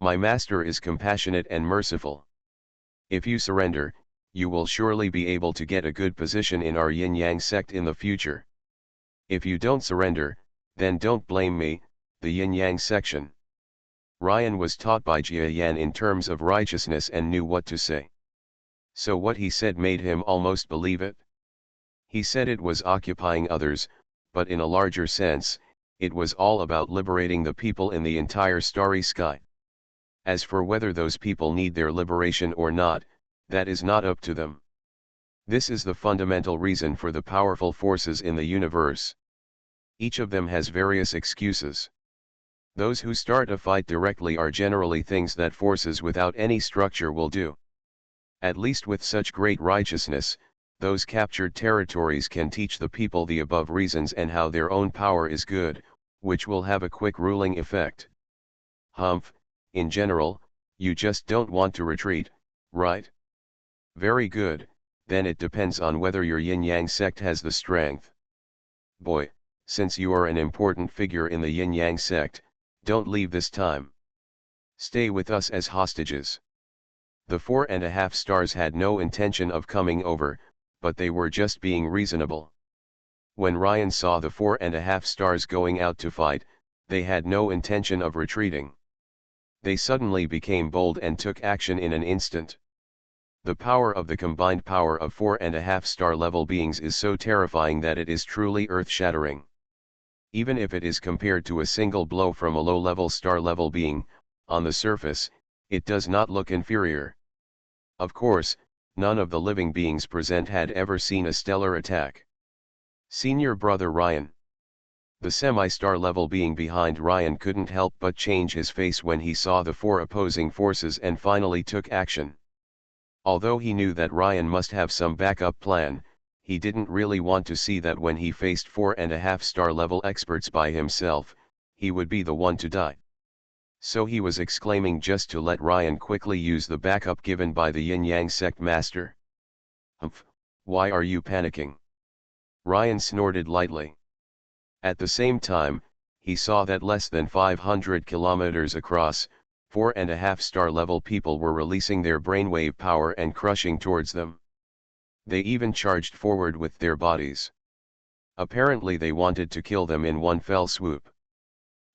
My master is compassionate and merciful. If you surrender, you will surely be able to get a good position in our Yin Yang sect in the future. If you don't surrender, then don't blame me, the Yin Yang section. Ryan was taught by Jia Yan in terms of righteousness and knew what to say. So what he said made him almost believe it. He said it was occupying others, but in a larger sense, it was all about liberating the people in the entire starry sky. As for whether those people need their liberation or not, that is not up to them. This is the fundamental reason for the powerful forces in the universe. Each of them has various excuses. Those who start a fight directly are generally things that forces without any structure will do. At least with such great righteousness, those captured territories can teach the people the above reasons and how their own power is good, which will have a quick ruling effect. Humph, in general, you just don't want to retreat, right? Very good, then it depends on whether your yin-yang sect has the strength. Boy, since you are an important figure in the yin-yang sect, don't leave this time. Stay with us as hostages. The 4.5 stars had no intention of coming over, but they were just being reasonable. When Ryan saw the 4.5 stars going out to fight, they had no intention of retreating. They suddenly became bold and took action in an instant. The power of the combined power of 4.5 star level beings is so terrifying that it is truly earth-shattering. Even if it is compared to a single blow from a low-level star-level being, on the surface, it does not look inferior. Of course, none of the living beings present had ever seen a stellar attack. Senior brother Ryan. The semi-star level being behind Ryan couldn't help but change his face when he saw the 4 opposing forces and finally took action. Although he knew that Ryan must have some backup plan, he didn't really want to see that when he faced 4.5 star level experts by himself, he would be the one to die. So he was exclaiming just to let Ryan quickly use the backup given by the yin-yang sect master. Humph, why are you panicking? Ryan snorted lightly. At the same time, he saw that less than 500 kilometers across, 4.5 star level people were releasing their brainwave power and crushing towards them. They even charged forward with their bodies. Apparently they wanted to kill them in one fell swoop.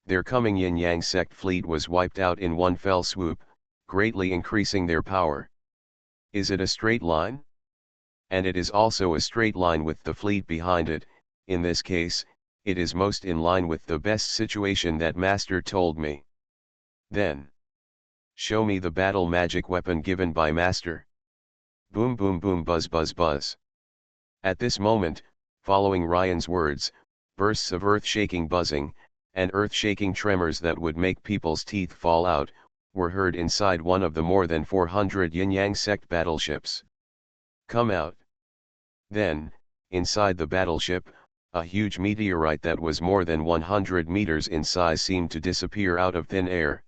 Their coming yin-yang sect fleet was wiped out in one fell swoop, greatly increasing their power. Is it a straight line? And it is also a straight line with the fleet behind it. In this case, it is most in line with the best situation that Master told me. Then, show me the battle magic weapon given by Master. Boom boom boom buzz buzz buzz. At this moment, following Ryan's words, bursts of earth-shaking buzzing, and earth-shaking tremors that would make people's teeth fall out, were heard inside one of the more than 400 yin-yang sect battleships. Come out. Then, inside the battleship, a huge meteorite that was more than 100 meters in size seemed to disappear out of thin air.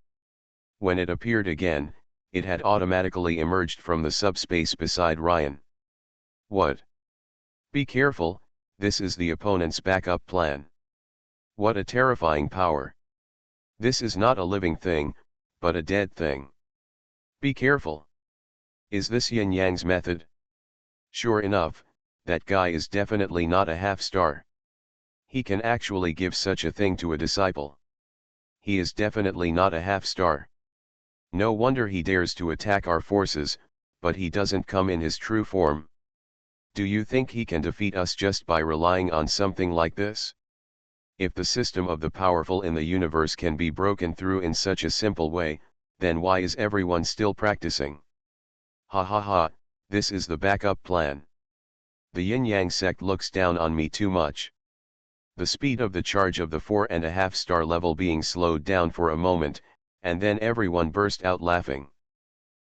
When it appeared again, it had automatically emerged from the subspace beside Ryan. What? Be careful, this is the opponent's backup plan. What a terrifying power. This is not a living thing, but a dead thing. Be careful. Is this yin-yang's method? Sure enough, that guy is definitely not a half-star. He can actually give such a thing to a disciple. He is definitely not a half-star. No wonder he dares to attack our forces, but he doesn't come in his true form. Do you think he can defeat us just by relying on something like this? If the system of the powerful in the universe can be broken through in such a simple way, then why is everyone still practicing? Ha ha ha, this is the backup plan. The yin-yang sect looks down on me too much. The speed of the charge of the 4.5 star level being slowed down for a moment, and then everyone burst out laughing.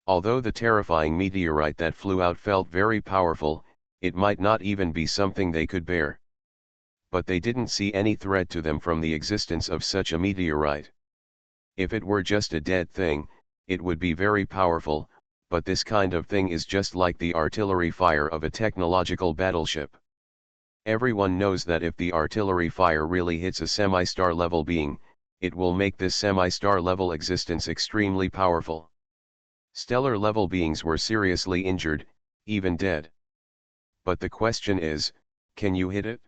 Although the terrifying meteorite that flew out felt very powerful, it might not even be something they could bear. But they didn't see any threat to them from the existence of such a meteorite. If it were just a dead thing, it would be very powerful, but this kind of thing is just like the artillery fire of a technological battleship. Everyone knows that if the artillery fire really hits a semi-star level being, it will make this semi-star level existence extremely powerful. Stellar level beings were seriously injured, even dead. But the question is, can you hit it?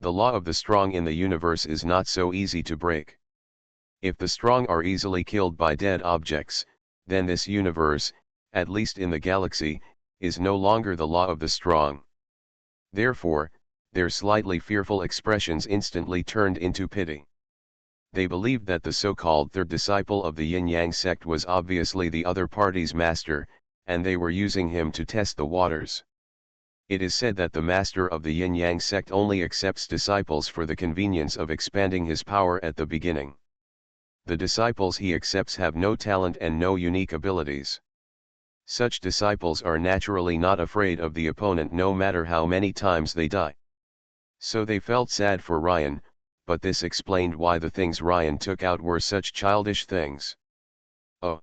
The law of the strong in the universe is not so easy to break. If the strong are easily killed by dead objects, then this universe, at least in the galaxy, is no longer the law of the strong. Therefore, their slightly fearful expressions instantly turned into pity. They believed that the so-called third disciple of the yin-yang sect was obviously the other party's master, and they were using him to test the waters. It is said that the master of the yin-yang sect only accepts disciples for the convenience of expanding his power at the beginning. The disciples he accepts have no talent and no unique abilities. Such disciples are naturally not afraid of the opponent no matter how many times they die. So they felt sad for Ryan, but this explained why the things Ryan took out were such childish things. Oh!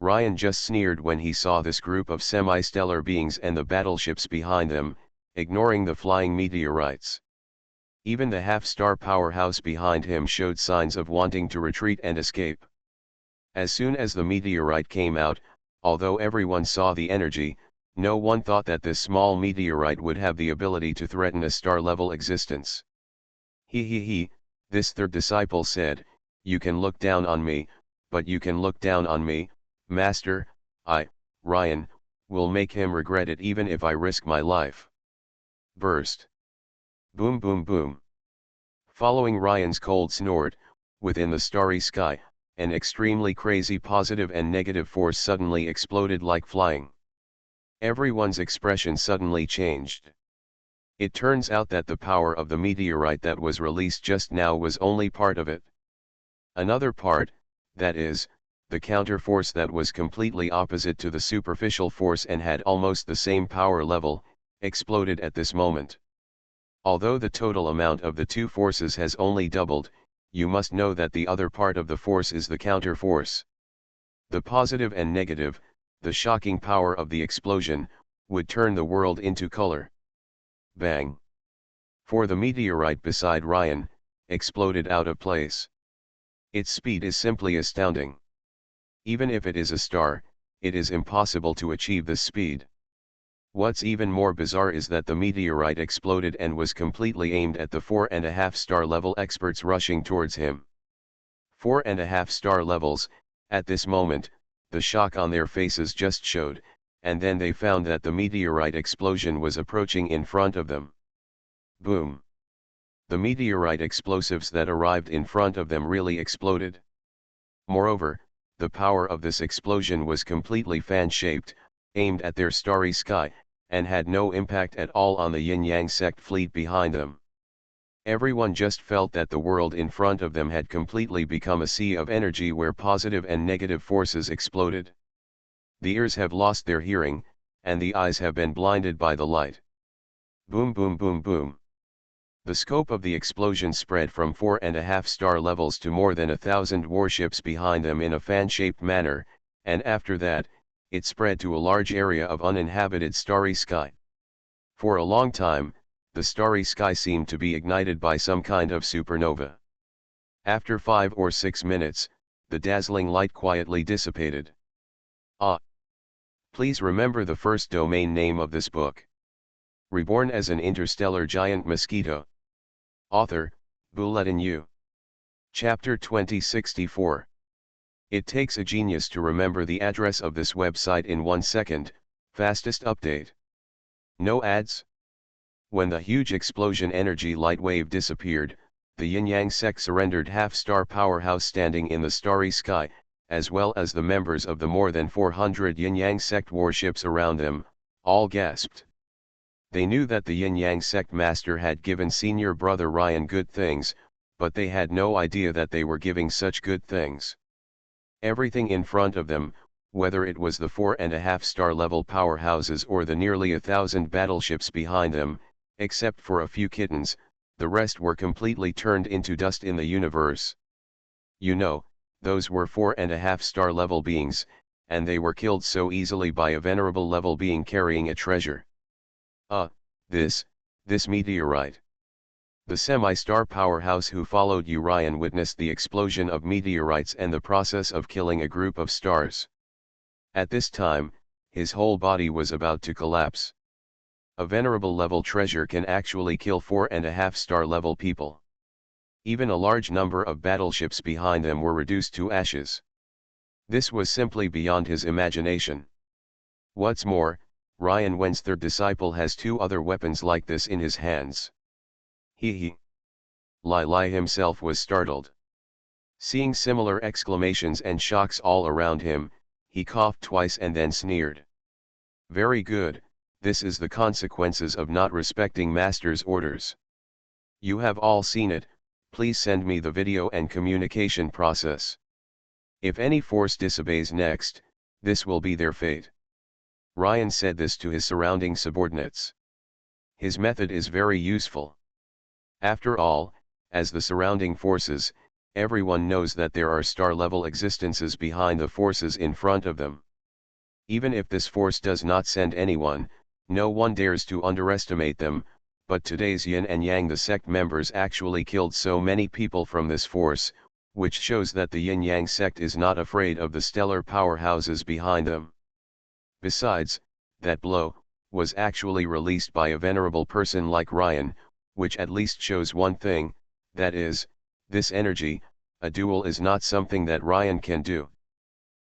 Ryan just sneered when he saw this group of semi-stellar beings and the battleships behind them, ignoring the flying meteorites. Even the half-star powerhouse behind him showed signs of wanting to retreat and escape. As soon as the meteorite came out, although everyone saw the energy, no one thought that this small meteorite would have the ability to threaten a star-level existence. This third disciple said, "You can look down on me, but you can look down on me, Master. Ryan, will make him regret it even if I risk my life." Burst. Boom boom boom. Following Ryan's cold snort, within the starry sky, an extremely crazy positive and negative force suddenly exploded like flying. Everyone's expression suddenly changed. It turns out that the power of the meteorite that was released just now was only part of it. Another part, that is, the counter-force that was completely opposite to the superficial force and had almost the same power level, exploded at this moment. Although the total amount of the two forces has only doubled, you must know that the other part of the force is the counter-force. The positive and negative, the shocking power of the explosion, would turn the world into color. Bang! For the meteorite beside Ryan, exploded out of place. Its speed is simply astounding. Even if it is a star, it is impossible to achieve this speed. What's even more bizarre is that the meteorite exploded and was completely aimed at the 4.5 star level experts rushing towards him. 4.5 star levels, at this moment, the shock on their faces just showed, and then they found that the meteorite explosion was approaching in front of them. Boom! The meteorite explosives that arrived in front of them really exploded. Moreover, the power of this explosion was completely fan-shaped, aimed at their starry sky, and had no impact at all on the yin-yang sect fleet behind them. Everyone just felt that the world in front of them had completely become a sea of energy where positive and negative forces exploded. The ears have lost their hearing, and the eyes have been blinded by the light. Boom boom boom boom. The scope of the explosion spread from 4.5 star levels to more than 1,000 warships behind them in a fan-shaped manner, and after that, it spread to a large area of uninhabited starry sky. For a long time, the starry sky seemed to be ignited by some kind of supernova. After 5 or 6 minutes, the dazzling light quietly dissipated. Please remember the first domain name of this book. Reborn as an Interstellar Giant Mosquito. Author, Bulletin U. Chapter 2064. It takes a genius to remember the address of this website in 1 second, fastest update. No ads? When the huge explosion energy light wave disappeared, the yin-yang sect surrendered half-star powerhouse standing in the starry sky, as well as the members of the more than 400 yin-yang sect warships around them, all gasped. They knew that the yin-yang sect master had given senior brother Ryan good things, but they had no idea that they were giving such good things. Everything in front of them, whether it was the 4.5 star level powerhouses or the nearly 1,000 battleships behind them, except for a few kittens, the rest were completely turned into dust in the universe. You know, those were 4.5 star level beings, and they were killed so easily by a venerable level being carrying a treasure. This meteorite. The semi-star powerhouse who followed Ryan witnessed the explosion of meteorites and the process of killing a group of stars. At this time, his whole body was about to collapse. A venerable level treasure can actually kill 4.5 star level people. Even a large number of battleships behind them were reduced to ashes. This was simply beyond his imagination. What's more, Ryan Wen's third disciple has 2 other weapons like this in his hands. Lai himself was startled. Seeing similar exclamations and shocks all around him, he coughed twice and then sneered. Very good, this is the consequences of not respecting master's orders. You have all seen it, please send me the video and communication process. If any force disobeys next, this will be their fate. Ryan said this to his surrounding subordinates. His method is very useful. After all, as the surrounding forces, Everyone knows that there are star-level existences behind the forces in front of them. Even if this force does not send anyone, no one dares to underestimate them, but today's yin and yang the sect members actually killed so many people from this force, which shows that the yin-yang sect is not afraid of the stellar powerhouses behind them. Besides, that blow was actually released by a venerable person like Ryan, which at least shows one thing, that is, this energy, a duel is not something that Ryan can do.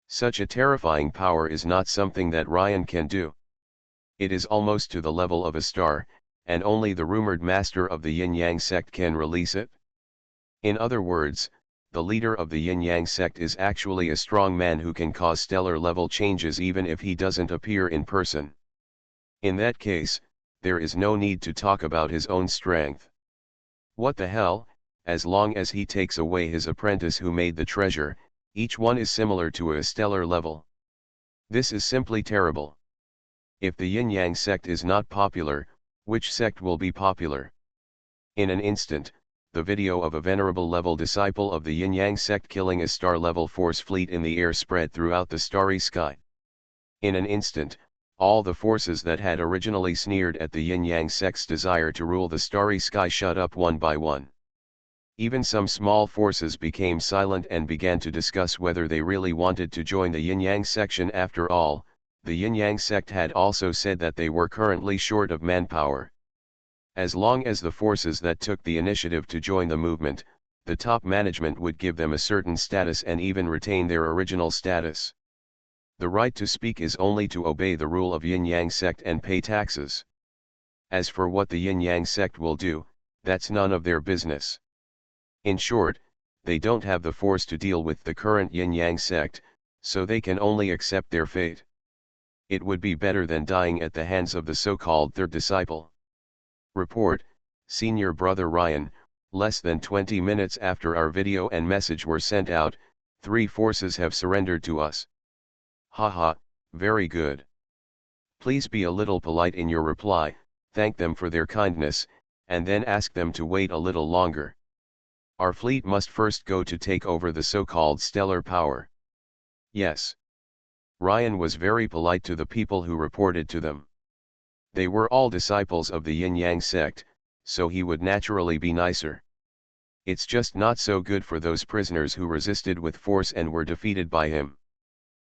Such a terrifying power is not something that Ryan can do. It is almost to the level of a star, and only the rumored master of the yin-yang sect can release it. In other words, the leader of the yin-yang sect is actually a strong man who can cause stellar level changes even if he doesn't appear in person. In that case, there is no need to talk about his own strength. What the hell, as long as he takes away his apprentice who made the treasure, each one is similar to a stellar level. This is simply terrible. If the yin-yang sect is not popular, which sect will be popular? In an instant, the video of a venerable level disciple of the yin-yang sect killing a star-level force fleet in the air spread throughout the starry sky. In an instant, all the forces that had originally sneered at the yin-yang sect's desire to rule the starry sky shut up one by one. Even some small forces became silent and began to discuss whether they really wanted to join the yin-yang section. After all, the yin-yang sect had also said that they were currently short of manpower. As long as the forces that took the initiative to join the movement, the top management would give them a certain status and even retain their original status. The right to speak is only to obey the rule of yin-yang sect and pay taxes. As for what the yin-yang sect will do, that's none of their business. In short, they don't have the force to deal with the current yin-yang sect, so they can only accept their fate. It would be better than dying at the hands of the so-called third disciple. Report, Senior Brother Ryan, less than 20 minutes after our video and message were sent out, 3 forces have surrendered to us. Haha, very good. Please be a little polite in your reply, thank them for their kindness, and then ask them to wait a little longer. Our fleet must first go to take over the so-called stellar power. Yes. Ryan was very polite to the people who reported to them. They were all disciples of the yin-yang sect, so he would naturally be nicer. It's just not so good for those prisoners who resisted with force and were defeated by him.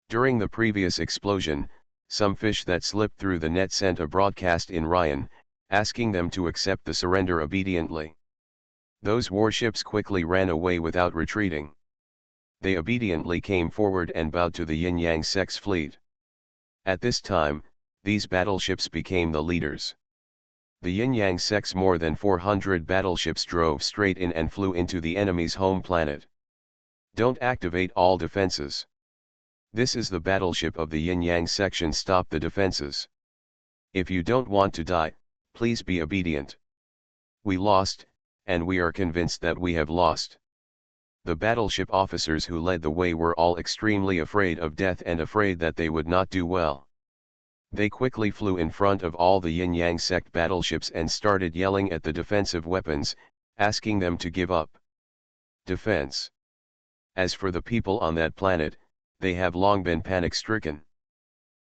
During the previous explosion, some fish that slipped through the net sent a broadcast in Ryan, asking them to accept the surrender obediently. Those warships quickly ran away without retreating. They obediently came forward and bowed to the yin-yang sect's fleet. At this time, these battleships became the leaders. The yin-yang sect's more than 400 battleships drove straight in and flew into the enemy's home planet. Don't activate all defenses. This is the battleship of the yin-yang section. Stop the defenses. If you don't want to die, please be obedient. We lost, and we are convinced that we have lost. The battleship officers who led the way were all extremely afraid of death and afraid that they would not do well. They quickly flew in front of all the yin-yang sect battleships and started yelling at the defensive weapons, asking them to give up. Defense. As for the people on that planet, they have long been panic-stricken.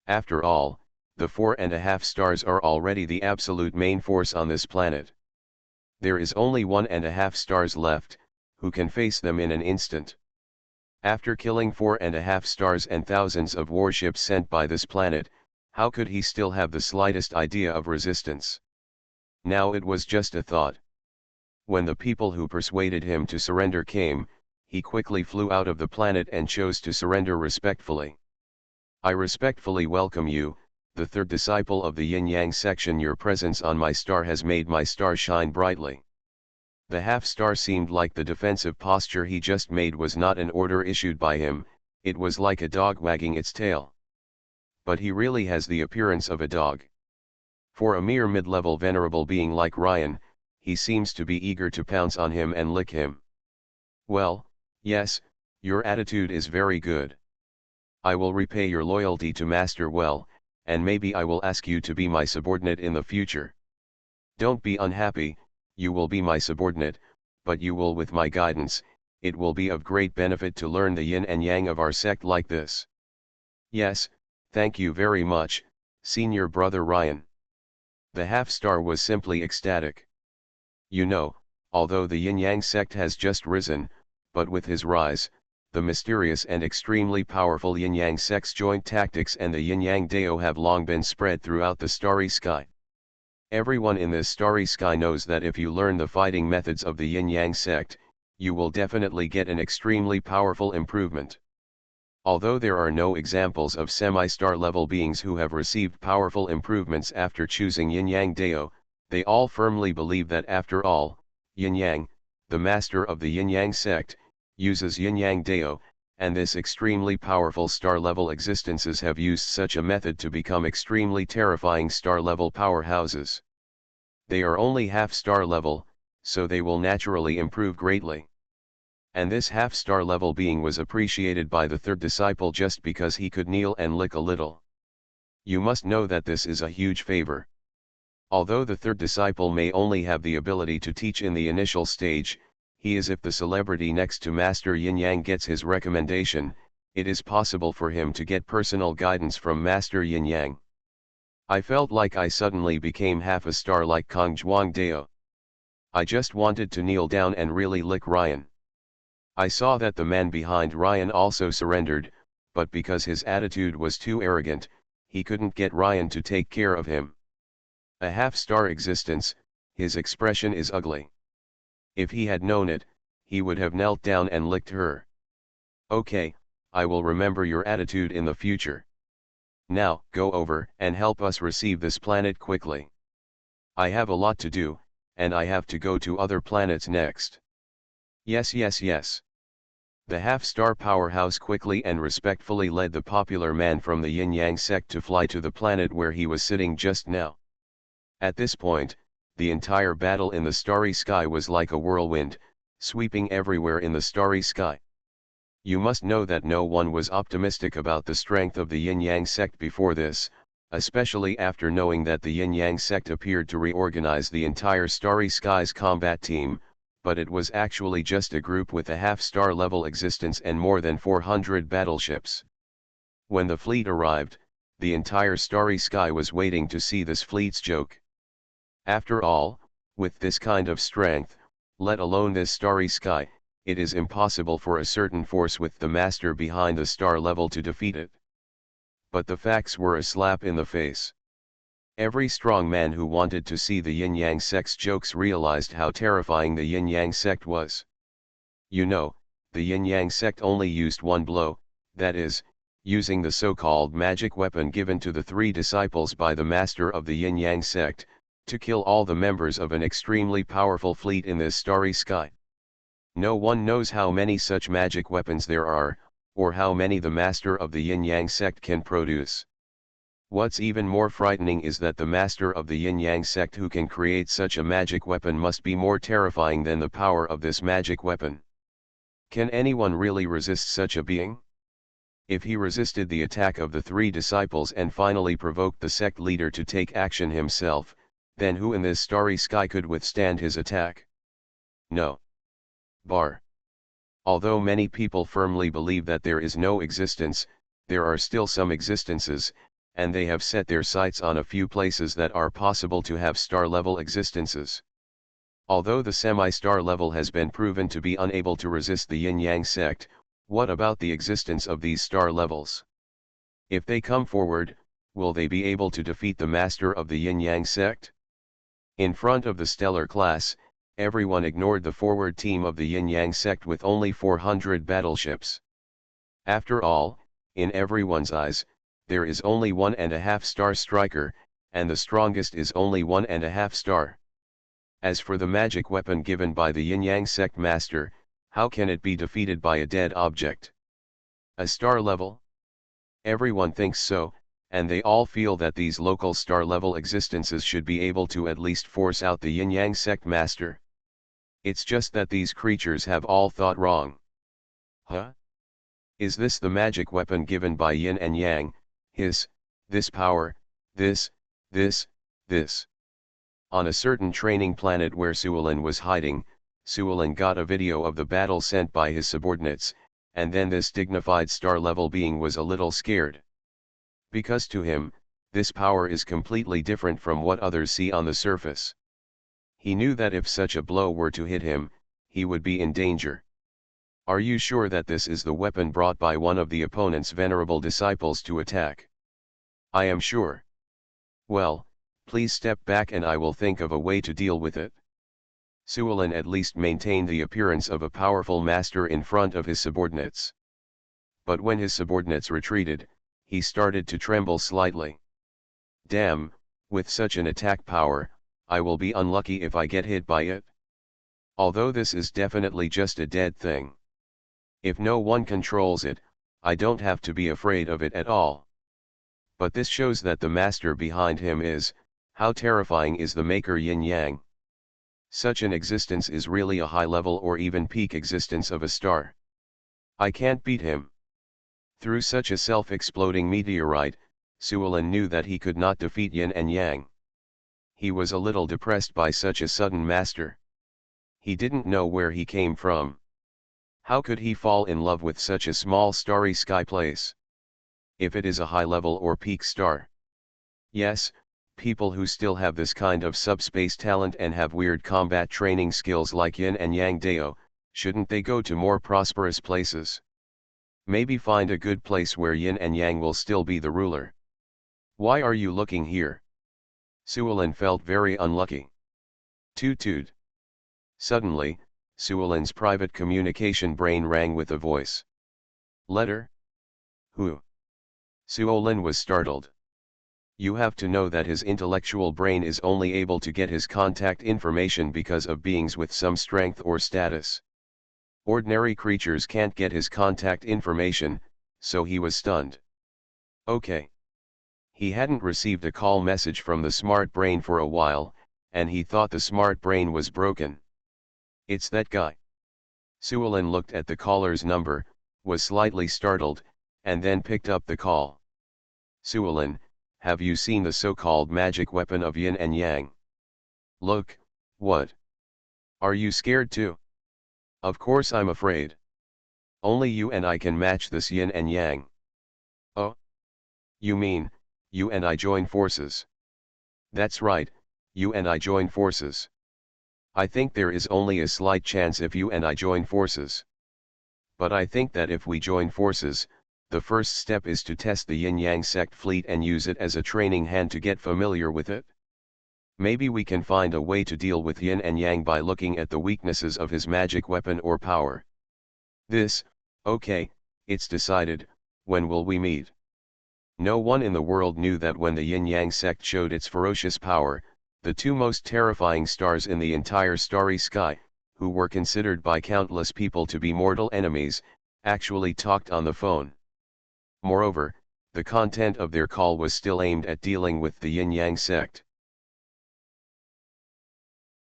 After all, the 4.5 stars are already the absolute main force on this planet. There is only 1.5 stars left, who can face them in an instant. After killing 4.5 stars and thousands of warships sent by this planet, how could he still have the slightest idea of resistance? Now it was just a thought. When the people who persuaded him to surrender came, he quickly flew out of the planet and chose to surrender respectfully. I respectfully welcome you, the third disciple of the yin-yang section. Your presence on my star has made my star shine brightly. The half-star seemed like the defensive posture he just made was not an order issued by him, it was like a dog wagging its tail. But he really has the appearance of a dog. For a mere mid-level venerable being like Ryan, he seems to be eager to pounce on him and lick him. Well, yes, your attitude is very good. I will repay your loyalty to Master well, and maybe I will ask you to be my subordinate in the future. Don't be unhappy, you will be my subordinate, but you will with my guidance, it will be of great benefit to learn the yin and yang of our sect like this. Yes, thank you very much, senior brother Ryan. The half-star was simply ecstatic. You know, although the yin-yang sect has just risen, but with his rise, the mysterious and extremely powerful yin-yang sect's joint tactics and the yin-yang dao have long been spread throughout the starry sky. Everyone in this starry sky knows that if you learn the fighting methods of the yin-yang sect, you will definitely get an extremely powerful improvement. Although there are no examples of semi-star level beings who have received powerful improvements after choosing yin-yang dao, they all firmly believe that after all, yin-yang, the master of the yin-yang sect, uses yin-yang dao, and this extremely powerful star-level existences have used such a method to become extremely terrifying star-level powerhouses. They are only half-star level, so they will naturally improve greatly. And this half-star level being was appreciated by the third disciple just because he could kneel and lick a little. You must know that this is a huge favor. Although the third disciple may only have the ability to teach in the initial stage, he is if the celebrity next to Master Yin Yang gets his recommendation, it is possible for him to get personal guidance from Master Yin Yang. I felt like I suddenly became half a star like Kong Zhuang Dao. I just wanted to kneel down and really lick Ryan. I saw that the man behind Ryan also surrendered, but because his attitude was too arrogant, he couldn't get Ryan to take care of him. A half-star existence, his expression is ugly. If he had known it, he would have knelt down and licked her. Okay, I will remember your attitude in the future. Now, go over and help us receive this planet quickly. I have a lot to do, and I have to go to other planets next. Yes, yes, yes. The half-star powerhouse quickly and respectfully led the popular man from the yin-yang sect to fly to the planet where he was sitting just now. At this point, the entire battle in the starry sky was like a whirlwind, sweeping everywhere in the starry sky. You must know that no one was optimistic about the strength of the yin-yang sect before this, especially after knowing that the yin-yang sect appeared to reorganize the entire starry skies combat team, but it was actually just a group with a half-star level existence and more than 400 battleships. When the fleet arrived, the entire starry sky was waiting to see this fleet's joke. After all, with this kind of strength, let alone this starry sky, it is impossible for a certain force with the master behind the star level to defeat it. But the facts were a slap in the face. Every strong man who wanted to see the yin-yang sect's jokes realized how terrifying the yin-yang sect was. You know, the yin-yang sect only used one blow, that is, using the so-called magic weapon given to the three disciples by the master of the yin-yang sect, to kill all the members of an extremely powerful fleet in this starry sky. No one knows how many such magic weapons there are, or how many the master of the yin-yang sect can produce. What's even more frightening is that the master of the yin-yang sect who can create such a magic weapon must be more terrifying than the power of this magic weapon. Can anyone really resist such a being? If he resisted the attack of the three disciples and finally provoked the sect leader to take action himself, then who in this starry sky could withstand his attack? No. Bar. Although many people firmly believe that there is no existence, there are still some existences, and they have set their sights on a few places that are possible to have star-level existences. Although the semi-star level has been proven to be unable to resist the yin-yang sect, what about the existence of these star levels? If they come forward, will they be able to defeat the master of the yin-yang sect? In front of the stellar class, everyone ignored the forward team of the yin-yang sect with only 400 battleships. After all, in everyone's eyes, there is only 1.5 star striker, and the strongest is only 1.5 star. As for the magic weapon given by the yin-yang sect master, how can it be defeated by a dead object? A star level? Everyone thinks so, and they all feel that these local star-level existences should be able to at least force out the yin-yang sect master. It's just that these creatures have all thought wrong. Huh? Is this the magic weapon given by yin and yang, this power, this? On a certain training planet where Suolin was hiding, Suolin got a video of the battle sent by his subordinates, and then this dignified star-level being was a little scared. Because to him, this power is completely different from what others see on the surface. He knew that if such a blow were to hit him, he would be in danger. Are you sure that this is the weapon brought by one of the opponent's venerable disciples to attack? I am sure. Well, please step back and I will think of a way to deal with it. Suolin at least maintained the appearance of a powerful master in front of his subordinates. But when his subordinates retreated, he started to tremble slightly. Damn, with such an attack power, I will be unlucky if I get hit by it. Although this is definitely just a dead thing. If no one controls it, I don't have to be afraid of it at all. But this shows that the master behind him is, how terrifying is the maker yin-yang. Such an existence is really a high level or even peak existence of a star. I can't beat him. Through such a self-exploding meteorite, Suolin knew that he could not defeat yin and yang. He was a little depressed by such a sudden master. He didn't know where he came from. How could he fall in love with such a small starry sky place? If it is a high level or peak star. Yes, people who still have this kind of subspace talent and have weird combat training skills like yin and yang dao, shouldn't they go to more prosperous places? Maybe find a good place where yin and yang will still be the ruler. Why are you looking here? Suolin felt very unlucky. Toot toot. Suddenly, Suolin's private communication brain rang with a voice. Letter? Who? Suolin was startled. You have to know that his intellectual brain is only able to get his contact information because of beings with some strength or status. Ordinary creatures can't get his contact information, so he was stunned. Okay. He hadn't received a call message from the smart brain for a while, and he thought the smart brain was broken. It's that guy. Suolin looked at the caller's number, was slightly startled, and then picked up the call. Suolin, have you seen the so-called magic weapon of yin and yang? Look, what? Are you scared too? Of course I'm afraid. Only you and I can match this yin and yang. Oh? You mean, you and I join forces? That's right, you and I join forces. I think there is only a slight chance if you and I join forces. But I think that if we join forces, the first step is to test the yin-yang sect fleet and use it as a training hand to get familiar with it. Maybe we can find a way to deal with yin and yang by looking at the weaknesses of his magic weapon or power. Okay, it's decided. When will we meet? No one in the world knew that when the yin-yang sect showed its ferocious power, the two most terrifying stars in the entire starry sky, who were considered by countless people to be mortal enemies, actually talked on the phone. Moreover, the content of their call was still aimed at dealing with the yin-yang sect.